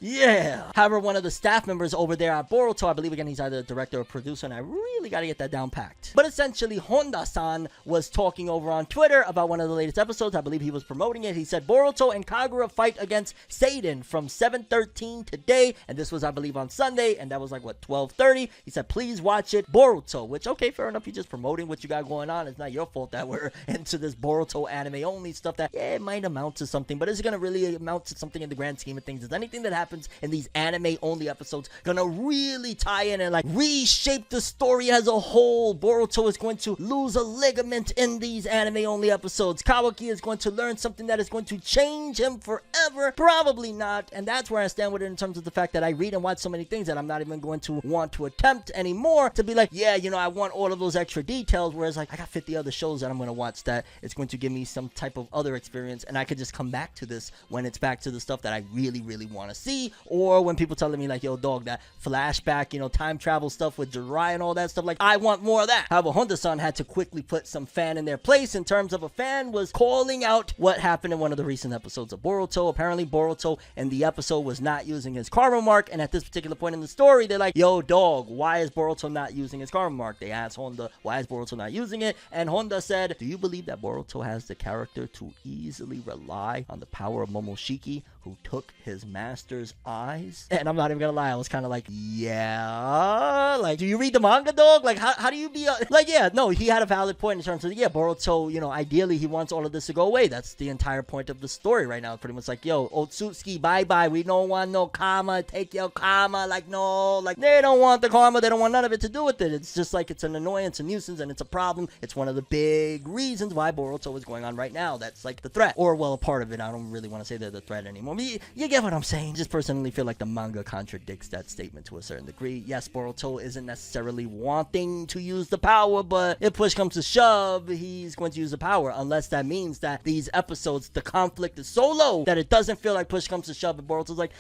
yeah. However, one of the staff members over there at Boruto, I believe, again, he's either a director or producer, and I really got to get that down packed. But essentially, Honda-san was talking over on Twitter about one of the latest episodes. I believe he was promoting it. He said, Boruto and Kagura fight against Seiden from 7:13 today, and this was, I believe, on Sunday, and that was like, what, 12:30? He said, please watch it, Boruto, which, okay, fair enough. You're just promoting what you got going on. It's not your fault that we're into this Boruto anime-only stuff that, yeah, it might amount to something, but is it going to really amount to something in the grand scheme of things? Is anything that happens in these anime-only episodes gonna really tie in and, like, reshape the story as a whole? Boruto is going to lose a ligament in these anime-only episodes. Kawaki is going to learn something that is going to change him forever. Probably not, and that's where I stand with it in terms of the fact that I read and watch so many things that I'm not even going to want to attempt anymore to be like, yeah, you know, I want all of those extra details, whereas, like, I got 50 other shows that I'm going to watch that it's going to give me some type of other experience, and I could just come back to this when it's back to the stuff that I really, really want to see, or when people telling me like, yo, dog, that flashback, you know, time travel stuff with Jiraiya and all that stuff, like, I want more of that. However, Honda-san had to quickly put some fan in their place in terms of a fan was calling out what happened in one of the recent episodes of Boruto. Apparently, Boruto in the episode was not using his karma mark, and at this particular point in the story, they're like, yo, dog, why is Boruto not using his karma mark? They asked Honda, why is Boruto not using it? And Honda said, do you believe that Boruto has the character to easily rely on the power of Momoshiki, who took his master's eyes? And I'm not even gonna lie, I was kind of like, yeah, like, do you read the manga, dog? Like, how do you be like, yeah, no, he had a valid point in terms of, yeah, Boruto, you know, ideally he wants all of this to go away. That's the entire point of the story right now. Pretty much like, yo, Otsutsuki, bye-bye, we don't want no karma, take your karma. Like, no, like, they don't want the karma, they don't want none of it to do with it. It's just like, it's an annoyance, a nuisance, and it's a problem. It's one of the big reasons why Boruto is going on right now. That's like the threat, or, well, a part of it. I don't really want to say they're the threat anymore. You get what I'm saying? Just personally feel like the manga contradicts that statement to a certain degree. Yes, Boruto isn't necessarily wanting to use the power, but if push comes to shove, he's going to use the power, unless that means that these episodes, the conflict is so low that it doesn't feel like push comes to shove, and Boruto's like,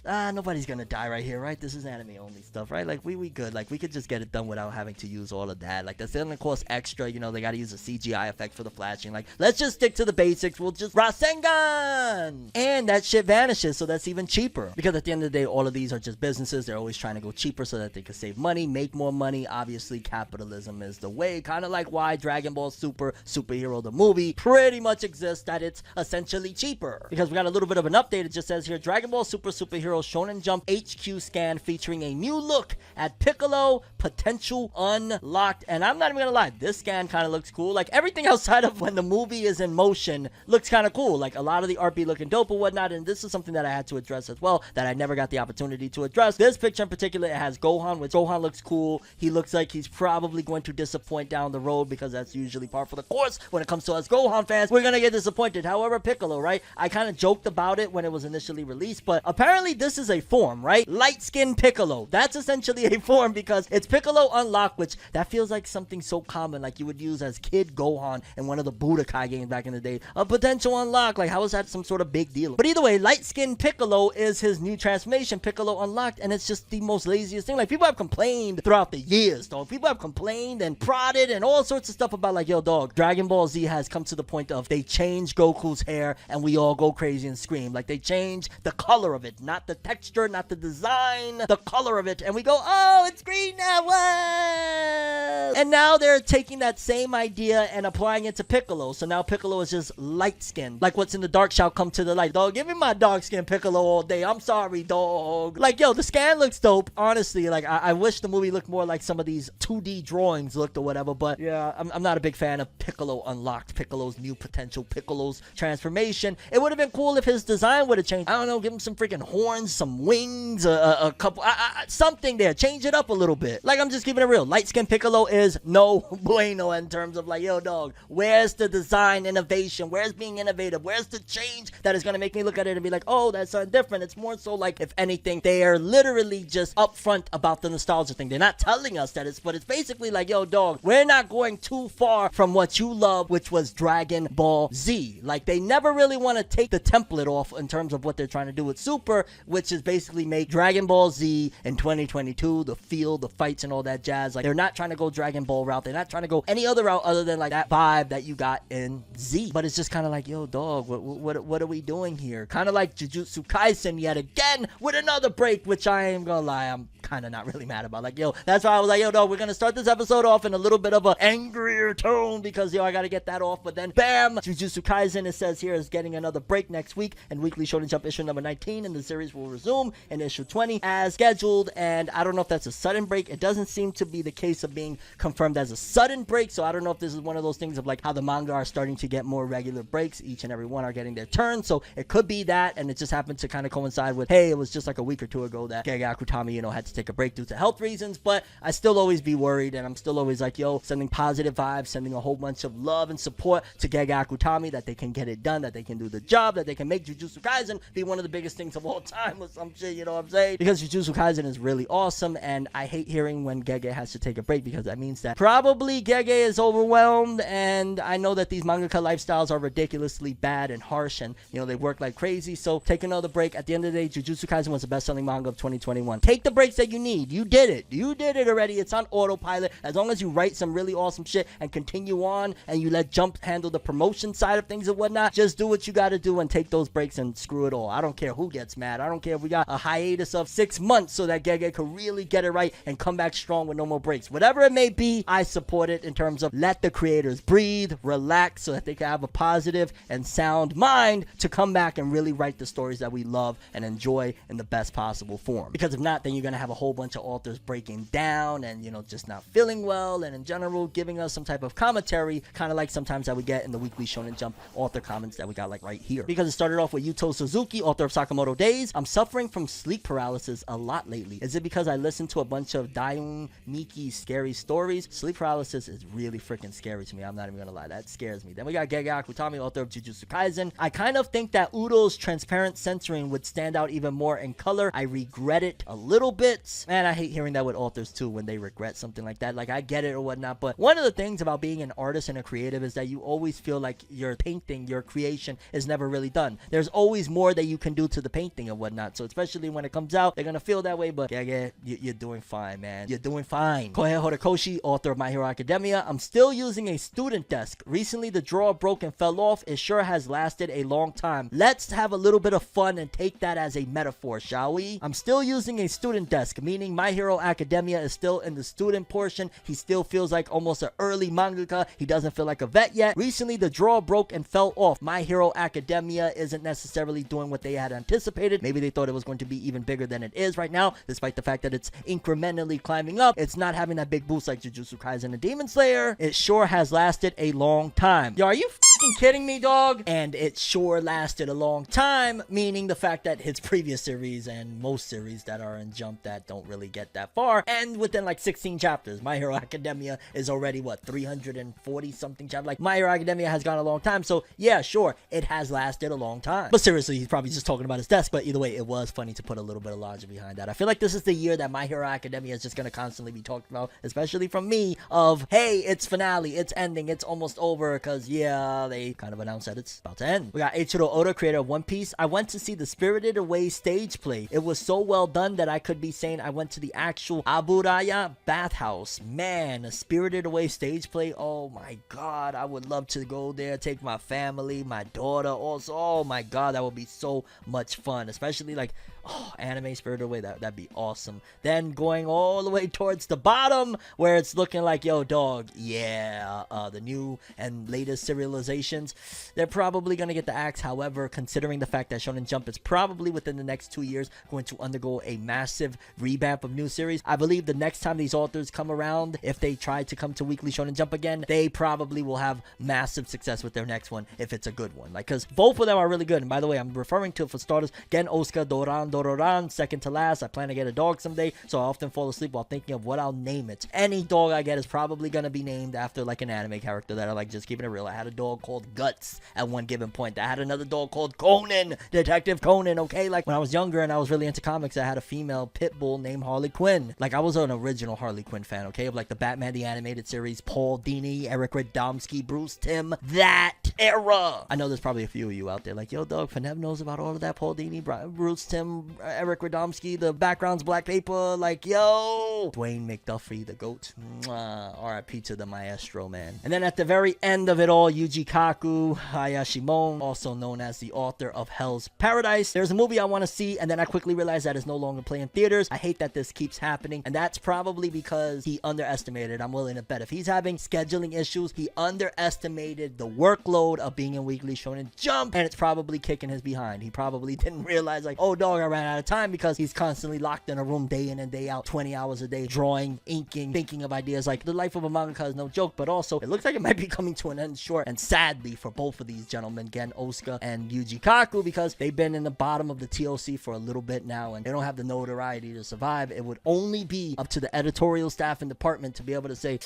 nobody's gonna die right here, right? This is anime only stuff, right? Like, we good. Like, we could just get it done without having to use all of that. Like, that's gonna cost extra, you know, they gotta use a CGI effect for the flashing. Like, let's just stick to the basics. We'll just Rasengan! And that shit vanishes, so that's even cheaper. Because at the end of the day, all of these are just businesses. They're always trying to go cheaper so that they can save money, make more money. Obviously, capitalism is the way. Kind of like why Dragon Ball Superhero the movie pretty much exists, that it's essentially cheaper. Because we got a little bit of an update. It just says here, Dragon Ball Superhero Superhero Shonen Jump HQ scan featuring a new look at Piccolo Potential Unlocked. And I'm not even gonna lie, this scan kind of looks cool. Like, everything outside of when the movie is in motion looks kind of cool. Like, a lot of the art be looking dope or whatnot, and this is something that I had to address as well that I never got the opportunity to address. This picture in particular, it has Gohan, which Gohan looks cool. He looks like he's probably going to disappoint down the road, because that's usually par for the course when it comes to us Gohan fans. We're gonna get disappointed. However, Piccolo, right? I kind of joked about it when it was initially released, but apparently this is a form, right? Light skin Piccolo. That's essentially a form, because it's Piccolo Unlocked, which that feels like something so common, like you would use as Kid Gohan in one of the Budokai games back in the day. A potential unlock, like how is that some sort of big deal? But either way, light skin Piccolo is his new transformation, Piccolo Unlocked, and it's just the most laziest thing. Like, people have complained throughout the years, dog. People have complained and prodded and all sorts of stuff about, like, yo, dog, Dragon Ball Z has come to the point of they change Goku's hair and we all go crazy and scream. Like, they change the color of it, not the texture, not the design, the color of it, and we go, oh, it's green now, what? And now they're taking that same idea and applying it to Piccolo. So now Piccolo is just light skinned. Like, what's in the dark shall come to the light. Dog, give me my dark skin Piccolo all day. I'm sorry, dog. Like, yo, the scan looks dope. Honestly, like, I wish the movie looked more like some of these 2D drawings looked or whatever, but yeah, I'm not a big fan of Piccolo Unlocked, Piccolo's new potential, Piccolo's transformation. It would have been cool if his design would have changed. I don't know, give him some freaking horns, some wings, a couple, something there. Change it up a little bit. Like, I'm just keeping it real. Light skin Piccolo is no bueno in terms of, like, yo, dog, where's the design innovation? Where's being innovative? Where's the change that is going to make me look at it and be like, oh, that's something different? It's more so like, if anything, they are literally just upfront about the nostalgia thing. They're not telling us that but it's basically like, yo, dog, we're not going too far from what you love, which was Dragon Ball Z. Like, they never really want to take the template off in terms of what they're trying to do with Super, which is basically make Dragon Ball Z in 2022, the feel, the fights, and all that jazz. Like, they're not trying to go Dragon Ball route. They're not trying to go any other route other than, like, that vibe that you got in Z. But it's just kind of like, yo, dog, what are we doing here? Kind of like Jujutsu Kaisen yet again with another break, which I ain't gonna lie, I'm kind of not really mad about. Like, yo, that's why I was like, yo, dog, we're gonna start this episode off in a little bit of an angrier tone, because, yo, I gotta get that off. But then, bam, Jujutsu Kaisen, it says here, is getting another break next week, and Weekly Shonen Jump issue number 19, and the series will resume in issue 20 as scheduled. And I don't know if that's a sudden break. It doesn't seem to be the case of being confirmed as a sudden break, so I don't know if this is one of those things of, like, how the manga are starting to get more regular breaks. Each and every one are getting their turn, so it could be that, and it just happened to kind of coincide with, hey, it was just like a week or two ago that Gege Akutami, you know, had to take a break due to health reasons. But I still always be worried, and I'm still always like, yo, sending positive vibes, sending a whole bunch of love and support to Gege Akutami, that they can get it done, that they can do the job, that they can make Jujutsu Kaisen be one of the biggest things of all time or some shit, you know what I'm saying? Because Jujutsu Kaisen is really awesome, and I hate hearing when Gege has to take a break, because that means that probably Gege is overwhelmed, and I know that these mangaka lifestyles are ridiculously bad and harsh, and, you know, they work like crazy. So take another break. At the end of the day, Jujutsu Kaisen was the best-selling manga of 2021. Take the breaks that you need. You did it. You did it already. It's on autopilot. As long as you write some really awesome shit and continue on, and you let Jump handle the promotion side of things and whatnot, just do what you got to do and take those breaks and screw it all. I don't care who gets mad. I don't care if we got a hiatus of 6 months so that Gege could really get it right and come back strong with no more breaks. Whatever it may be, I support it in terms of let the creators breathe, relax, so that they can have a positive and sound mind to come back and really write the stories that we love and enjoy in the best possible form. Because if not, then you're going to have a whole bunch of authors breaking down and, you know, just not feeling well, and in general giving us some type of commentary, kind of like sometimes that we get in the Weekly Shonen Jump author comments that we got, like, right here. Because it started off with Yuto Suzuki, author of Sakamoto Days. I'm suffering from sleep paralysis a lot lately. Is it because I listened to a bunch of Daiun Miki's scary stories? Sleep paralysis is really freaking scary to me. I'm not even gonna lie, that scares me. Then we got Gege Akutami, author of Jujutsu Kaisen. I kind of think that Udo's transparent censoring would stand out even more in color. I regret it a little bit. Man, I hate hearing that with authors too, when they regret something like that. Like, I get it or whatnot, but one of the things about being an artist and a creative is that you always feel like your painting, your creation is never really done. There's always more that you can do to the painting and whatnot. So especially when it comes out, they're gonna feel that way. But Gege, you're doing fine, man. You're doing fine. Kohei Horikoshi, author of My Hero Academia. I'm still using a student desk. Recently the drawer broke and fell off. It sure has lasted a long time. Let's have a little bit of fun and take that as a metaphor, shall we? I'm still using a student desk. desk, meaning My Hero Academia is still in the student portion. He still feels like almost an early mangaka. He doesn't feel like a vet yet. Recently, the draw broke and fell off. My Hero Academia isn't necessarily doing what they had anticipated. Maybe they thought it was going to be even bigger than it is right now, despite the fact that it's incrementally climbing up. It's not having that big boost like Jujutsu Kaisen and Demon Slayer. It sure has lasted a long time. Yo, are you f***ing kidding me, dog? And it sure lasted a long time, meaning the fact that his previous series and most series that are in Jump that don't really get that far, and within like 16 chapters. My Hero Academia is already, what, 340 something chapters? Like, My Hero Academia has gone a long time, so yeah, sure, it has lasted a long time. But seriously, he's probably just talking about his desk, but either way, it was funny to put a little bit of logic behind that. I feel like this is the year that My Hero Academia is just going to constantly be talked about, especially from me, of, hey, it's finale, it's ending, it's almost over, because, yeah, they kind of announced that it's about to end. We got Eiichiro Oda, creator of One Piece. I went to see the Spirited Away stage play. It was so well done that I could be saying I went to the actual Aburaya bathhouse. Man, a Spirited Away stage play, oh my god, I would love to go there, take my family, my daughter also. Oh my god, that would be so much fun, especially like, oh, anime Spirited Away, that'd be awesome. Then going all the way towards the bottom where it's looking like, yo, dog, yeah, the new and latest serializations, they're probably gonna get the axe. However, considering the fact that Shonen Jump is probably within the next 2 years going to undergo a massive revamp of new series, I believe the next time these authors come around, if they try to come to Weekly Shonen Jump again, they probably will have massive success with their next one if it's a good one. Like, because both of them are really good. And by the way, I'm referring to, for starters, Gen Osuka Dororan, second to last. I plan to get a dog someday, so I often fall asleep while thinking of what I'll name it. Any dog I get is probably gonna be named after like an anime character that I like, just keeping it real. I had a dog called Guts at one given point. I had another dog called Conan, Detective Conan, okay? Like, when I was younger and I was really into comics, I had a female pit bull named Harley Quinn. Like, I was an original Harley Quinn fan, okay? Of like the Batman the Animated Series, Paul Dini, Eric Radomski, Bruce Timm, that era. I know there's probably a few of you out there like, yo, dog, Fornev knows about all of that. Paul Dini, Bruce Timm, Eric Radomski, the background's black paper, like, yo, Dwayne McDuffie, the GOAT. R.I.P. to the maestro, man. And then at the very end of it all, Yuji Kaku Hayashimon, also known as the author of Hell's Paradise. There's a movie I want to see, and then I quickly realized that it's no longer playing theaters. I hate that this keeps happening, and that's probably because he underestimated. I'm willing to bet if he's having scheduling issues, he underestimated the workload of being in Weekly Shonen Jump, and it's probably kicking his behind. He probably didn't realize, like, oh, dog, I ran out of time, because he's constantly locked in a room day in and day out, 20 hours a day, drawing, inking, thinking of ideas. Like, the life of a mangaka is no joke, but also it looks like it might be coming to an end short, and sadly for both of these gentlemen, Gen Osuka and Yuji Kaku, because they've been in the bottom of the TOC for a little bit now, and they don't have the notoriety to survive. It would only be up to the editorial staff and department to be able to say,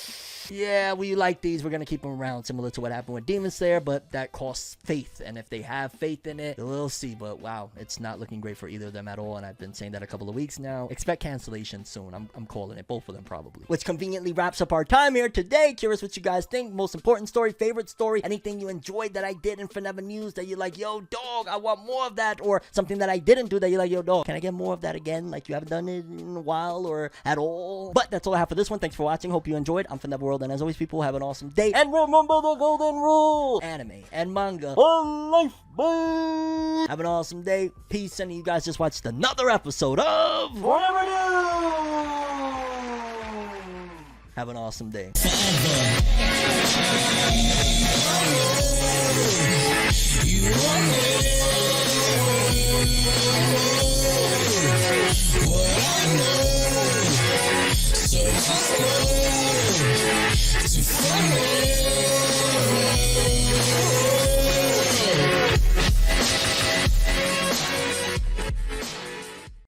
yeah, we like these, we're gonna keep them around, similar to what happened with Demon Slayer, but that costs faith, and if they have faith in it, we'll see. But wow, it's not looking great for either of them at all, and I've been saying that a couple of weeks now. Expect cancellation soon. I'm calling it, both of them probably. Which conveniently wraps up our time here today. Curious what you guys think. Most important story, favorite story, anything you enjoyed that I did in Forever News that you're like, yo, dog, I want more of that, or something that I didn't do that you're like, yo, dog, can I get more of that again? Like, you haven't done it in a while or at all. But that's all I have for this one. Thanks for watching. Hope you enjoyed. I'm ForneverWorld, and as always, people, have an awesome day. And remember the golden rule: anime and manga for life. Bye. Have an awesome day. Peace. And you guys just watched another episode of FORNEVERNEWS. Have an awesome day. You